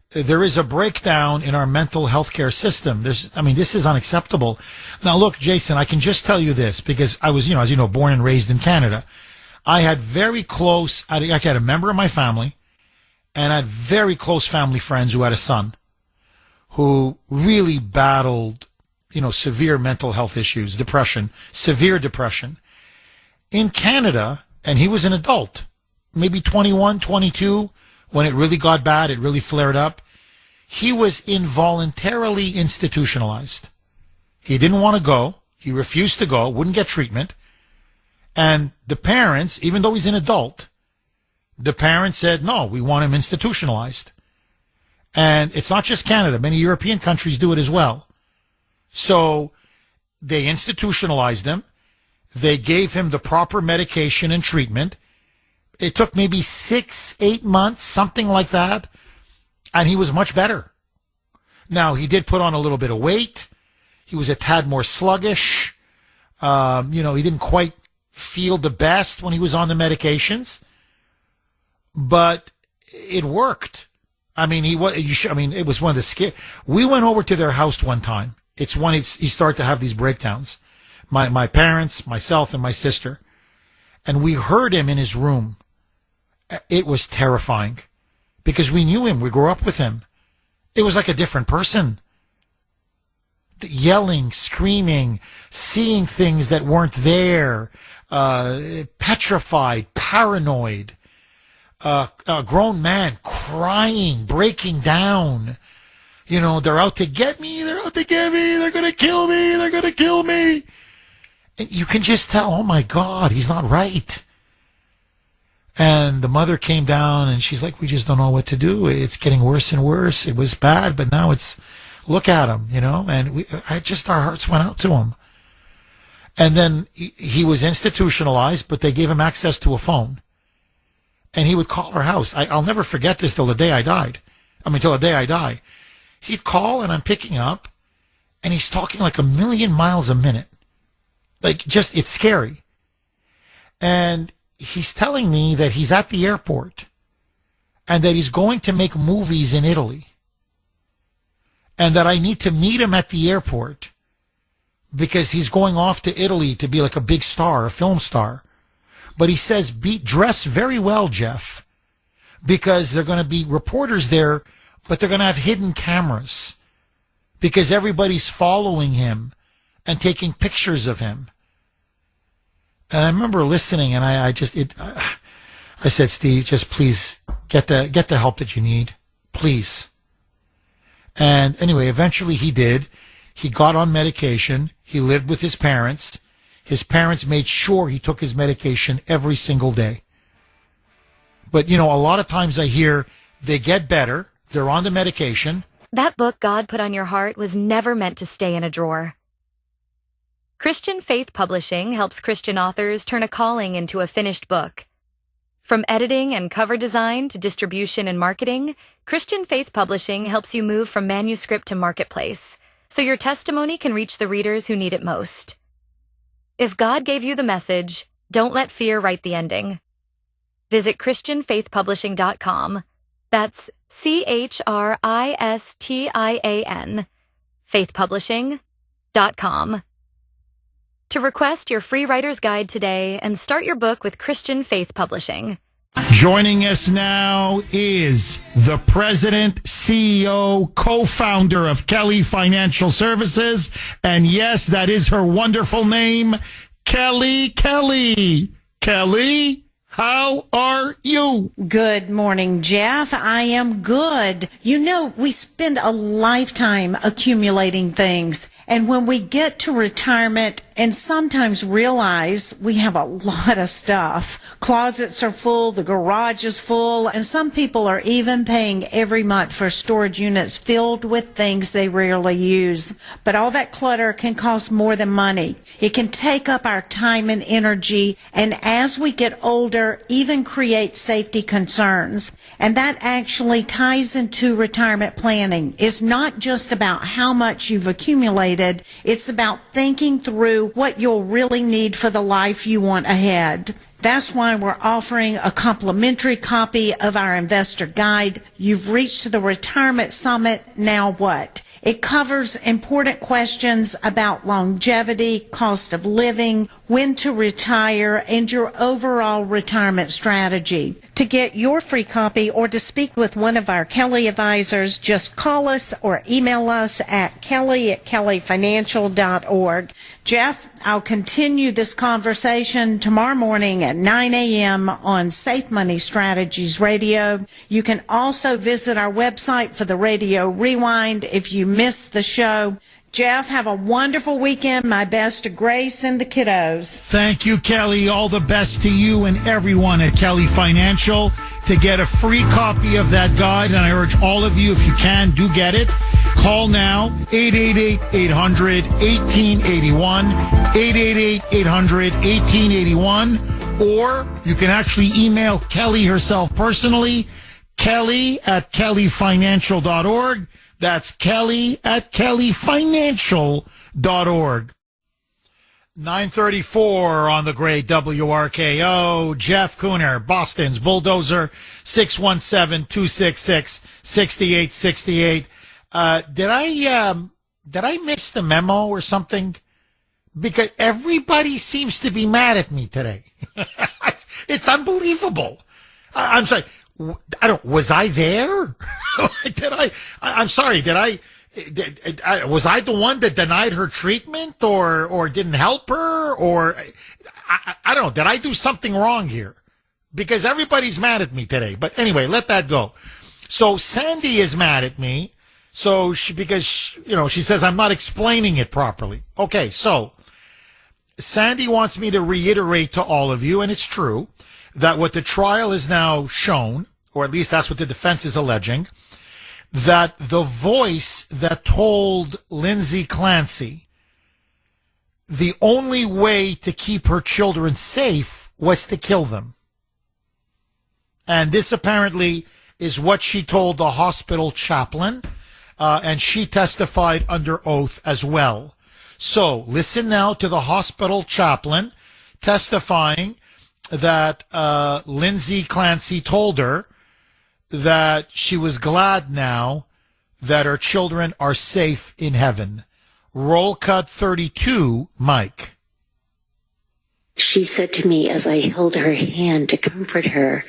there is a breakdown in our mental health care system. This is unacceptable. Now, look, Jason, I can just tell you this, because I was, as you know, born and raised in Canada. I had very close, I had a member of my family, and I had very close family friends who had a son who really battled severe mental health issues, depression, severe depression. In Canada, and he was an adult, maybe 21, 22, when it really got bad, it really flared up. He was involuntarily institutionalized. He didn't want to go. He refused to go, wouldn't get treatment. And the parents, even though he's an adult, the parents said, no, we want him institutionalized. And it's not just Canada. Many European countries do it as well. So they institutionalized him. They gave him the proper medication and treatment. It took maybe 6-8 months, something like that, and he was much better. Now, he did put on a little bit of weight. He was a tad more sluggish. He didn't quite feel the best when he was on the medications, but it worked. I mean, it was one of the scary. We went over to their house one time. It's when he started to have these breakdowns. My parents, myself, and my sister, and we heard him in his room. It was terrifying because we knew him. We grew up with him. It was like a different person. Yelling, screaming, seeing things that weren't there, petrified, paranoid, a grown man crying, breaking down. They're out to get me. They're out to get me. They're going to kill me. They're going to kill me. And you can just tell, oh my God, he's not right. And the mother came down and she's like, we just don't know what to do. It's getting worse and worse. It was bad, but now look at him, and our hearts went out to him. And then he was institutionalized, but they gave him access to a phone. And he would call our house. I'll never forget this till the day I died. Till the day I die. He'd call and I'm picking up and he's talking like 1,000,000 miles a minute. It's scary. And he's telling me that he's at the airport and that he's going to make movies in Italy. And that I need to meet him at the airport because he's going off to Italy to be like a big star, a film star. But he says, dress very well, Jeff, because they're going to be reporters there, but they're going to have hidden cameras because everybody's following him and taking pictures of him. And I remember listening, and I said, Steve, just please get the help that you need, please. And anyway, eventually he did. He got on medication. He lived with his parents. His parents made sure he took his medication every single day. But, a lot of times I hear they get better. They're on the medication. That book God put on your heart was never meant to stay in a drawer. Christian Faith Publishing helps Christian authors turn a calling into a finished book. From editing and cover design to distribution and marketing, Christian Faith Publishing helps you move from manuscript to marketplace, so your testimony can reach the readers who need it most. If God gave you the message, don't let fear write the ending. Visit ChristianFaithPublishing.com. That's ChristianFaithPublishing, faithpublishing.com. To request your free writer's guide today and start your book with Christian Faith Publishing. Joining us now is the president, CEO, co-founder of Kelly Financial Services. And yes, that is her wonderful name, Kelly. Kelly, how are you? Good morning, Jeff. I am good. We spend a lifetime accumulating things. And when we get to retirement and sometimes realize we have a lot of stuff, closets are full, the garage is full, and some people are even paying every month for storage units filled with things they rarely use. But all that clutter can cost more than money. It can take up our time and energy, and as we get older, even create safety concerns. And that actually ties into retirement planning. It's not just about how much you've accumulated, it's about thinking through what you'll really need for the life you want ahead. That's why we're offering a complimentary copy of our investor guide. You've reached the Retirement Summit. Now what? It covers important questions about longevity, cost of living, when to retire, and your overall retirement strategy. To get your free copy or to speak with one of our Kelly advisors, just call us or email us at kelly@kellyfinancial.org. Jeff, I'll continue this conversation tomorrow morning at 9 a.m. on Safe Money Strategies Radio. You can also visit our website for the radio rewind if you missed the show. Jeff, have a wonderful weekend. My best to Grace and the kiddos. Thank you, Kelly. All the best to you and everyone at Kelly Financial. To get a free copy of that guide, and I urge all of you, if you can, do get it. Call now, 888-800-1881, 888-800-1881, or you can actually email Kelly herself personally, kelly@kellyfinancial.org. That's kelly@kellyfinancial.org. 9:34 on the great WRKO. Jeff Kuhner, Boston's Bulldozer, 617-266-6868. Did I miss the memo or something? Because everybody seems to be mad at me today. It's unbelievable. I'm sorry. Was I there? I'm sorry. Was I the one that denied her treatment or didn't help her? Or I don't know. Did I do something wrong here? Because everybody's mad at me today. But anyway, let that go. So Sandy is mad at me. So because she says I'm not explaining it properly. Okay. So Sandy wants me to reiterate to all of you, and it's true, that what the trial is now shown, or at least that's what the defense is alleging, that the voice that told Lindsay Clancy the only way to keep her children safe was to kill them. And this apparently is what she told the hospital chaplain, and she testified under oath as well. So listen now to the hospital chaplain testifying that Lindsay Clancy told her that she was glad now that her children are safe in heaven. Roll cut 32, Mike. She said to me as I held her hand to comfort her,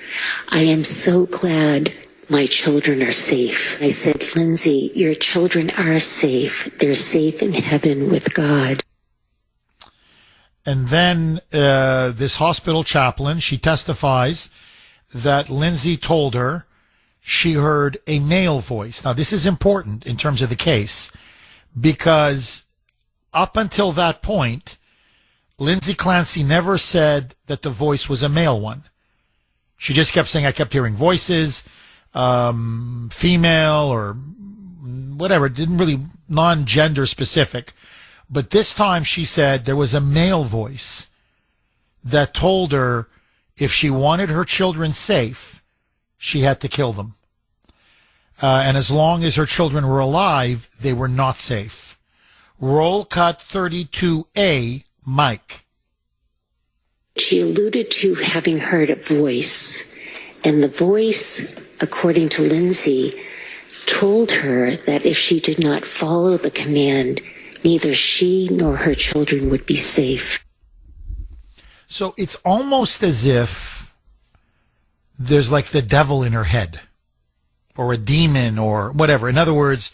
I am so glad my children are safe. I said, Lindsay, your children are safe. They're safe in heaven with God. And then this hospital chaplain, she testifies that Lindsay told her she heard a male voice. Now, this is important in terms of the case because up until that point, Lindsay Clancy never said that the voice was a male one. She just kept saying, I kept hearing voices, female or whatever, didn't really non-gender specific. But this time she said there was a male voice that told her if she wanted her children safe, she had to kill them. And as long as her children were alive, they were not safe. Roll cut 32A, Mike. She alluded to having heard a voice, and the voice, according to Lindsay, told her that if she did not follow the command, neither she nor her children would be safe. So it's almost as if there's like the devil in her head or a demon or whatever. In other words,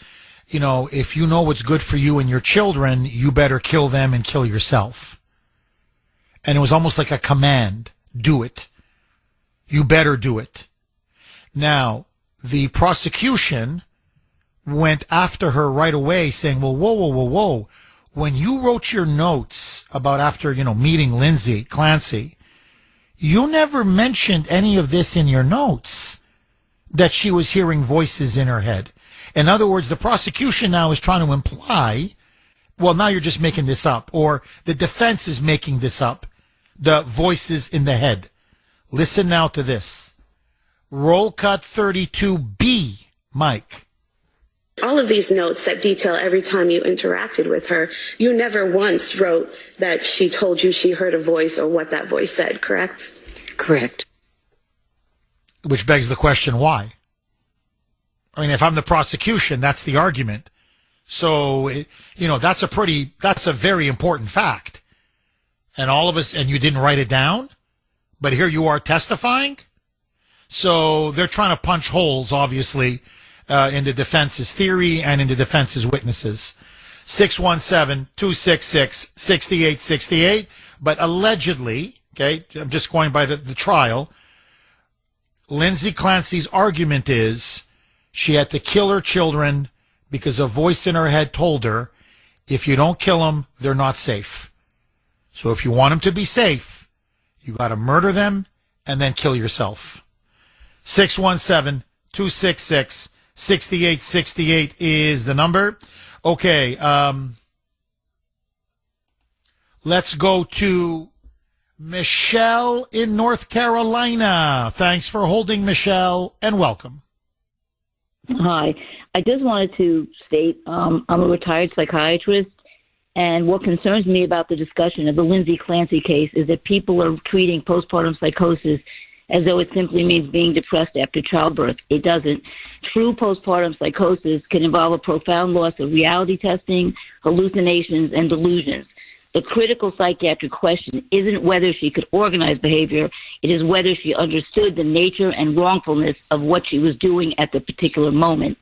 if you know what's good for you and your children, you better kill them and kill yourself. And it was almost like a command. Do it. You better do it. Now, the prosecution went after her right away saying, well, whoa. When you wrote your notes about after, meeting Lindsay Clancy, you never mentioned any of this in your notes, that she was hearing voices in her head. In other words, the prosecution now is trying to imply, well, now you're just making this up, or the defense is making this up, the voices in the head. Listen now to this. Roll cut 32B, Mike. All of these notes that detail every time you interacted with her, you never once wrote that she told you she heard a voice or what that voice said, correct? Correct. Which begs the question, why? I mean, if I'm the prosecution, that's the argument. So, that's a very important fact. And all of us, and you didn't write it down, but here you are testifying. So they're trying to punch holes, obviously, in the defense's theory and in the defense's witnesses. 617-266-6868. But allegedly, okay, I'm just going by the trial, Lindsay Clancy's argument is she had to kill her children because a voice in her head told her, if you don't kill them, they're not safe. So if you want them to be safe, you got to murder them and then kill yourself. 617-266-6868. 6868 is the number. Okay, let's go to Michelle in North Carolina. Thanks for holding, Michelle, and welcome. Hi. I just wanted to state I'm a retired psychiatrist, and what concerns me about the discussion of the Lindsay Clancy case is that people are treating postpartum psychosis as though it simply means being depressed after childbirth. It doesn't. True postpartum psychosis can involve a profound loss of reality testing, hallucinations, and delusions. The critical psychiatric question isn't whether she could organize behavior, it is whether she understood the nature and wrongfulness of what she was doing at the particular moment.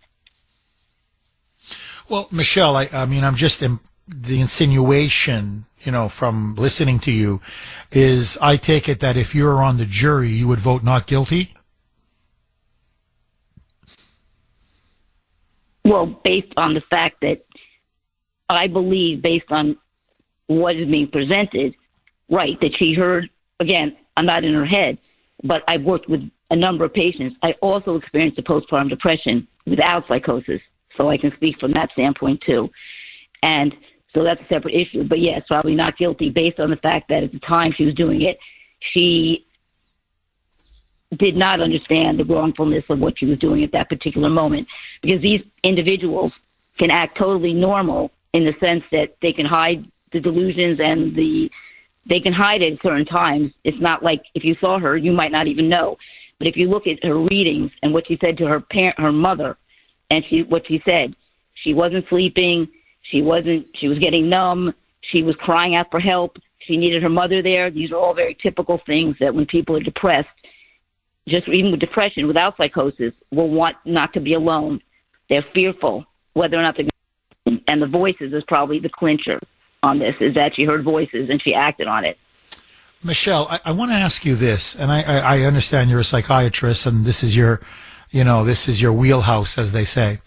Well, Michelle, I mean, I'm just the insinuation, from listening to you is I take it that if you're on the jury, you would vote not guilty? Well, based on the fact that I believe, based on what is being presented, right, that she heard, again, I'm not in her head, but I've worked with a number of patients. I also experienced a postpartum depression without psychosis, so I can speak from that standpoint too. And so that's a separate issue. But yes, probably not guilty based on the fact that at the time she was doing it, she did not understand the wrongfulness of what she was doing at that particular moment. Because these individuals can act totally normal in the sense that they can hide the delusions and they can hide it at certain times. It's not like if you saw her, you might not even know. But if you look at her readings and what she said to her mother, and what she said, she wasn't sleeping. She was getting numb. She was crying out for help. She needed her mother there. These are all very typical things that when people are depressed, just even with depression, without psychosis, will want not to be alone. They're fearful whether or not they're going to, and the voices is probably the clincher on this, is that she heard voices and she acted on it. Michelle, I want to ask you this, and I understand you're a psychiatrist and this is your wheelhouse, as they say.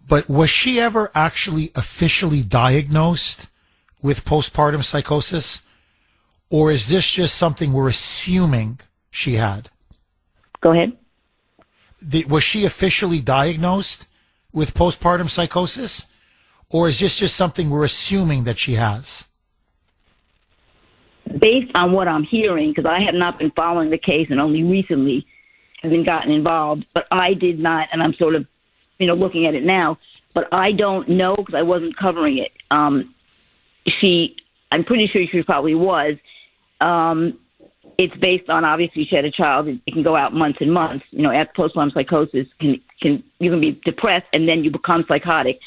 But was she ever actually officially diagnosed with postpartum psychosis? Or is this just something we're assuming she had? Go ahead. Was she officially diagnosed with postpartum psychosis? Or is this just something we're assuming that she has? Based on what I'm hearing, because I have not been following the case and only recently have been gotten involved, but I did not, and I'm sort of looking at it now, but I don't know because I wasn't covering it. I'm pretty sure she probably was. It's based on, obviously, she had a child. It can go out months and months. After postpartum psychosis, you can be depressed and then you become psychotic.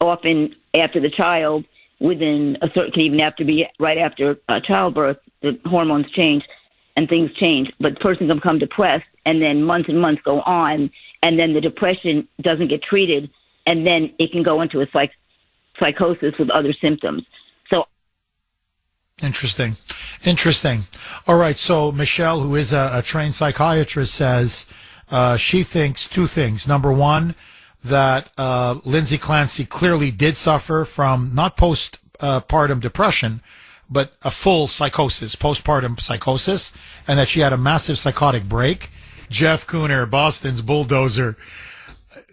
Often after the child, within a certain, can even have to be right after childbirth, the hormones change and things change. But the person can become depressed and then months and months go on, and then the depression doesn't get treated, and then it can go into a psychosis with other symptoms. So, Interesting. All right, so Michelle, who is a trained psychiatrist, says she thinks two things. Number one, that Lindsay Clancy clearly did suffer from not postpartum depression, but a full psychosis, postpartum psychosis, and that she had a massive psychotic break. Jeff Kuhner, Boston's bulldozer.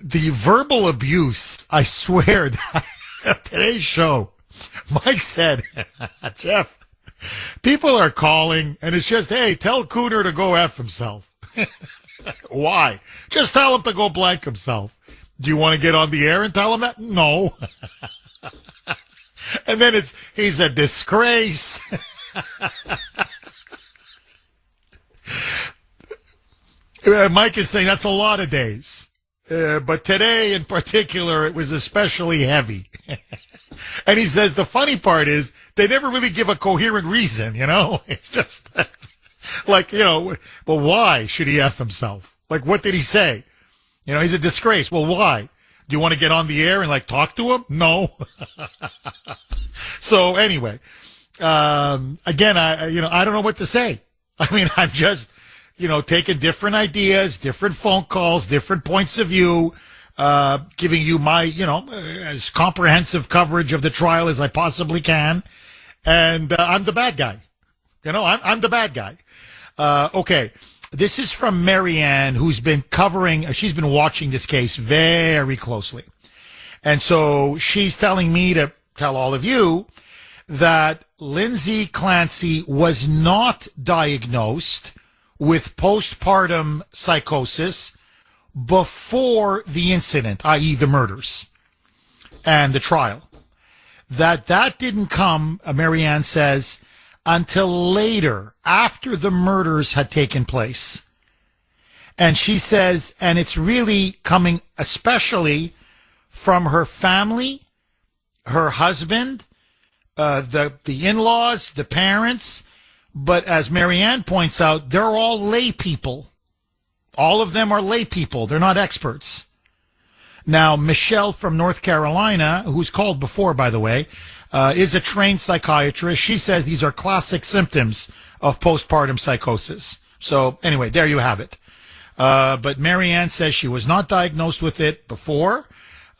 The verbal abuse, I swear, today's show, Mike said, Jeff, people are calling, and it's just, hey, tell Kuhner to go F himself. Why? Just tell him to go blank himself. Do you want to get on the air and tell him that? No. And then he's a disgrace. Mike is saying that's a lot of days. But today in particular, it was especially heavy. And he says the funny part is they never really give a coherent reason, It's just like, well, why should he F himself? Like, what did he say? He's a disgrace. Well, why? Do you want to get on the air and talk to him? No. So anyway, again, I don't know what to say. I mean, I'm just, taking different ideas, different phone calls, different points of view, giving you my, as comprehensive coverage of the trial as I possibly can. And I'm the bad guy. I'm the bad guy. Okay. This is from Marianne, who's been she's been watching this case very closely. And so she's telling me to tell all of you that Lindsay Clancy was not diagnosed with postpartum psychosis before the incident, i.e. the murders and the trial. That didn't come, Marianne says, until later, after the murders had taken place. And she says, and it's really coming especially from her family, her husband, the in-laws, the parents. But as Marianne points out, they're all lay people. All of them are lay people. They're not experts. Now, Michelle from North Carolina, who's called before, by the way, is a trained psychiatrist. She says these are classic symptoms of postpartum psychosis. So anyway, there you have it. But Marianne says she was not diagnosed with it before.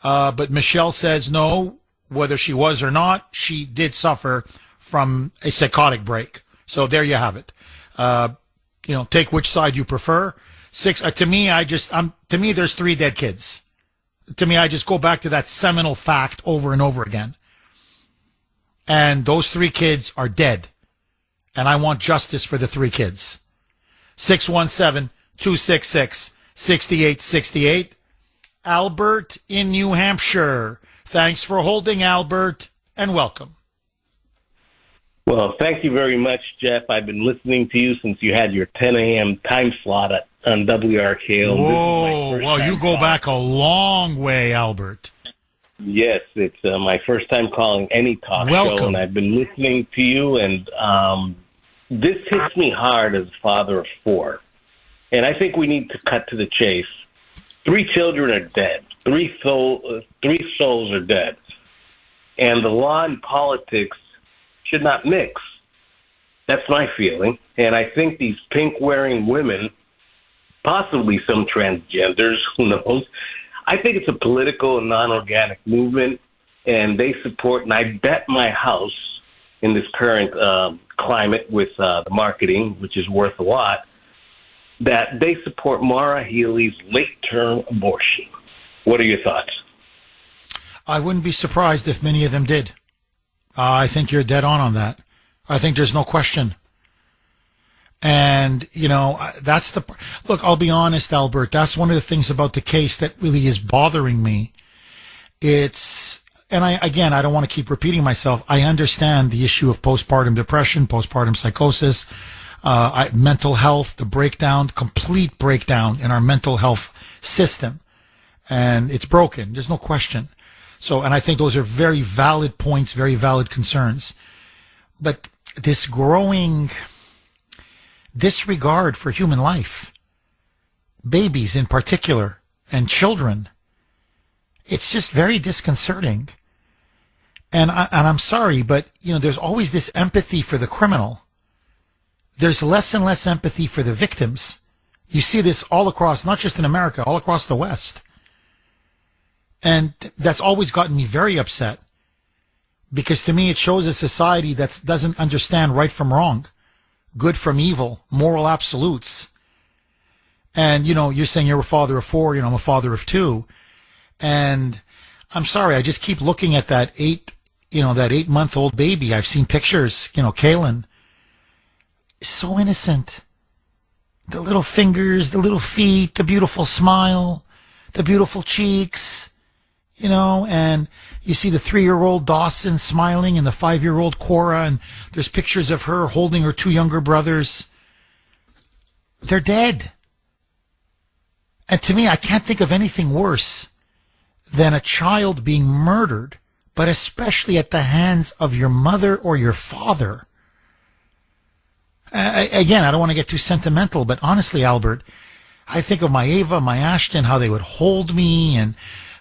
But Michelle says no, whether she was or not, she did suffer from a psychotic break. So there you have it. Take which side you prefer. To me, there's 3 dead kids. To me, I just go back to that seminal fact over and over again. And those 3 kids are dead. And I want justice for the 3 kids. 617-266-6868. Albert in New Hampshire. Thanks for holding, Albert, and welcome. Well, thank you very much, Jeff. I've been listening to you since you had your 10 a.m. time slot on WRKL. Whoa, you go back a long way, Albert. Yes, it's my first time calling any talk show, and I've been listening to you, and this hits me hard as a father of 4. And I think we need to cut to the chase. 3 children are dead. 3 souls are dead. And the law and politics should not mix. That's my feeling. And I think these pink-wearing women, possibly some transgenders, who knows, I think it's a political and non-organic movement, and they support, and I bet my house in this current climate with the marketing, which is worth a lot, that they support Maura Healey's late-term abortion. What are your thoughts? I wouldn't be surprised if many of them did. I think you're dead on that. I think there's no question. And, that's look, I'll be honest, Albert, that's one of the things about the case that really is bothering me. I don't want to keep repeating myself. I understand the issue of postpartum depression, postpartum psychosis, mental health, the complete breakdown in our mental health system. And it's broken. There's no question. So, and I think those are very valid points, very valid concerns. But this growing disregard for human life, babies in particular, and children, it's just very disconcerting. And I'm sorry, but, there's always this empathy for the criminal. There's less and less empathy for the victims. You see this all across, not just in America, all across the West. And that's always gotten me very upset, because to me it shows a society that doesn't understand right from wrong, good from evil, moral absolutes. And, you're saying you're a father of 4, I'm a father of 2. And I'm sorry, I just keep looking at that 8-month-old baby. I've seen pictures, Kaylin. So innocent. The little fingers, the little feet, the beautiful smile, the beautiful cheeks. And you see the 3-year-old Dawson smiling and the 5-year-old Cora, and there's pictures of her holding her 2 younger brothers. They're dead. And to me, I can't think of anything worse than a child being murdered, but especially at the hands of your mother or your father. Again, I don't want to get too sentimental, but honestly, Albert, I think of my Ava, my Ashton, how they would hold me and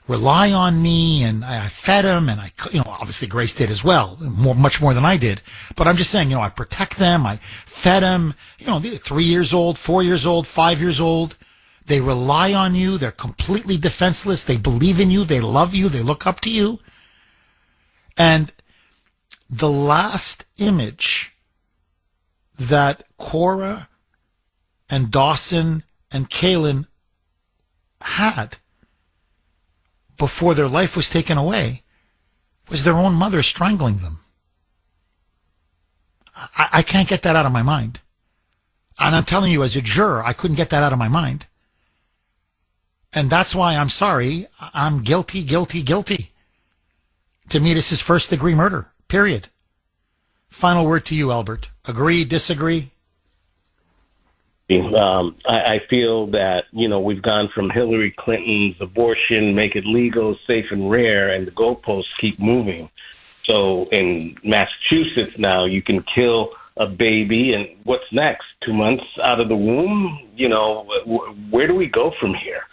rely on me, and I fed him, and obviously Grace did as well, much more than I did. But I'm just saying, I protect them, I fed them, 3 years old, 4 years old, 5 years old. They rely on you. They're completely defenseless. They believe in you. They love you. They look up to you. And the last image that Cora and Dawson and Kaylin had before their life was taken away was their own mother strangling them. I can't get that out of my mind. And I'm telling you, as a juror, I couldn't get that out of my mind. And that's why I'm sorry. I'm guilty, guilty, guilty. To me, this is first-degree murder, period. Final word to you, Albert. Agree, disagree? I feel that, we've gone from Hillary Clinton's abortion, make it legal, safe and rare, and the goalposts keep moving. So in Massachusetts now, you can kill a baby, and what's next? 2 months out of the womb? Where do we go from here?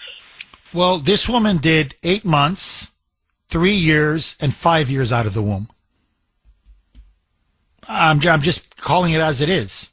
Well, this woman did 8 months, 3 years, and 5 years out of the womb. I'm just calling it as it is.